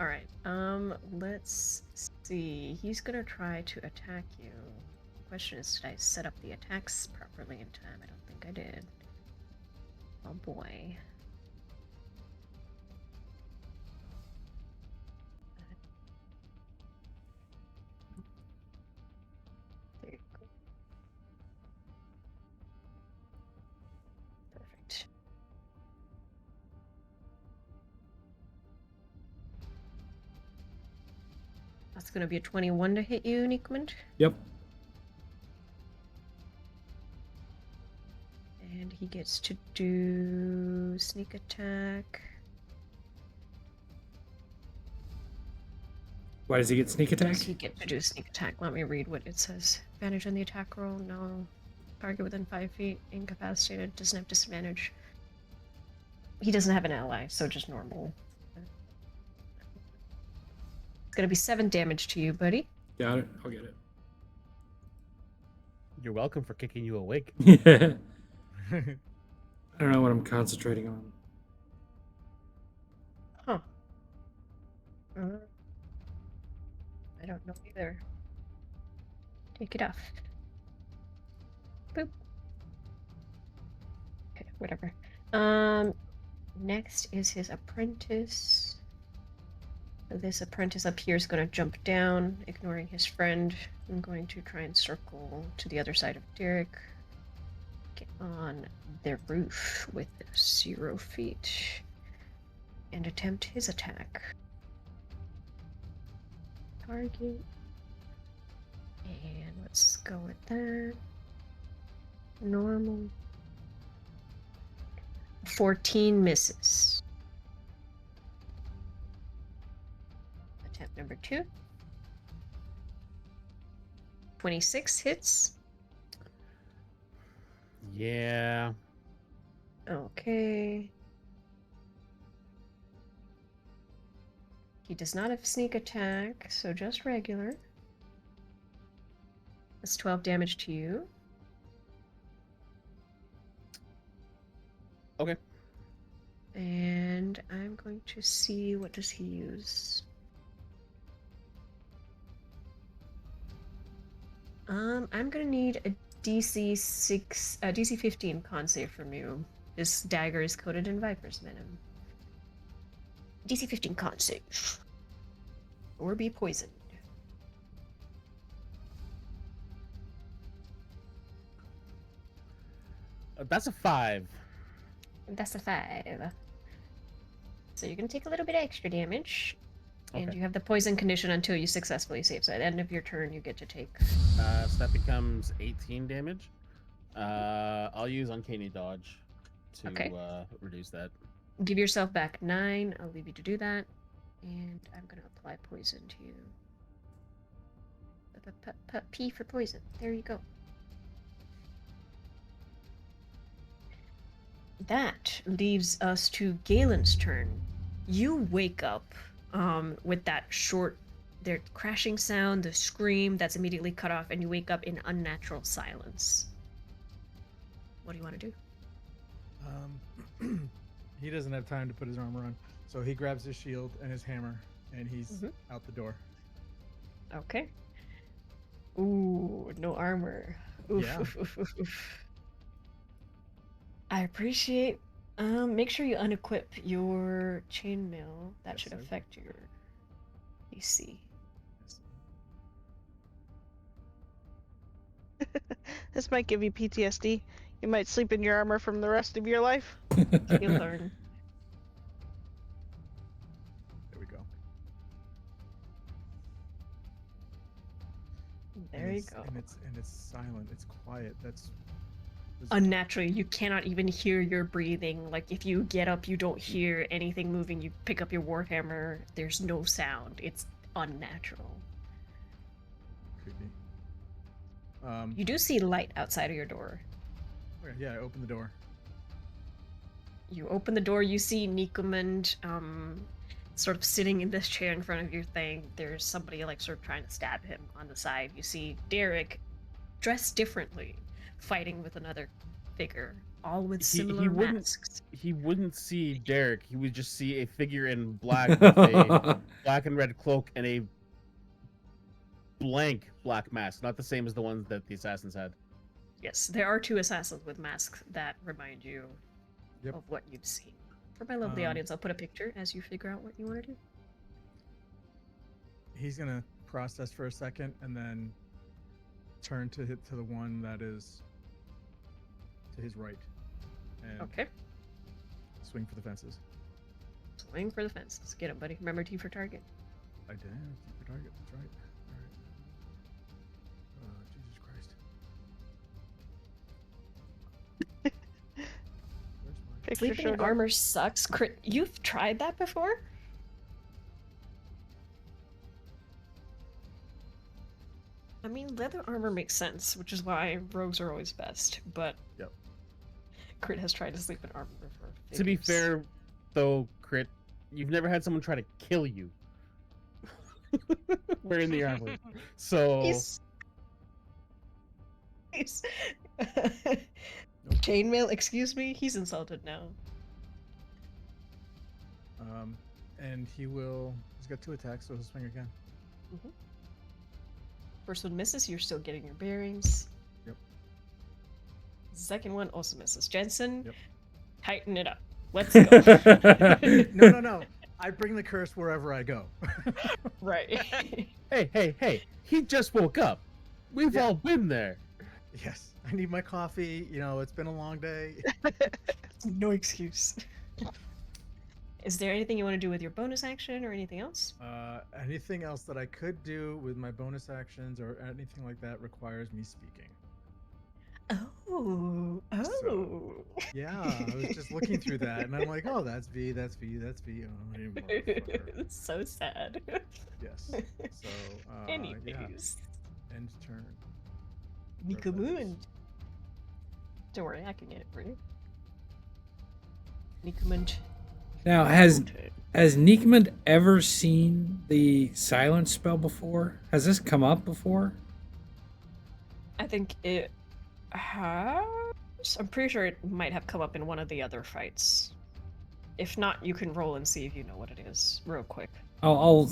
All right. Let's see. He's gonna try to attack you. Question is, did I set up the attacks properly in time? I don't think I did. Oh boy. There you go. Perfect. That's gonna be a 21 to hit you, Nikomund. Yep. And he gets to do sneak attack. Why does he get sneak attack? Does he get to do sneak attack? Let me read what it says. Advantage on the attack roll? No. Target within 5 feet. Incapacitated. Doesn't have disadvantage. He doesn't have an ally, so just normal. It's gonna be 7 damage to you, buddy. Got it. I'll get it. You're welcome for kicking you awake. Yeah. I don't know what I'm concentrating on. Huh. I don't know either. Take it off. Boop. Okay, whatever. Next is his apprentice. This apprentice up here is going to jump down, ignoring his friend. I'm going to try and circle to the other side of Derek. Get on the roof with 0 feet. And attempt his attack. Target. And let's go with that. Normal. 14 misses. Attempt number 2. 26 hits. Yeah. Okay. He does not have sneak attack, so just regular. That's 12 damage to you. Okay. And I'm going to see, what does he use? I'm gonna need a DC 15 con save from you. This dagger is coated in Viper's venom. DC 15 con save. Or be poisoned. That's a 5. That's a 5. So you're gonna take a little bit extra damage. And Okay. you have the poison condition until you successfully save. So at the end of your turn, you get to take. So that becomes 18 damage. I'll use Uncanny Dodge to Okay. Reduce that. Give yourself back 9. I'll leave you to do that. And I'm gonna apply poison to you. P for poison. There you go. That leaves us to Galen's turn. You wake up with that short, their crashing sound, the scream that's immediately cut off, and you wake up in unnatural silence. What do you want to do? He doesn't have time to put his armor on, so he grabs his shield and his hammer, and he's out the door. Okay. Ooh, no armor. Oof, Yeah. oof. I appreciate. Make sure you unequip your chainmail. That Yes, should sir. affect your AC. This might give you PTSD. You might sleep in your armor from the rest of your life. You learn. There we go. There you go. And it's silent. It's quiet. That's Unnaturally, you cannot even hear your breathing. Like if you get up, you don't hear anything moving. You pick up your warhammer. There's no sound. It's unnatural. creepy. You do see light outside of your door. Okay, yeah, I open the door. You open the door, you see Nikomund sort of sitting in this chair in front of your thing. There's somebody like sort of trying to stab him on the side. You see Derek, dressed differently, fighting with another figure, all with similar masks. He wouldn't see Derek. He would just see a figure in black with a black and red cloak and a blank black mask, not the same as the ones that the assassins had. Yes, there are 2 assassins with masks that remind you Yep. of what you've seen. For my lovely Um, audience, I'll put a picture as you figure out what you want to do. He's gonna process for a second and then turn to the one that is to his right, and Okay. swing for the fences. Swing for the fences. Get him, buddy. Remember T for target. I did. Keep your target. That's right. All right. Jesus Christ. Where's my? Picture Sleeping in showed up. armor sucks. You've tried that before? I mean, leather armor makes sense, which is why rogues are always best, but Yep. Crit has tried to sleep in armor before. To be Figures. fair, though, Crit, you've never had someone try to kill you wearing the armor. So He's... Chainmail, excuse me? He's insulted now. And he's got 2 attacks, so he'll swing again. First one misses, you're still getting your bearings. Yep. Second one also misses. Jensen, Yep. tighten it up. Let's go. No. I bring the curse wherever I go. Right. hey, he just woke up. We've Yeah. all been there. Yes. I need my coffee. It's been a long day. No excuse. Is there anything you want to do with your bonus action or anything else? Anything else that I could do with my bonus actions or anything like that requires me speaking. Oh. Yeah, I was just looking through that, and I'm like, oh, that's V, that's V, that's V. Oh, you motherfucker. So sad. Yes. So, Anyways. yeah. End turn. Nikomund. Don't worry, I can get it for you. Nikomund. Now, has Niekmund ever seen the silence spell before? Has this come up before? I think it has. I'm pretty sure it might have come up in one of the other fights. If not, you can roll and see if you know what it is, real quick. I'll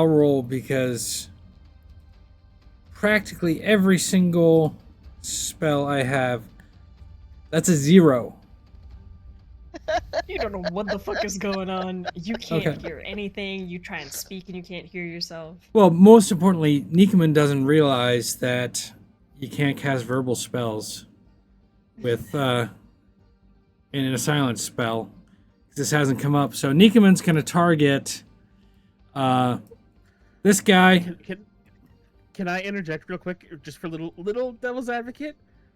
roll because practically every single spell I have, that's a 0. You don't know what the fuck is going on. You can't Okay. hear anything. You try and speak and you can't hear yourself. Well, most importantly, Nikuman doesn't realize that you can't cast verbal spells with in a silent spell. This hasn't come up, so Nikuman's gonna target this guy. Can I interject real quick, just for little devil's advocate,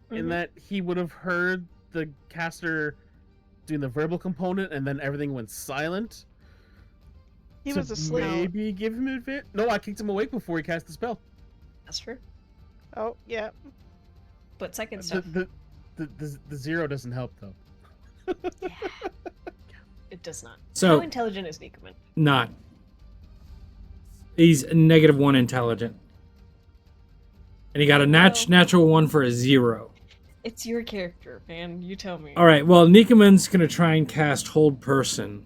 in Mhm. that he would have heard the caster doing the verbal component, and then everything went silent. He to was asleep. Maybe give him advantage. No, I kicked him awake before he cast the spell. That's true. Oh, yeah. But second stuff, The 0 doesn't help though. it does not. So- How intelligent is Nikuman? Not. He's -1 intelligent, and he got a natural 1 for a 0. It's your character, man. You tell me. All right. Well, Nikuman's gonna try and cast Hold Person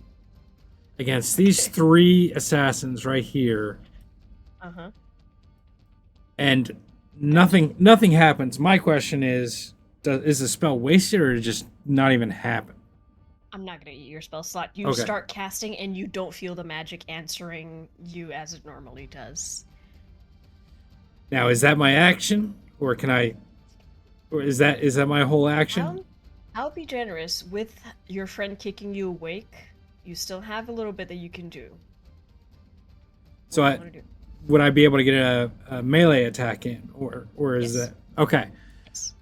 against these 3 assassins right here, Uh-huh. and nothing happens. My question is the spell wasted or just not even happen? I'm not gonna eat your spell slot. You Okay. start casting and you don't feel the magic answering you as it normally does. Now, is that my action, or can I, or is that my whole action? I'll be generous. With your friend kicking you awake, you still have a little bit that you can do. So What do you wanna do? would I be able to get a melee attack in, or is Yes. that okay? Yes.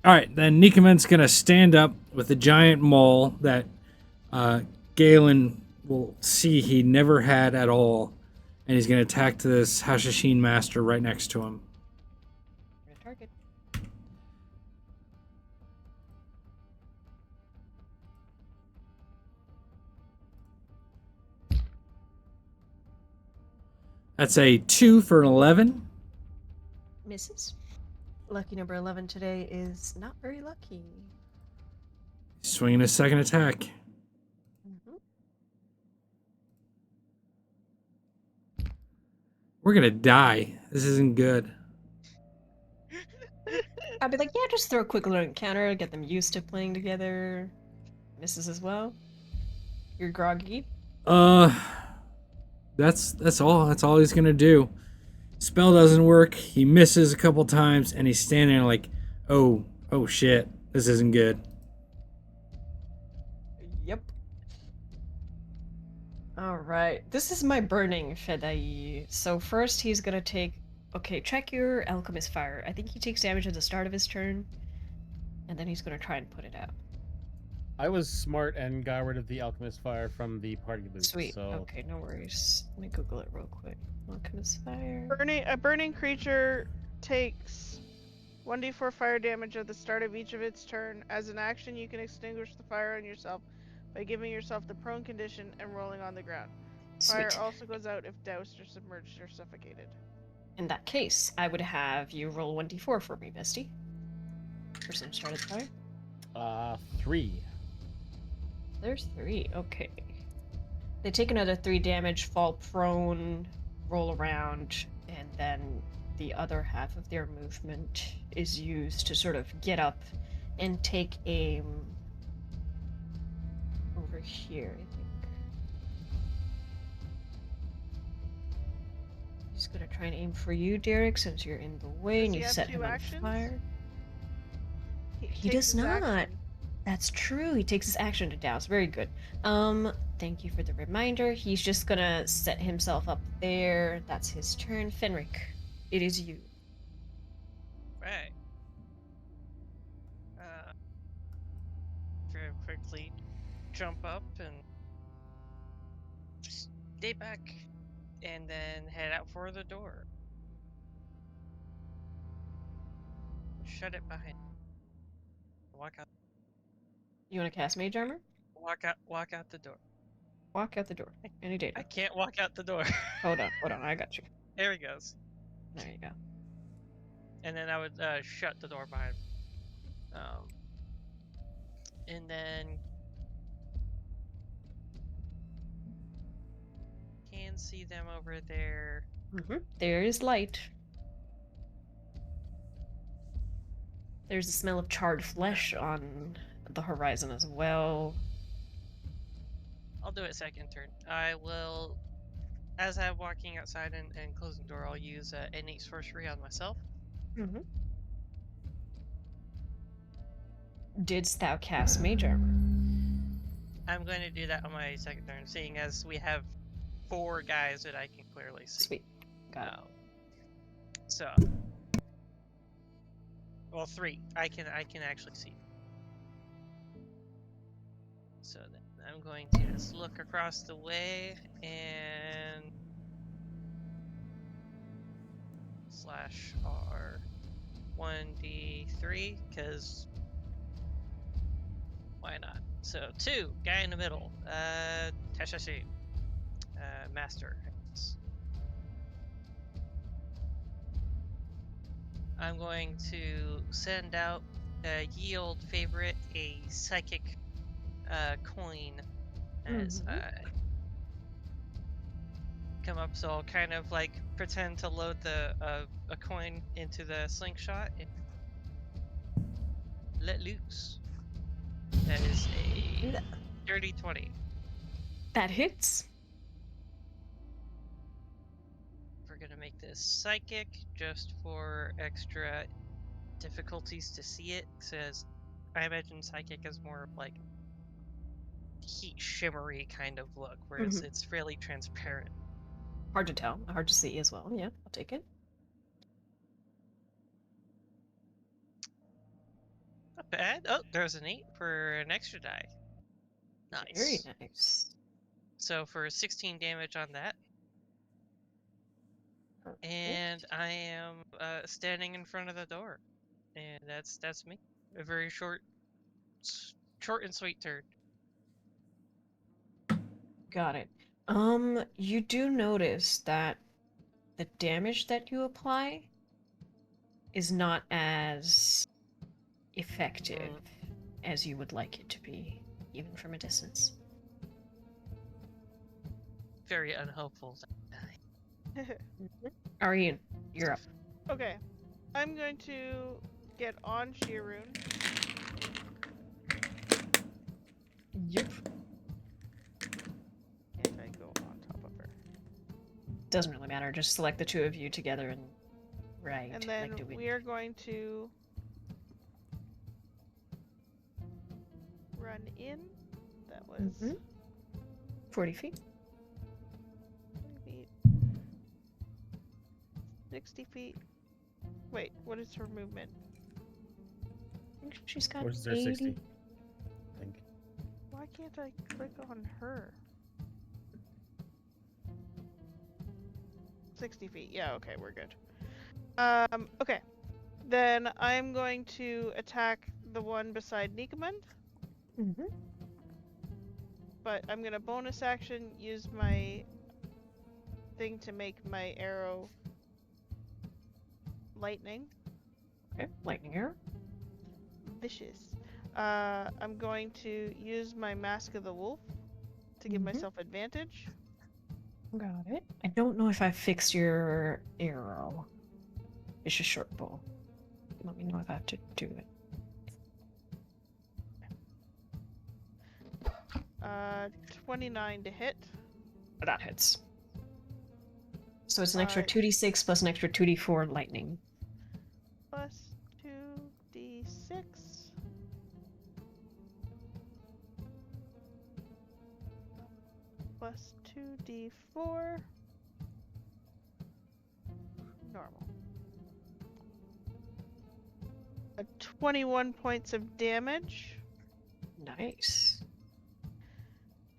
All right, then Nikuman's gonna stand up with the giant maul that Galen will see he never had at all, and he's gonna attack this Hashashin master right next to him. You're gonna target. That's a 2 for an 11. Misses. Lucky number 11 today is not very lucky. Swinging his second attack. Mhm. We're gonna die. This isn't good. I'd be like, yeah, just throw a quick little encounter, get them used to playing together. Misses as well. You're groggy. That's all. That's all he's gonna do. Spell doesn't work. He misses a couple times, and he's standing there like, oh shit, this isn't good. Yep. Alright, this is my burning Fedai. So first he's gonna take... Okay, check your Alchemist Fire. I think he takes damage at the start of his turn, and then he's gonna try and put it out. I was smart and got rid of the alchemist fire from the party loot. Sweet. So Okay, no worries. Let me Google it real quick. Alchemist Fire. A burning creature takes 1d4 fire damage at the start of each of its turn. As an action, you can extinguish the fire on yourself by giving yourself the prone condition and rolling on the ground. Fire Sweet. also goes out if doused or submerged or suffocated. In that case, I would have you roll 1d4 for me, bestie. For some started fire. 3. There's 3. Okay. They take another 3 damage, fall prone, roll around, and then the other half of their movement is used to sort of get up and take aim over here, I think. Just gonna try and aim for you, Derek, since you're in the way Does and he you have set 2 him on actions? fire. He takes does his not. action. That's true. He takes his action to douse. Very good. Thank you for the reminder. He's just gonna set himself up there. That's his turn. Fenric, it is you. Right. Very quickly jump up and just stay back and then head out for the door. Shut it behind. Walk out. You want to cast Mage Armor? Walk out the door. Walk out the door. Any data. I can't walk out the door. Hold on. I got you. There he goes. There you go. and then I would shut the door behind me. And then can see them over there. There is light. There's the smell of charred flesh on the horizon as well. I'll do it second turn. I will, as I'm walking outside and closing the door, I'll use innate sorcery on myself. Didst thou cast mage armor? I'm going to do that on my second turn, seeing as we have 4 guys that I can clearly see. Sweet. Got it. So, well, 3. I can actually see. So then I'm going to just look across the way and /R 1d3, because why not? So 2, guy in the middle, Tashashi, master. I'm going to send out ye old favorite, a psychic coin as come up. So I'll kind of like pretend to load a coin into the slingshot and let loose. That is a dirty 20. That hits. We're gonna make this psychic just for extra difficulties to see it, because I imagine psychic is more of like heat shimmery kind of look, whereas it's fairly transparent. Hard to tell, hard to see as well. Yeah, I'll take it. Not bad. Oh, there's an 8 for an extra die. Nice. Very nice. So for 16 damage on that. And I am standing in front of the door, and that's me. A very short and sweet turn. Got it. You do notice that the damage that you apply is not as effective as you would like it to be, even from a distance. Very unhelpful. Arian, you're up. Okay. I'm going to get on Shirun. Yep. And I go on top of her. Doesn't really matter. Just select the two of you together and And then we are going to run in. That was 40 feet. 40 feet. 60 feet. Wait, what is her movement? I think she's got Or is there 80. 60? I think. Why can't I click on her? 60 feet. Yeah, okay, we're good. Okay. Then I'm going to attack the one beside Nikamund. But I'm gonna bonus action use my thing to make my arrow lightning. Okay, lightning arrow. Vicious. I'm going to use my Mask of the Wolf to give myself advantage. Got it. I don't know if I fixed your arrow. It's just short bow. Let me know if I have to do it. 29 to hit. That hits. So it's an extra Alright. 2d6 plus an extra 2d4 lightning. Plus 2d6. Plus 2d4. Normal. 21 points of damage. Nice.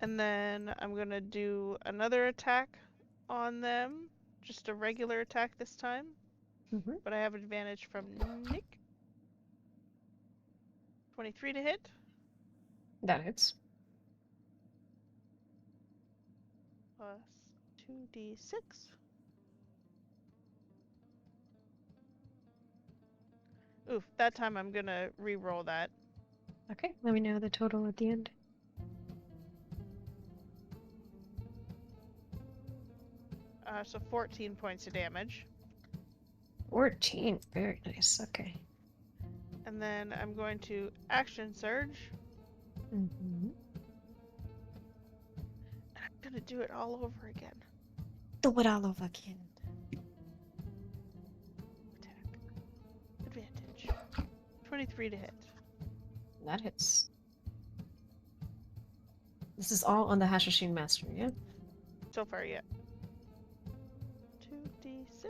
And then I'm gonna do another attack on them. Just a regular attack this time. But I have advantage from Nick. 23 to hit. That hits. Plus 2d6. Oof, that time I'm gonna re-roll that. Okay, let me know the total at the end. So 14 points of damage. 14. Very nice. Okay. And then I'm going to action surge. Mm-hmm. And I'm gonna do it all over again. Do it all over again. Attack. Advantage. 23 to hit. That hits. This is all on the Hashishine Master, yeah? So far, yeah. 2d6.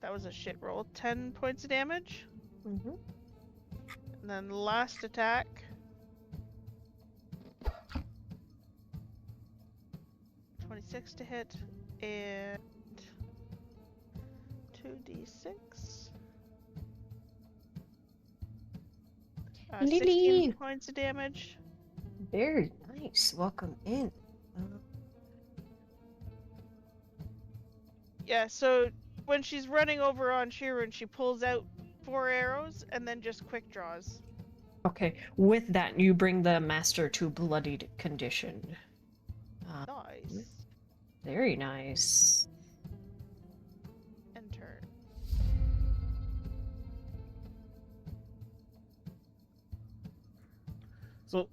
That was a shit roll. 10 points of damage. Mm-hmm. And then last attack. .26 to hit. And 2d6. 16 Lily! points of damage. Very nice. Welcome in. Yeah, so when she's running over on Shirun, she pulls out 4 arrows and then just quick draws. Okay, with that, you bring the Master to bloodied condition. Nice. Very nice. End turn. So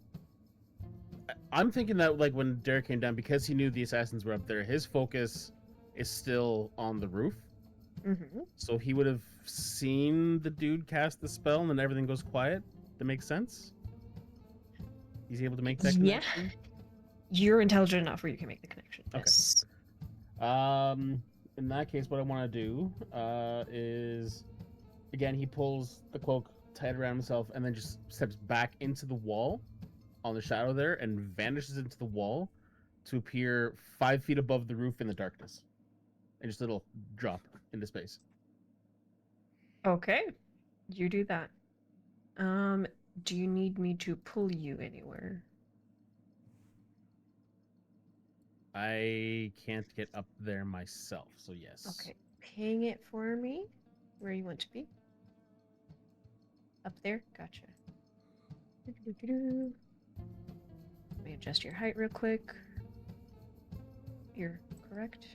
I'm thinking that like when Derek came down, because he knew the assassins were up there, his focus is still on the roof. Mm-hmm. So he would have seen the dude cast the spell and then everything goes quiet. That makes sense. He's able to make that Yeah. connection. You're intelligent enough where you can make the connection. Okay. Yes. In that case, what I want to do is, again, he pulls the cloak tight around himself and then just steps back into the wall on the shadow there and vanishes into the wall to appear 5 feet above the roof in the darkness. And just a little drop into space. Okay. You do that. Do you need me to pull you anywhere? I can't get up there myself, so yes. Okay. Ping it for me. Where you want to be. Up there? Gotcha. Let me adjust your height real quick. You're correct.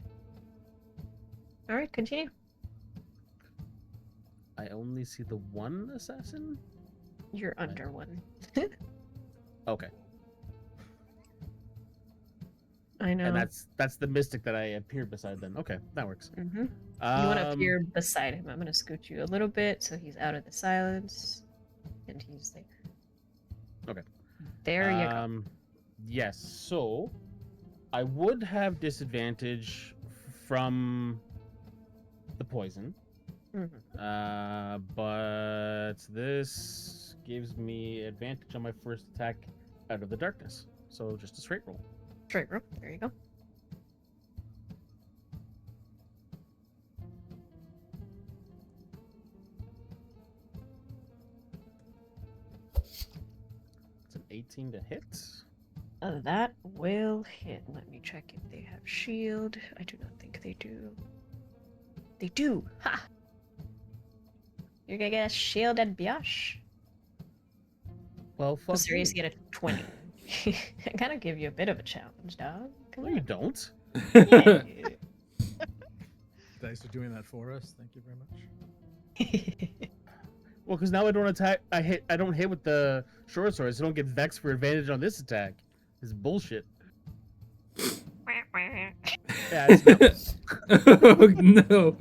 Alright, continue. I only see the one assassin? You're under one. Okay. I know. And that's the mystic that I appear beside then. Okay, that works. Mm-hmm. You want to appear beside him. I'm going to scoot you a little bit so he's out of the silence. And he's there. Okay. There you go. Yes, so I would have disadvantage from the poison. Mm-hmm. But this gives me advantage on my first attack out of the darkness. So just a straight roll. Straight rope. There you go. It's an 18 to hit. That will hit. Let me check if they have shield. I do not think they do. They do! Ha! You're gonna get a shielded Biosh. Well, fuck Plus your AC at a 20. I gotta give you a bit of a challenge, dog. Come No, you don't. on. Dice are doing that for us. Thank you very much. Well, because now I don't attack. I don't hit with the short sword, so I don't get vexed for advantage on this attack. This is bullshit. Yeah, it's Oh no.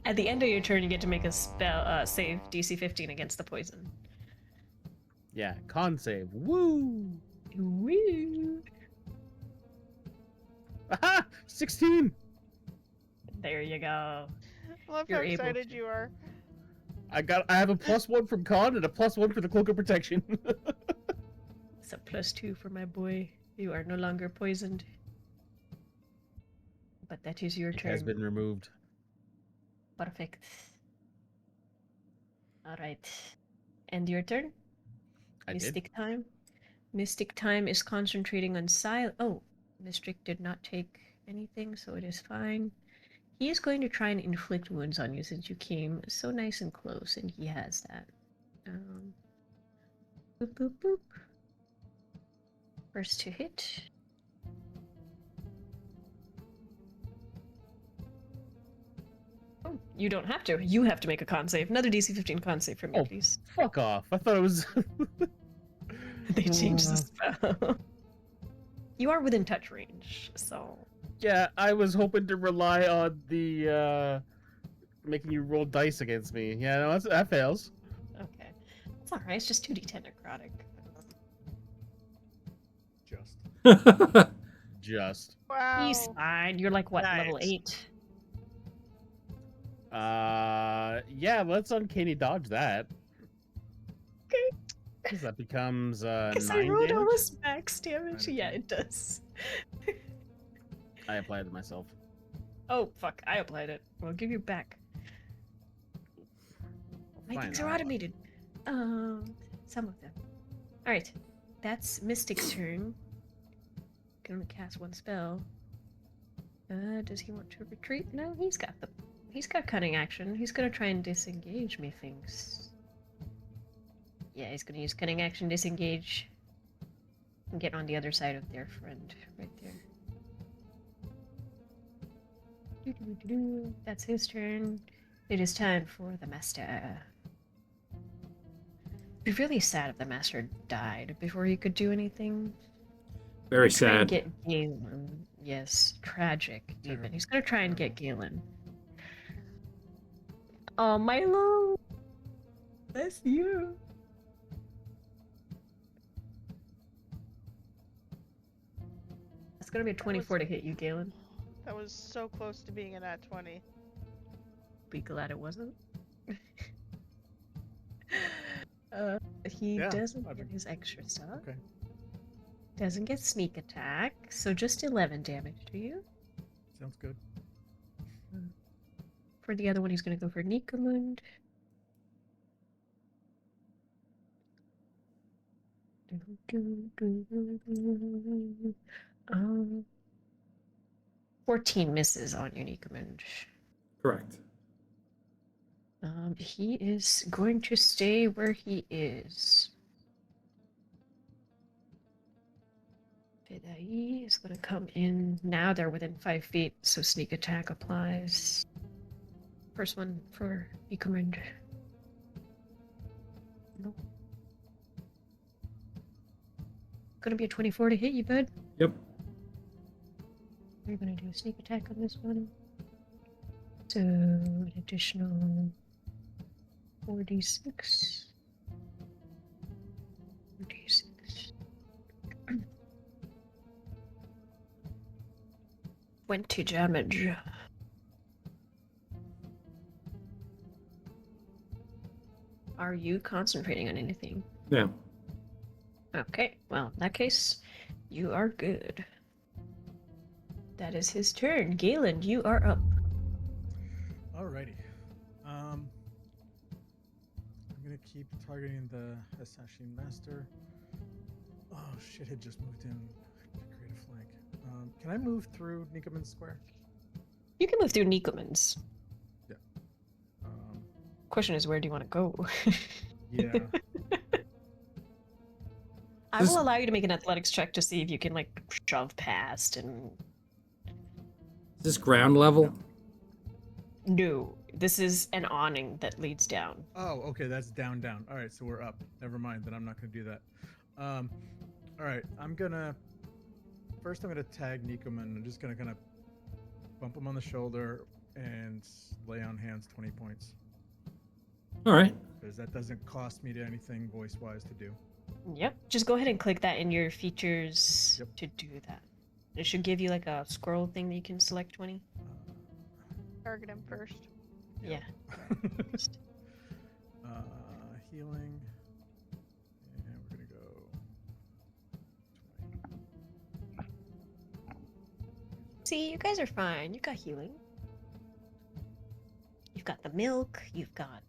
At the end of your turn, you get to make a spell save DC 15 against the poison. Yeah, con save. Woo! Woo! Aha! 16! There you go. Love You're how able excited to. you are. I have a +1 from con and a +1 for the cloak of protection. It's a +2 for my boy. You are no longer poisoned. But that is your It turn. has been removed. Perfect. Alright. End your turn. I did. Mystic time. Mystic time is concentrating on silence. Oh, Mystic did not take anything, so it is fine. He is going to try and inflict wounds on you since you came so nice and close, and he has that. Boop, boop, boop. First to hit. Oh, you don't have to. You have to make a con save. Another DC 15 con save for me, Oh, please. fuck off. I thought it was. They changed the spell. You are within touch range, so. Yeah, I was hoping to rely on the making you roll dice against me. Yeah, no, that fails. Okay. It's alright, it's just 2d10 necrotic. Just. Wow. He's fine. You're like, what, level Nice. 8? Yeah, let's uncanny dodge that. Okay. Because that becomes Because 9 I rolled damage. almost max damage. 9 Yeah, to 10. it does. I applied it myself. Oh, fuck. I applied it. I'll give you back. My Fine, things are I'll- automated. Some of them. Alright. That's Mystic's turn. Can only cast one spell. Does he want to retreat? No, he's got cunning action. He's gonna try and disengage, methinks. Yeah, he's gonna use cunning action, disengage, and get on the other side of their friend, right there. Doo-doo-doo-doo. That's his turn. It is time for the master. It'd be really sad if the master died before he could do anything. Very Try and sad. get Galen. Yes, tragic. Even Terrible. he's gonna try and get Terrible. Galen. Oh, Milo. Bless you. It's gonna be a 24 to hit you, Galen. That was so close to being an at 20. Be glad it wasn't. He Yeah, doesn't I'd get be- his extra stuff. Okay. Doesn't get sneak attack, so just 11 damage to you. Sounds good. For the other one, he's gonna go for Nikamund. Um, 14 misses on you, Nikamund. Correct. He is going to stay where he is. Fidai is going to come in. Now they're within 5 feet, so sneak attack applies. First one for Nikamund. Nope. Gonna be a 24 to hit you, bud. Yep. You're gonna do a sneak attack on this one. So, an additional 4d6. 4d6. 20 damage. Are you concentrating on anything? Yeah. Okay, well, in that case, you are good. That is his turn. Galen, you are up. Alrighty. I'm gonna keep targeting the Assassin Master. Oh, shit had just moved in to create a flank. Can I move through Nikaman Square? You can move through Nikomans. Um, Question is, where do you want to go? yeah. I will allow you to make an athletics check to see if you can, like, shove past and... Is this ground level? No, this is an awning that leads down. Oh, okay, that's down, down. All right, so we're up. Never mind, then I'm not gonna do that. All right, first I'm gonna tag Nikoman. I'm just gonna kind of bump him on the shoulder and lay on hands 20 points All right. because that doesn't cost me to anything voice-wise to do. Yep, just go ahead and click that in your features Yep. to do that. It should give you, like, a scroll thing that you can select 20. Target him first. Yeah. Healing. And we're gonna go 20. See, you guys are fine. You've got healing. You've got the milk. You've got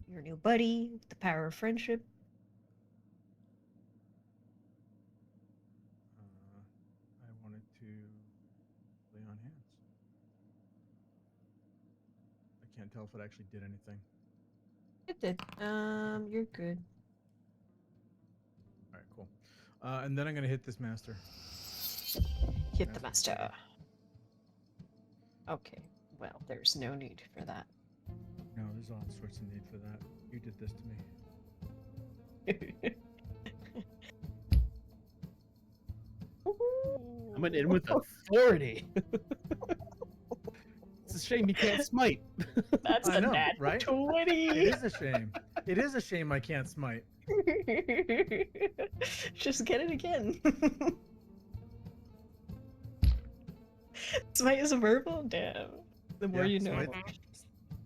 your new buddy with the power of friendship. I wanted to lay on hands. can't tell if it actually did anything. It did. You're good. All right, cool. And then I'm gonna hit this master. Hit the Master master. Okay. Well, there's no need for that. No, there's all sorts of need for that. You did this to me. I'm gonna in with authority. It's a shame you can't smite. That's I a know, nat right? 20. It is a shame. It is a shame I can't smite. Just get it again. Smite is a verbal? Damn. The more Yeah, you know. smite.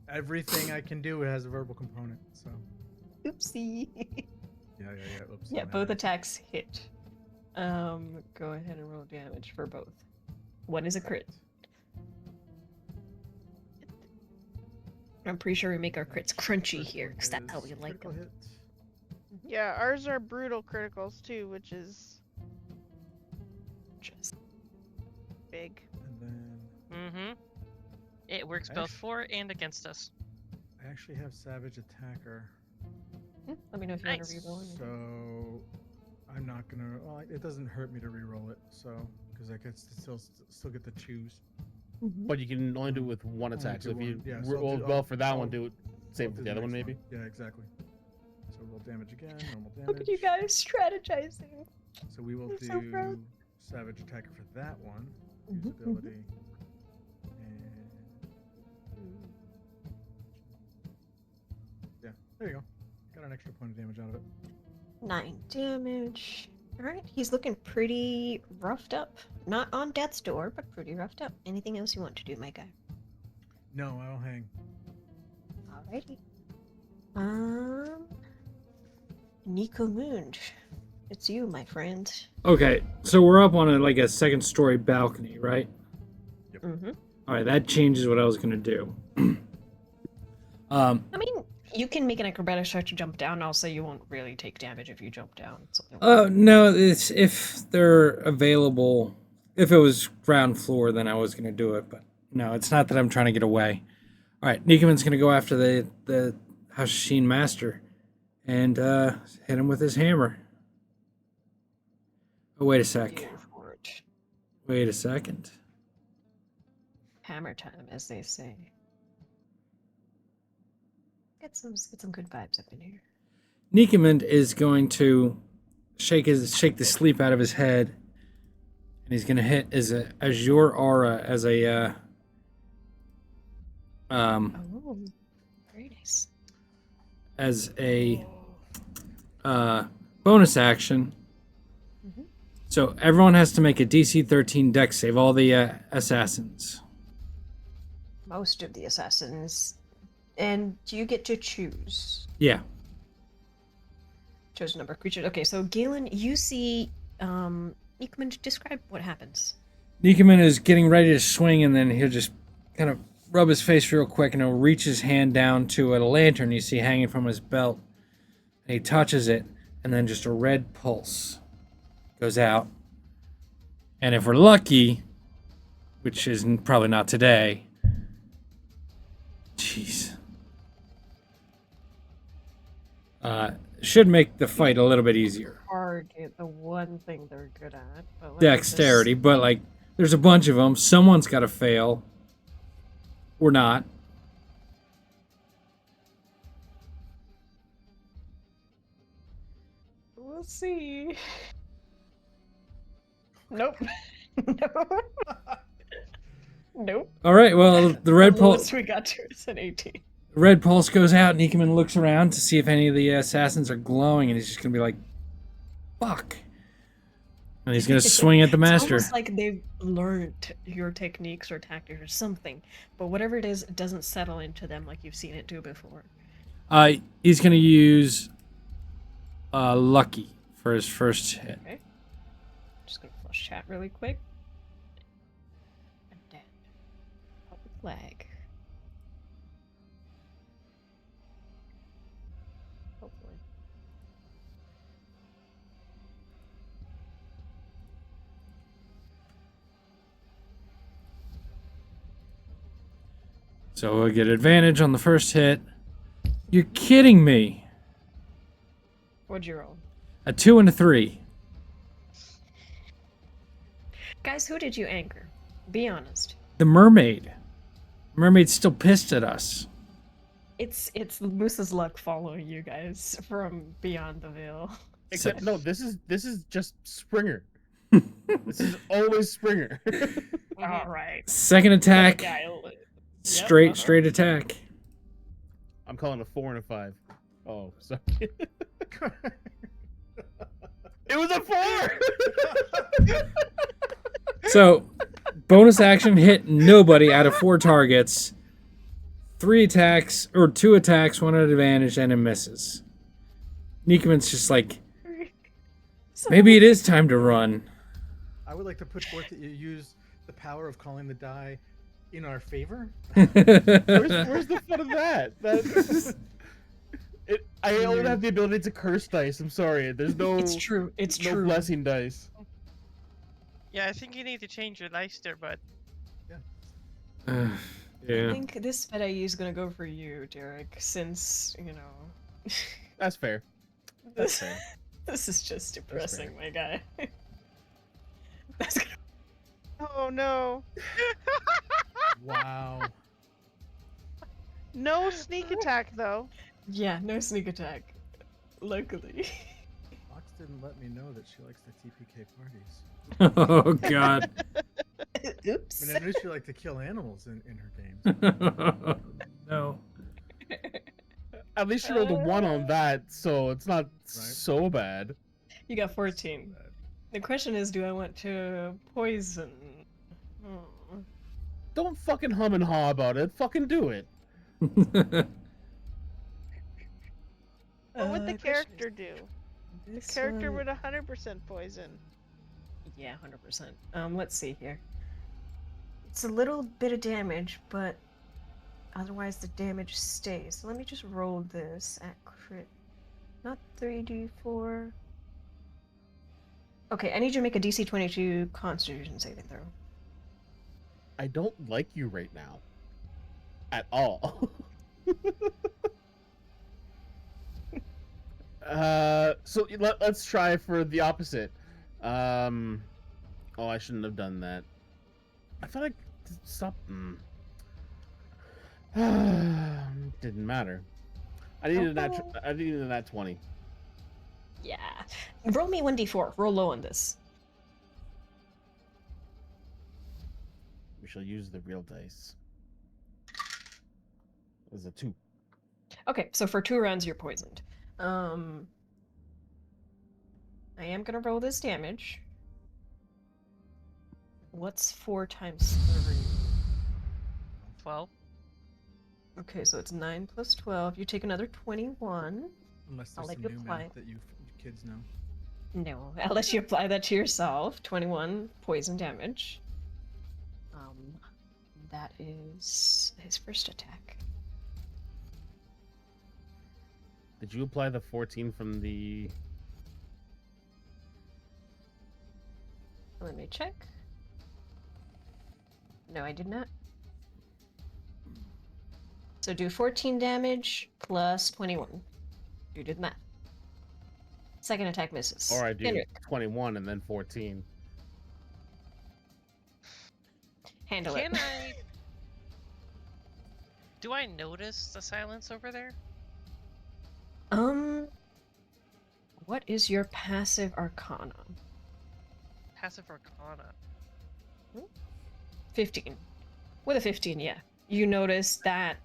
Everything I can do has a verbal component. So Oopsie. yeah. Oops. Yeah, don't both have it. attacks hit. Go ahead and roll damage for both. One is a crit. I'm pretty sure we make our crits crunchy First here, one because that's how we is like critical them. hit. Yeah, ours are brutal criticals too, which is Just big. And then Mm-hmm. It works I both actu- for and against us. I actually have Savage Attacker, let me know if you want to Nice. reroll anything. so I'm not gonna. Well, it doesn't hurt me to re-roll it, so because I could still get to choose. But you can only do it with one Only attack. So do if you one. Yeah, so I'll roll do- well I'll- for that one, I'll- do it. Same I'll for do the other one, next maybe. Yeah, exactly. So roll damage again, normal damage. Look at you guys strategizing. So we will I'm so proud. do Savage Attacker for that one. Mhm, Use mhm. ability. And yeah, there you go. Got an extra point of damage out of it. 9 damage. Alright, he's looking pretty roughed up. Not on death's door, but pretty roughed up. Anything else you want to do, my guy? No, I'll hang. Alrighty. Nico Moond. It's you, my friend. Okay, so we're up on a second story balcony, right? Mm-hmm. All right, that changes what I was gonna do. I mean, you can make an acrobatics check to jump down. I'll say you won't really take damage if you jump down. No, it's if they're available. If it was ground floor, then I was gonna do it, but no, it's not that I'm trying to get away. All right, Nikoman's gonna go after the Hashashin Master and hit him with his hammer. Oh, wait a sec. Go for it. Wait a second. Hammer time, as they say. Get some good vibes up in here. Nikoman is going to shake the sleep out of his head, and he's gonna hit as your aura as a Oh, very nice. as a bonus action. Mhm. So everyone has to make a DC 13 Dex save. All the assassins. Most of the assassins. And do you get to choose? Yeah. Choose a number of creatures. Okay, so Galen, you see Nickman, describe what happens. Nikoman is getting ready to swing, and then he'll just kind of rub his face real quick, and he'll reach his hand down to a lantern you see hanging from his belt. And he touches it, and then just a red pulse goes out. And if we're lucky, which is probably not today, jeez, should make the fight a little bit easier. Target the one thing they're good at. But Dexterity, but like, there's a bunch of them. Someone's got to fail, or not. We'll see. Nope. Nope. Nope. All right. Well, the red The lowest pulse. we got to is an 18. Red pulse goes out, and Nikoman looks around to see if any of the assassins are glowing, and he's just gonna be like, "Fuck!" And he's gonna swing at the master. It's almost like they've learned your techniques or tactics or something, but whatever it is, it doesn't settle into them like you've seen it do before. He's gonna use Lucky for his first hit. Okay. Just gonna flush chat really quick. And then public flag. Hopefully. So I get advantage on the first hit. You're kidding me. What'd you roll? A 2 and a 3. Guys, who did you anchor? Be honest. The mermaid. Mermaid's still pissed at us. It's Moose's luck following you guys from beyond the veil. Except no, this is just Springer. This is always Springer. All right. Second attack. Yep, Straight attack. I'm calling a 4 and a 5. Oh, sorry. It was a 4. So, bonus action hit nobody out of 4 targets. 3 attacks, or 2 attacks, 1 at advantage, and it misses. Nikuman's just like, maybe it is time to run. I would like to put forth that you use the power of calling the die in our favor. Where's the fun of that? I only have the ability to curse dice. I'm sorry. There's no. It's true. It's no true. blessing dice. Yeah, I think you need to change your dice there, bud. I Yeah. think this bet I use is gonna go for you, Derek, since, you know. That's fair. That's fair. This is just depressing, my guy. That's gonna... Oh no. Wow. No sneak attack though. Yeah, no sneak attack. Luckily. Fox didn't let me know that she likes the TPK parties. Oh, God. Oops. I mean, I knew she liked to kill animals in her games. No. At least you rolled a 1 on that, so it's not so bad. You got 14. The question is, do I want to poison? Hmm. Don't fucking hum and haw about it. Fucking do it. What would the question character is- do? The this character one- would 100% poison. Yeah, 100%. Let's see here. It's a little bit of damage, but otherwise the damage stays. So let me just roll this at crit. Not 3d4. Okay, I need you to make a DC 22 Constitution saving throw. I don't like you right now. At all. So let's try for the opposite. Oh, I shouldn't have done that. I thought I stopped. Didn't matter. I needed a nat 20. Yeah. Roll me 1d4. Roll low on this. We shall use the real dice. There's a 2. Okay, so for 2 rounds you're poisoned. I am gonna roll this damage. What's 4 times 3? 12. Okay, so it's 9 plus 12. You take another 21. Unless I'll there's let some you new apply math it. that you kids know. No, I'll let you apply that to yourself. 21 poison damage. That is his first attack. Did you apply the 14 from the... Let me check. No, I did not. So do 14 damage plus 21. You did the math. Second attack misses. Or I do Henrik, 21 and then 14. handle Can it. I... Do I notice the silence over there? What is your passive arcana? Passive Arcana. 15. With a 15, yeah. You notice that,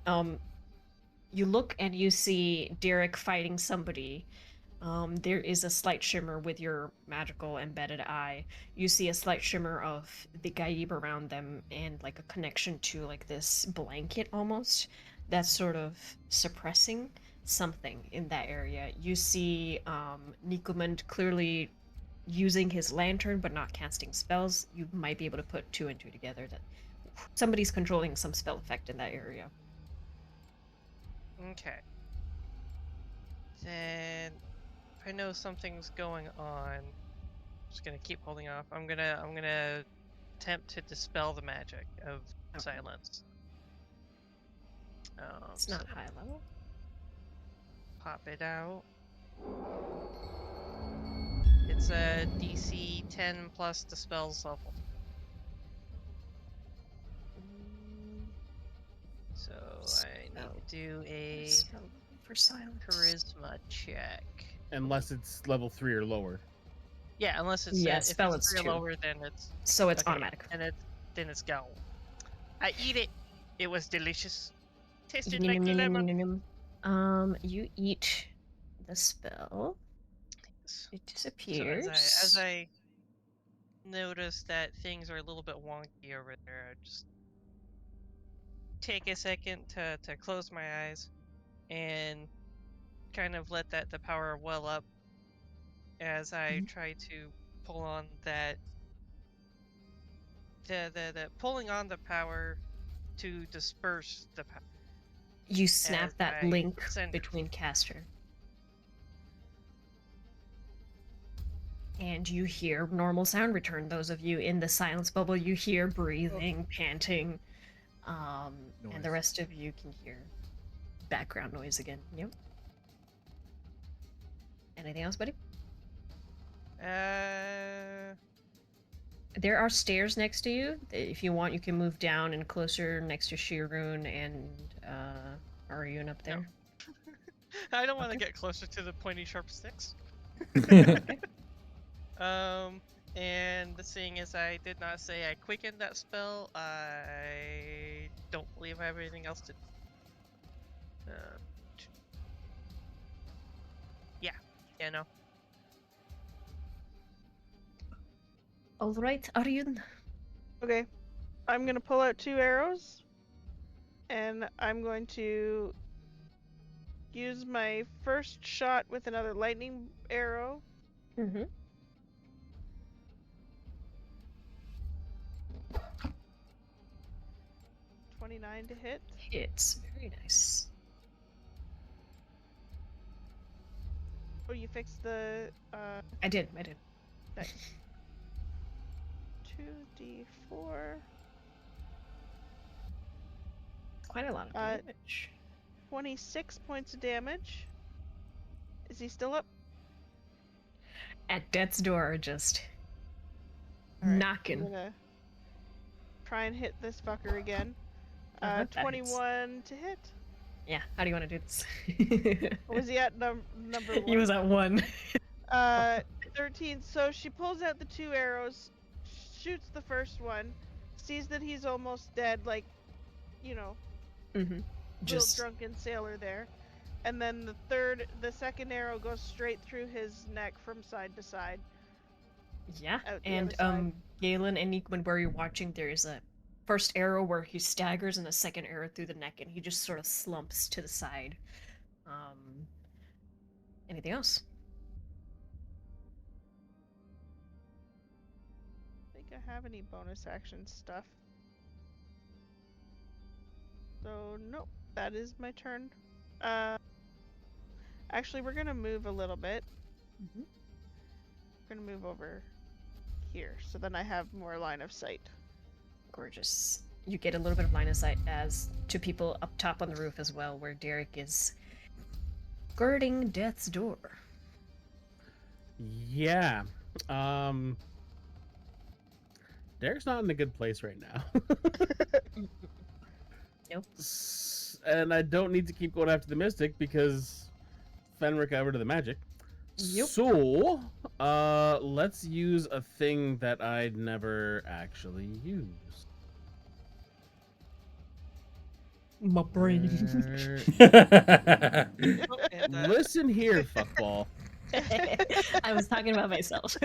you look and you see Derek fighting somebody. There is a slight shimmer with your magical embedded eye. You see a slight shimmer of the Gaib around them and like a connection to like this blanket almost that's sort of suppressing something in that area. You see Nikuman clearly using his lantern but not casting spells. You might be able to put 2 and 2 together that somebody's controlling some spell effect in that area. Okay. Then I know something's going on. I'm just gonna keep holding off. I'm gonna attempt to dispel the magic of Okay. silence. It's not so high level. pop it out. It's a DC 10 plus the spell's level. Mm, So I need to do a spell for silence. charisma check. Unless it's level 3 or lower. Yeah, unless it's Yeah, if spell it's it's 3 or 2. lower, then it's So it's okay, automatic. and then it's gone. I eat it. It was delicious. Tasted Yum, like yum, yum, yum, lemon. yum, yum. You eat the spell. It So as disappears. I notice that things are a little bit wonky over there, I just take a second to close my eyes and kind of let the power well up as I Mhm. try to pull on that the pulling on the power to disperse the power You as snap that I link send it. between caster. And you hear normal sound return. Those of you in the silence bubble, you hear breathing, panting, and the Noise. rest of you can hear background noise again. Yep. Anything else, buddy? There are stairs next to you. If you want, you can move down and closer next to Shirun and Arjun up there. I don't want to Okay. get closer to the pointy sharp sticks. Okay. And seeing as I did not say I quickened that spell, I don't believe I have anything else to. Yeah, no. All right, Arjun. Okay, I'm gonna pull out 2 arrows, and I'm going to use my first shot with another lightning arrow. Mm-hmm. 29 to hit. Hits. Very nice. Oh, you fixed the I did. nice. 2d4. Quite a lot of damage. 26 points of damage. Is he still up? At death's door, just Alright, I'm knocking. gonna try and hit this fucker again. That hits. 21 to hit. Yeah, how do you want to do this? Or was he at number 1? He was at 1. 13. So she pulls out the 2 arrows, shoots the first one, sees that he's almost dead, like, you know, Mm-hmm. little drunken sailor there. And then the second arrow goes straight through his neck from side to side. Yeah, Out the and other side. Galen and Neekman, where you're watching, there's a first arrow where he staggers and a second arrow through the neck, and he just sort of slumps to the side. Anything else? I think I have any bonus action stuff. So nope, that is my turn. Actually, we're gonna move a little bit. Mm-hmm. We're gonna move over here, so then I have more line of sight. Gorgeous. You get a little bit of line of sight as to people up top on the roof as well, where Derek is guarding death's door. Yeah. Derek's not in a good place right now. Nope. And I don't need to keep going after the Mystic because Fenric got rid of the magic. Yep. So, let's use a thing that I'd never actually used. My brain. Oh, and, Listen here, fuckball. I was talking about myself.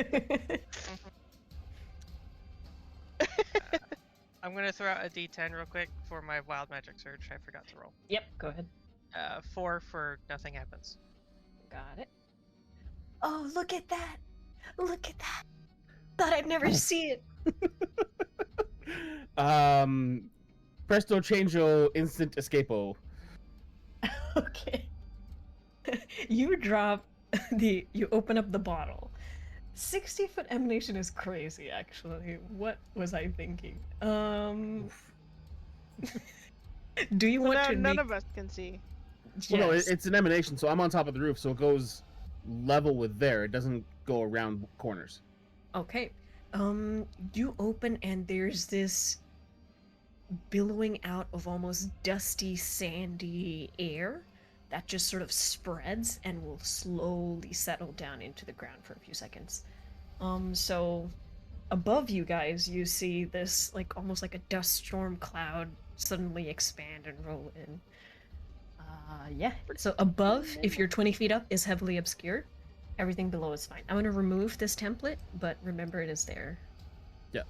I'm gonna throw out a D10 real quick for my wild magic surge. I forgot to roll. Yep, go ahead. 4 for nothing happens. Got it. Oh, look at that! Look at that! Thought I'd never see it. Presto changeo instant escapo. Okay. You drop you open up the bottle. 60-foot emanation is crazy, actually. What was I thinking? Do you So want now to none make? of us can see. Well, no, Yes. it's an emanation, so I'm on top of the roof, so it goes level with there. It doesn't go around corners. Okay. You open and there's this billowing out of almost dusty, sandy air that just sort of spreads and will slowly settle down into the ground for a few seconds. So above you guys, you see this like almost like a dust storm cloud suddenly expand and roll in. Yeah. So above, if you're 20 feet up, is heavily obscured. Everything below is fine. I'm gonna remove this template, but remember it is there. Yeah.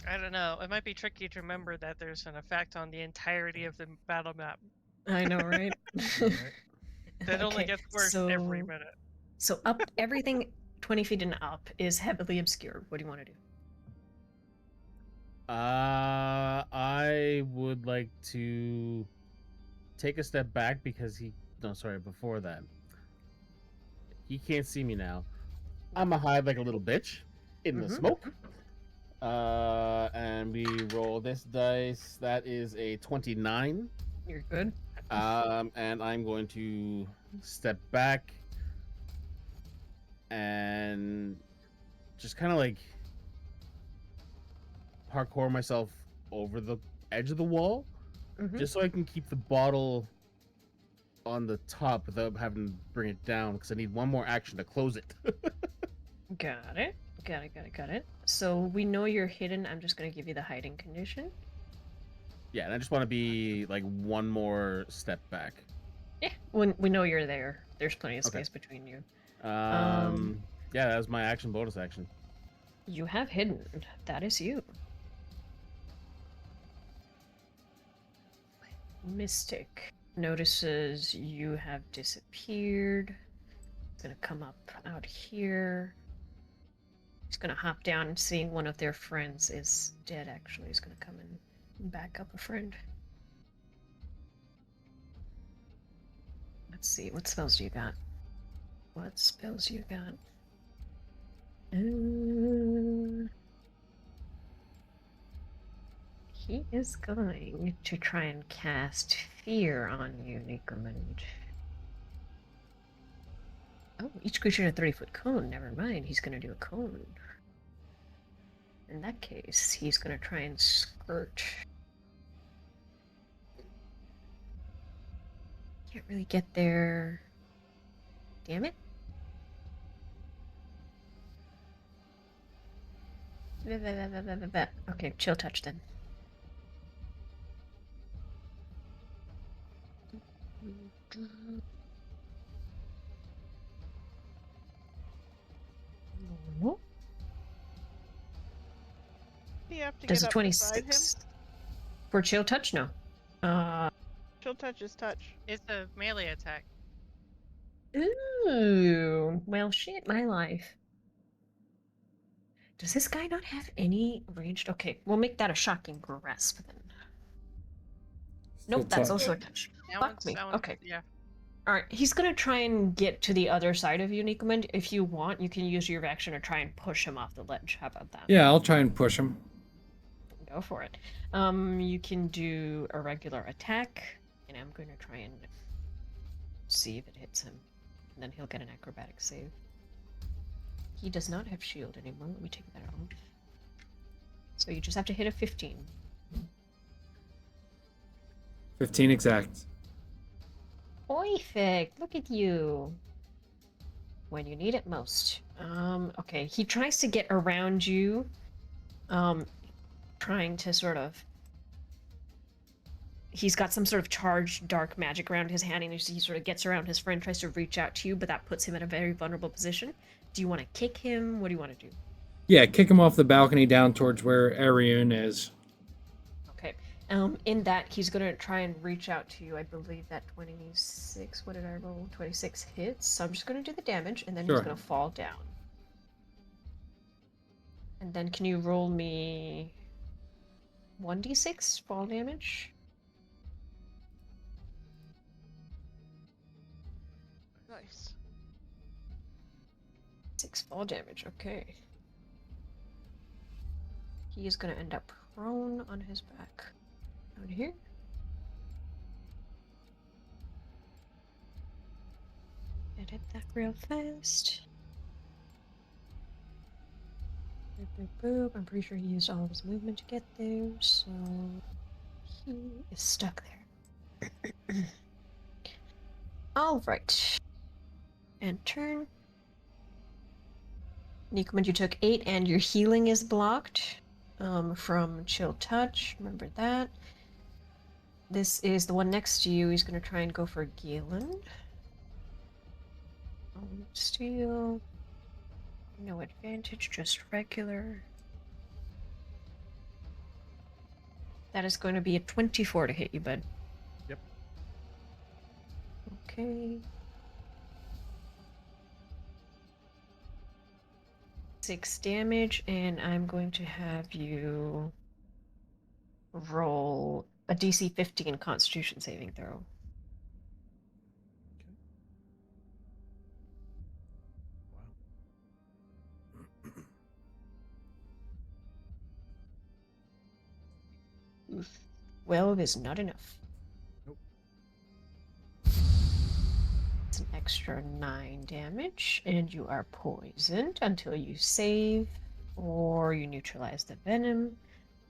I don't know. It might be tricky to remember that there's an effect on the entirety of the battle map. I know, right? Right. That only Okay, gets worse every minute. So up everything 20 feet and up is heavily obscured. What do you want to do? I would like to take a step back because before that. He can't see me now. I'ma hide like a little bitch in the Mhm. smoke. And we roll this dice. That is a 29. You're good. And I'm going to step back and just kind of like parkour myself over the edge of the wall, Mhm. just so I can keep the bottle on the top without having to bring it down, because I need one more action to close it. Got it. Got it. So we know you're hidden. I'm just gonna give you the hiding condition. Yeah, and I just want to be like one more step back. Yeah, when we know you're there. There's plenty of Okay. space between you. Yeah, that was my action, bonus action. You have hidden. That is you. Mystic notices you have disappeared. It's gonna come up out here. He's gonna hop down and seeing one of their friends is dead actually. He's gonna come and back up a friend. Let's see, what spells do you got? What spells you got? He is going to try and cast Fear on you, Necromund. Oh, each creature in a 30-foot cone. Never mind, he's going to do a cone. In that case, he's going to try and skirt. Can't really get there. Damn it. Okay, chill touch then. You have to Does get a up beside him. 26 for chill touch? No. She'll touch his touch. It's a melee attack. Ooh. Well, shit, my life. Does this guy not have any ranged? Okay, we'll make that a shocking grasp then. Still Nope, that's touch. also a touch. Fuck me. Okay. Yeah. Alright, he's gonna try and get to the other side of you, Necromund. If you want, you can use your action to try and push him off the ledge. How about that? Yeah, I'll try and push him. Go for it. You can do a regular attack, and I'm going to try and see if it hits him. And then he'll get an acrobatic save. He does not have shield anymore. Let me take that off. So you just have to hit a 15. 15 exact. Perfect. Look at you. When you need it most. Okay. He tries to get around you. Trying to sort of... He's got some sort of charged dark magic around his hand, and he sort of gets around his friend, tries to reach out to you, but that puts him in a very vulnerable position. Do you want to kick him? What do you want to do? Yeah, kick him off the balcony down towards where Arian is. Okay. In that, he's going to try and reach out to you. I believe that 26... What did I roll? 26 hits. So I'm just going to do the damage, and then Sure. he's going to fall down. And then can you roll me... 1d6 fall damage? Nice. 6 fall damage, okay. He is going to end up prone on his back. Down here. Edit that real fast. Boop, boop, boop. I'm pretty sure he used all of his movement to get there, so he is stuck there. Alright. And turn. Nikuman, you took 8 and your healing is blocked from Chill Touch. Remember that. This is the one next to you. He's going to try and go for Galen. Steel. No advantage, just regular. That is going to be a 24 to hit you, bud. Yep. Okay. 6 damage, and I'm going to have you roll a DC 15 Constitution saving throw. Wow. 12 is not enough. Nope. It's an extra 9 damage, and you are poisoned until you save or you neutralize the venom.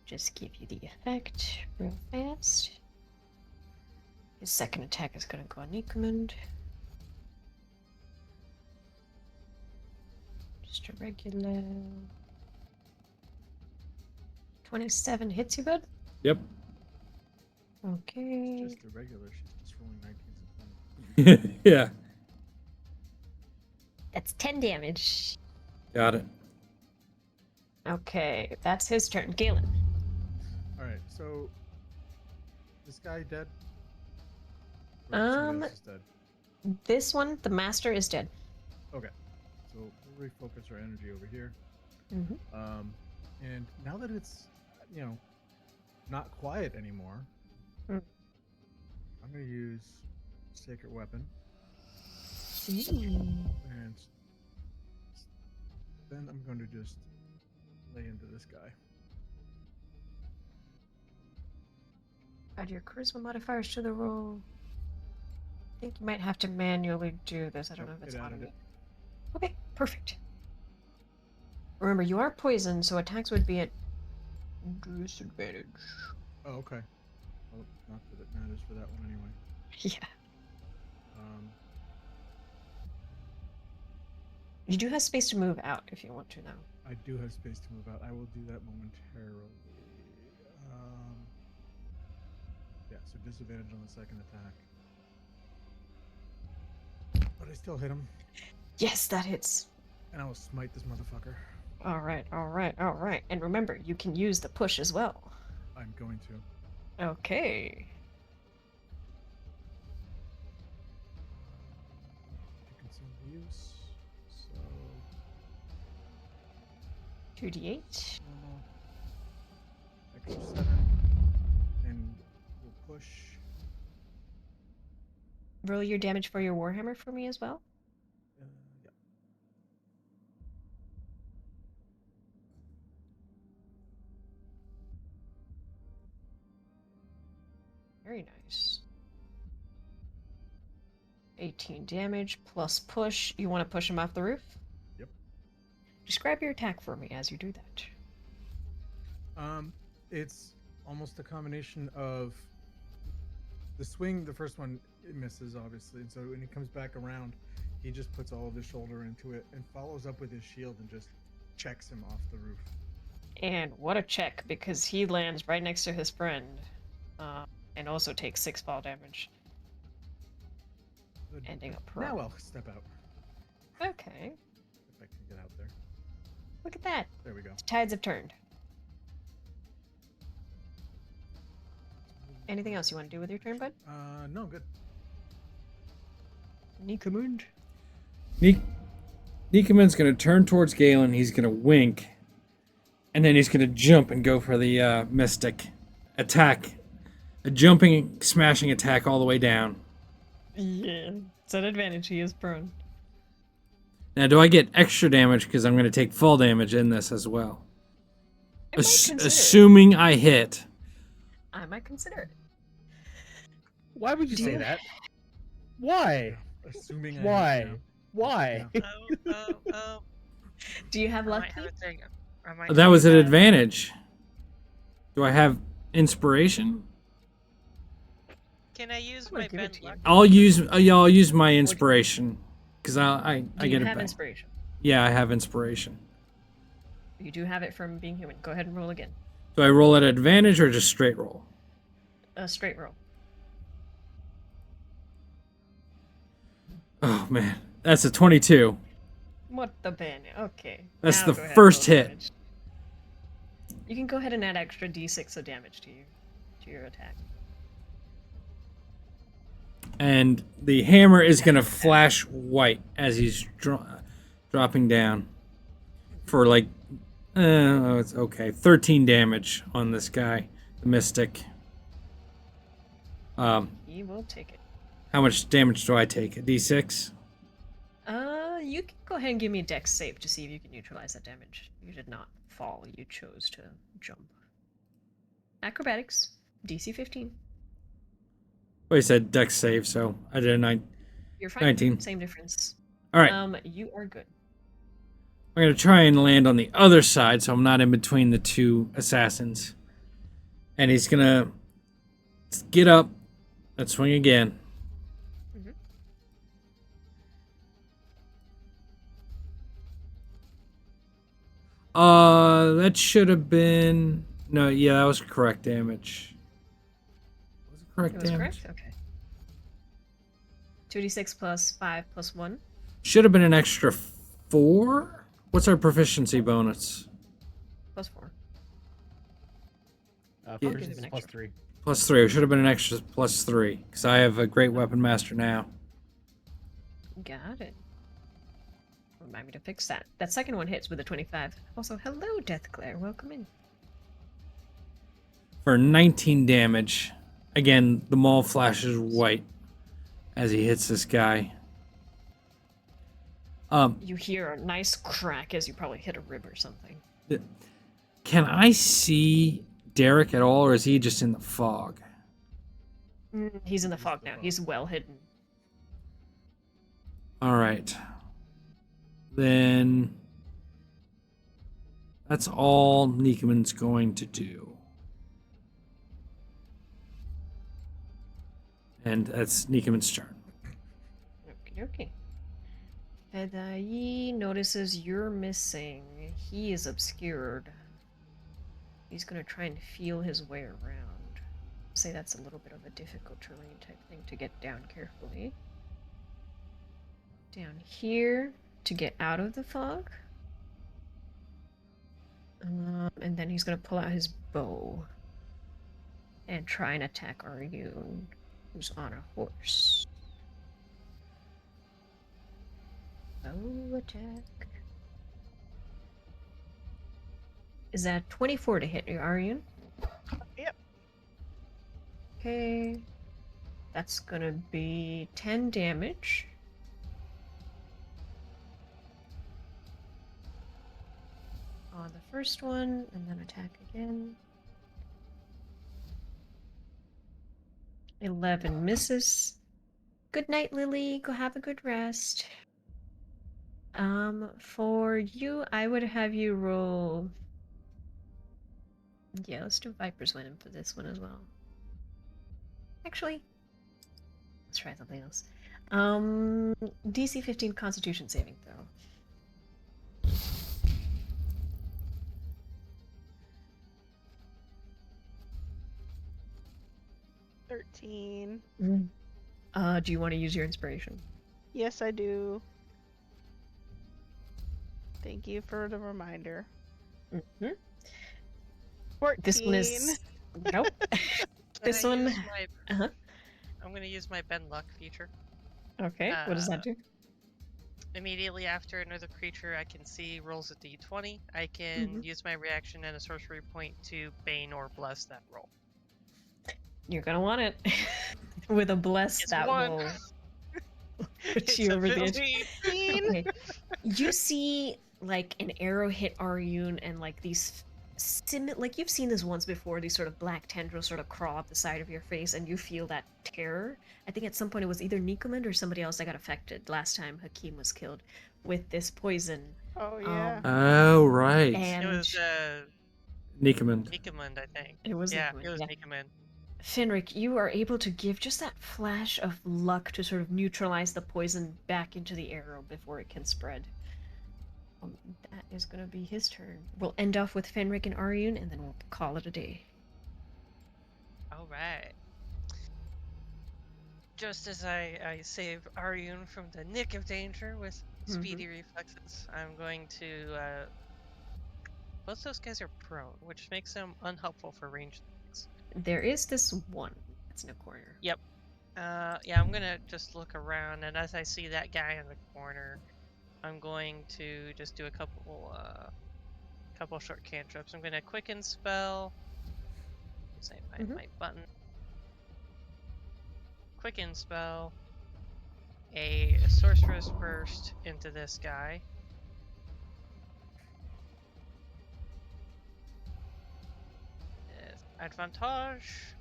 Just give you the effect real fast. His second attack is going to go on Nikuman. Just a regular 27 hits you, bud? Yep. Okay. It's just a regular. She's just rolling 19s and 20s. Yeah. That's 10 damage. Got it. Okay, that's his turn. Galen. Alright, so this guy dead? Or somebody else is dead? This one, the master, is dead. Okay. So we'll refocus our energy over here. Mm-hmm. And now that it's, not quiet anymore, Mm. I'm going to use Sacred Weapon. Mm. And then I'm going to just lay into this guy. Add your charisma modifiers to the roll. I think you might have to manually do this. I don't know if it's It added automated. it. Okay, perfect. Remember, you are poisoned, so attacks would be at disadvantage. Oh, okay. Well, not that it matters for that one anyway. Yeah. Um, You do have space to move out if you want to now. I do have space to move out. I will do that momentarily. Yeah, so disadvantage on the second attack. But I still hit him, Yes, that hits. and I will smite this motherfucker. Alright, alright, alright. And remember, you can use the push as well. I'm going to. Okay. To consume the use. So 2d8. extra 7. And we'll push. Roll your damage for your Warhammer for me as well. Yeah. Very nice. 18 damage plus push. You want to push him off the roof? Yep. Describe your attack for me as you do that. It's almost a combination of the swing. The first one, it misses, obviously, and so when he comes back around, he just puts all of his shoulder into it and follows up with his shield and just checks him off the roof. And what a check, because he lands right next to his friend. And also takes 6 fall damage. Good. Ending up prone. Now I'll step out Okay. if I can get out there. Look at that. There we go. The tides have turned. Anything else you want to do with your turn, bud? No, good. Nikamund. Nikuman's going to turn towards Galen. He's going to wink. And then he's going to jump and go for the mystic attack. A jumping, smashing attack all the way down. Yeah. It's an advantage. He is prone. Now, do I get extra damage because I'm going to take full damage in this as well? might consider it. Assuming I hit. I might consider it. Why would you Do say you- that? Why? Assuming I Why? hit, Why? Do you have I luck? might have a Pete? thing. I might That have was a an bad- advantage. Do I have inspiration? Can I use I'm gonna my give it bend to you. luck? I'll use my inspiration because I Do you get it have back. inspiration? Yeah, I have inspiration. You do have it from being human. Go ahead and roll again. Do I roll at advantage or just straight roll? A straight roll. Oh man, that's a 22. What the ban? Okay. That's now the go ahead and first roll hit. damage. You can go ahead and add extra d6 of damage to your attack. And the hammer is gonna flash white as he's dropping down for like, it's okay, 13 damage on this guy, the mystic. He will take it. How much damage do I take? A d6? You can go ahead and give me a dex save to see if you can neutralize that damage. You did not fall. You chose to jump. Acrobatics, DC 15. Well, you said dex save, so I did a 9. You're fine. 19. Same difference. All right, You are good. I'm gonna try and land on the other side, so I'm not in between the two assassins. And he's gonna get up and swing again. Mhm. That should have been no. Yeah, that was correct damage. Was it correct It was damage? correct? Okay. 2d6 plus 5 plus 1. Should have been an extra 4. What's our proficiency bonus? Plus 4. Yeah. Proficiency Give it an plus extra. 3. Plus 3. It should have been an extra plus 3 because I have a great weapon master now. Got it. Remind me to fix that. That second one hits with a 25. Also, hello, Deathglare. Welcome in. For 19 damage. Again, the maul flashes white as he hits this guy. You hear a nice crack as you probably hit a rib or something. Can I see Derek at all, or is he just in the fog? He's in the fog now. He's well hidden. All right. Then that's all Nikaman's going to do. And that's Nikaman's turn. Okay, okay. Fedai notices you're missing. He is obscured. He's gonna try and feel his way around. Say that's a little bit of a difficult terrain type thing to get down carefully. Down here to get out of the fog. And then he's gonna pull out his bow and try and attack Aryun, who's on a horse. Bow attack. Is that 24 to hit you, Aryun? Yep. Okay. That's gonna be 10 damage. On the first one, and then attack again. 11 misses. Good night, Lily. Go have a good rest. For you, I would have you roll. Yeah, let's do Viper's Venom for this one as well. Actually, let's try something else. DC 15 Constitution saving throw. 13. Do you want to use your inspiration? Yes, I do. Thank you for the reminder. Mm-hmm. 14. This one is nope. This Can I one. use my- Uh-huh. I'm gonna use my bend luck feature. Okay. What does that do? Immediately after another creature I can see rolls a d20, I can use my reaction and a sorcery point to bane or bless that roll. You're gonna want it. With a bless It's that one. will put It's you a over the edge. 15. Okay. You see like an arrow hit Aryun and like these like you've seen this once before, these sort of black tendrils sort of crawl up the side of your face and you feel that terror. I think at some point it was either Nikomand or somebody else that got affected last time Hakim was killed with this poison. Oh yeah. Oh, right. And It was Nikomand. Nikomand, I think. it was Yeah, Nikomand, it was yeah. Nikomand. Finric, you are able to give just that flash of luck to sort of neutralize the poison back into the arrow before it can spread. That is going to be his turn. We'll end off with Finric and Aryun, and then we'll call it a day. All right. Just as I save Aryun from the nick of danger with speedy reflexes, I'm going to. Both those guys are prone, which makes them unhelpful for ranged attacks. There is this one that's in a corner. Yep. Yeah, I'm gonna just look around, and as I see that guy in the corner, I'm going to just do a couple short cantrips. I'm gonna quicken spell. Say my button. Quicken spell. A sorcerer's burst into this guy. Advantage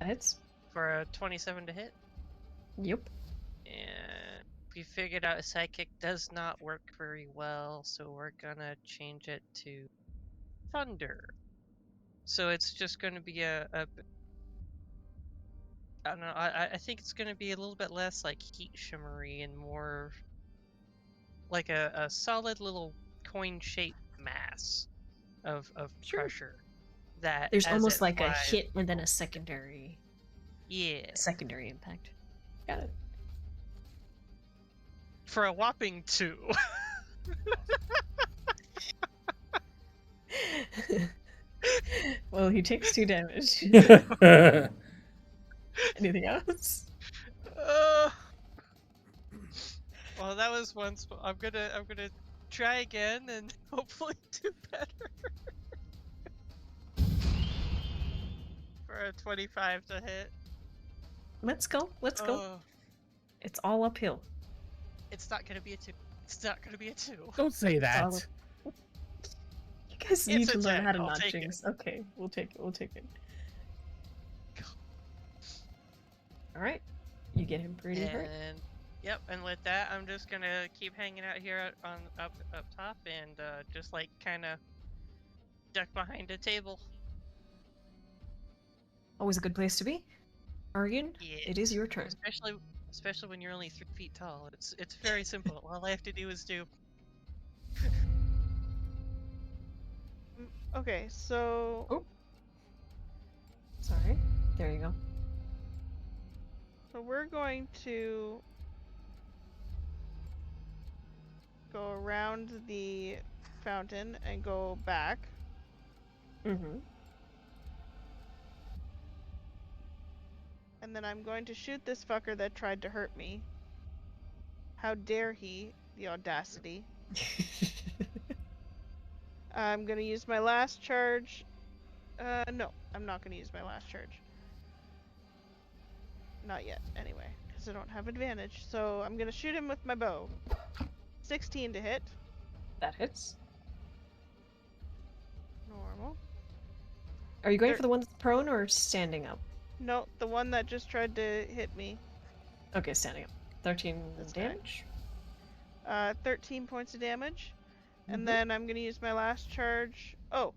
That's for a 27 to hit. Yep. And we figured out psychic does not work very well, so we're gonna change it to thunder. So it's just gonna be I don't know, I think it's gonna be a little bit less like heat shimmery and more like a solid little coin-shaped mass of Sure. pressure. That There's as almost it like a flies, hit and then a secondary yeah, impact. Got it. for a whopping 2. Well, he takes 2 damage. Anything else? Well, that was once. I'm gonna try again and hopefully do better. For a 25 to hit. Let's go. Let's go. Oh, It's all uphill. it's not gonna be a 2. It's not gonna be a 2. Don't say that. All You guys It's need a to learn 10. how to I'll not take it. jinx. Okay, we'll take it. We'll take it. All right, you get him pretty hurt. And yep, and with that, I'm just gonna keep hanging out here up top and just like kind of duck behind a table. Always a good place to be. Aryan, Yeah. it is your turn. Especially when you're only 3 feet tall. It's very simple. All I have to do is do. Okay, so Oh. Sorry. There you go. so we're going to go around the fountain and go back. Mm-hmm. And then I'm going to shoot this fucker that tried to hurt me. How dare he? The audacity. I'm gonna use my last charge. No, I'm not gonna use my last charge. Not yet, anyway, because I don't have advantage. So I'm gonna shoot him with my bow. 16 to hit. That hits. Normal. Are you going There- for the one that's prone or standing up? No, the one that just tried to hit me. Okay, standing up. 13 That's fine. damage. 13 points of damage. Mhm. And then I'm gonna use my last charge. Oh,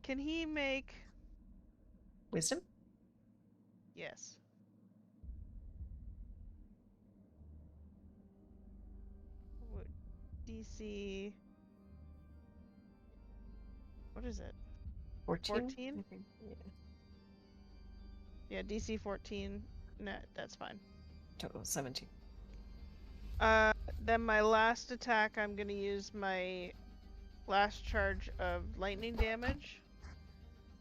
can he make... Wisdom? Yes. What- DC... What is it? 14? 14? I think, yeah. Yeah, DC 14. Nah, that's fine. Total 17. Then my last attack, I'm gonna use my last charge of lightning damage.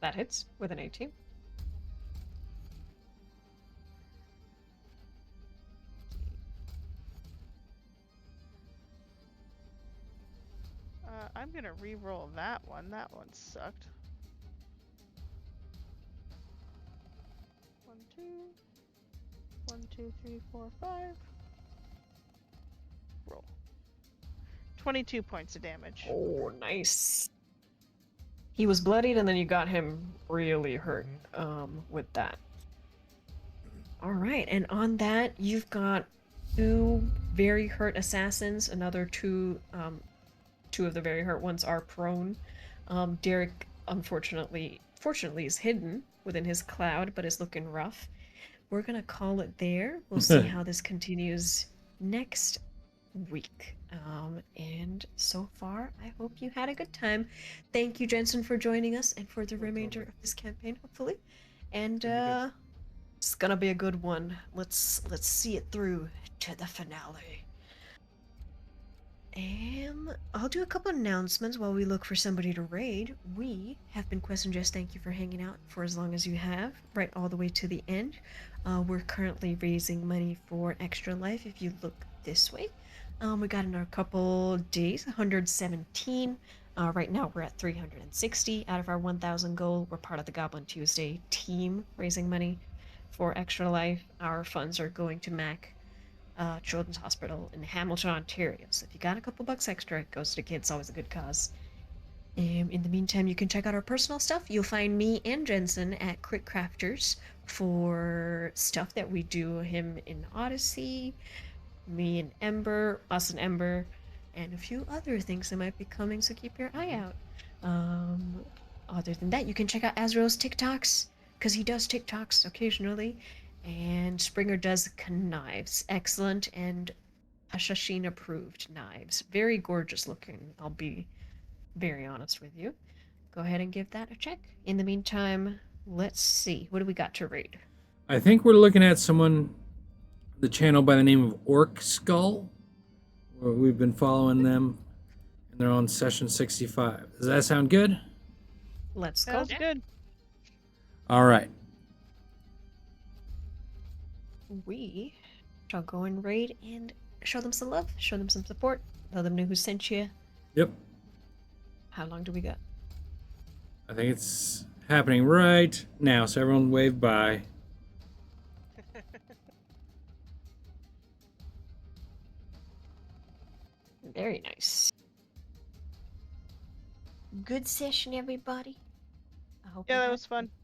That hits with an 18. I'm gonna re-roll that one. That one sucked. 1, 2, 1, 2, 3, 4, 5. Roll. 22 points of damage. Oh, nice. He was bloodied, and then you got him really hurt with that. All right, and on that, you've got 2 very hurt assassins. Another 2, 2 of the very hurt ones are prone. Derek, fortunately, is hidden within his cloud, but is looking rough. We're gonna call it there. We'll see how this continues next week. And so far, I hope you had a good time. Thank you, Jensen, for joining us and for the remainder of this campaign, hopefully. And it's gonna be a good one. Let's see it through to the finale. I'll do a couple announcements while we look for somebody to raid. We have been Quest and Jess. Thank you for hanging out for as long as you have, right all the way to the end. We're currently raising money for Extra Life. If you look this way, we got in a couple days 117. Right now we're at 360 out of our 1,000 goal. We're part of the Goblin Tuesday team raising money for Extra Life. Our funds are going to MAC Children's Hospital in Hamilton, Ontario. So if you got a couple bucks extra, it goes to kids. Always a good cause. In the meantime, you can check out our personal stuff. You'll find me and Jensen at Crit Crafters for stuff that we do. Him in Odyssey, me and Ember, us and Ember, and a few other things that might be coming, so keep your eye out. Other than that, you can check out Azrael's TikToks, because he does TikToks occasionally, and Springer does knives. Excellent and Hashashin approved knives. Very gorgeous looking, I'll be very honest with you. Go ahead and give that a check. In the meantime, let's see. What do we got to read? I think we're looking at someone, the channel by the name of Orc Skull. We've been following them, and they're on session 65. Does that sound good? Let's go. Sounds good. All right. We shall go and raid and show them some love, show them some support, let them know who sent you. Yep. How long do we got? I think it's happening right now, so everyone wave bye. Very nice. Good session, everybody. I hope Yeah, you that had was fun.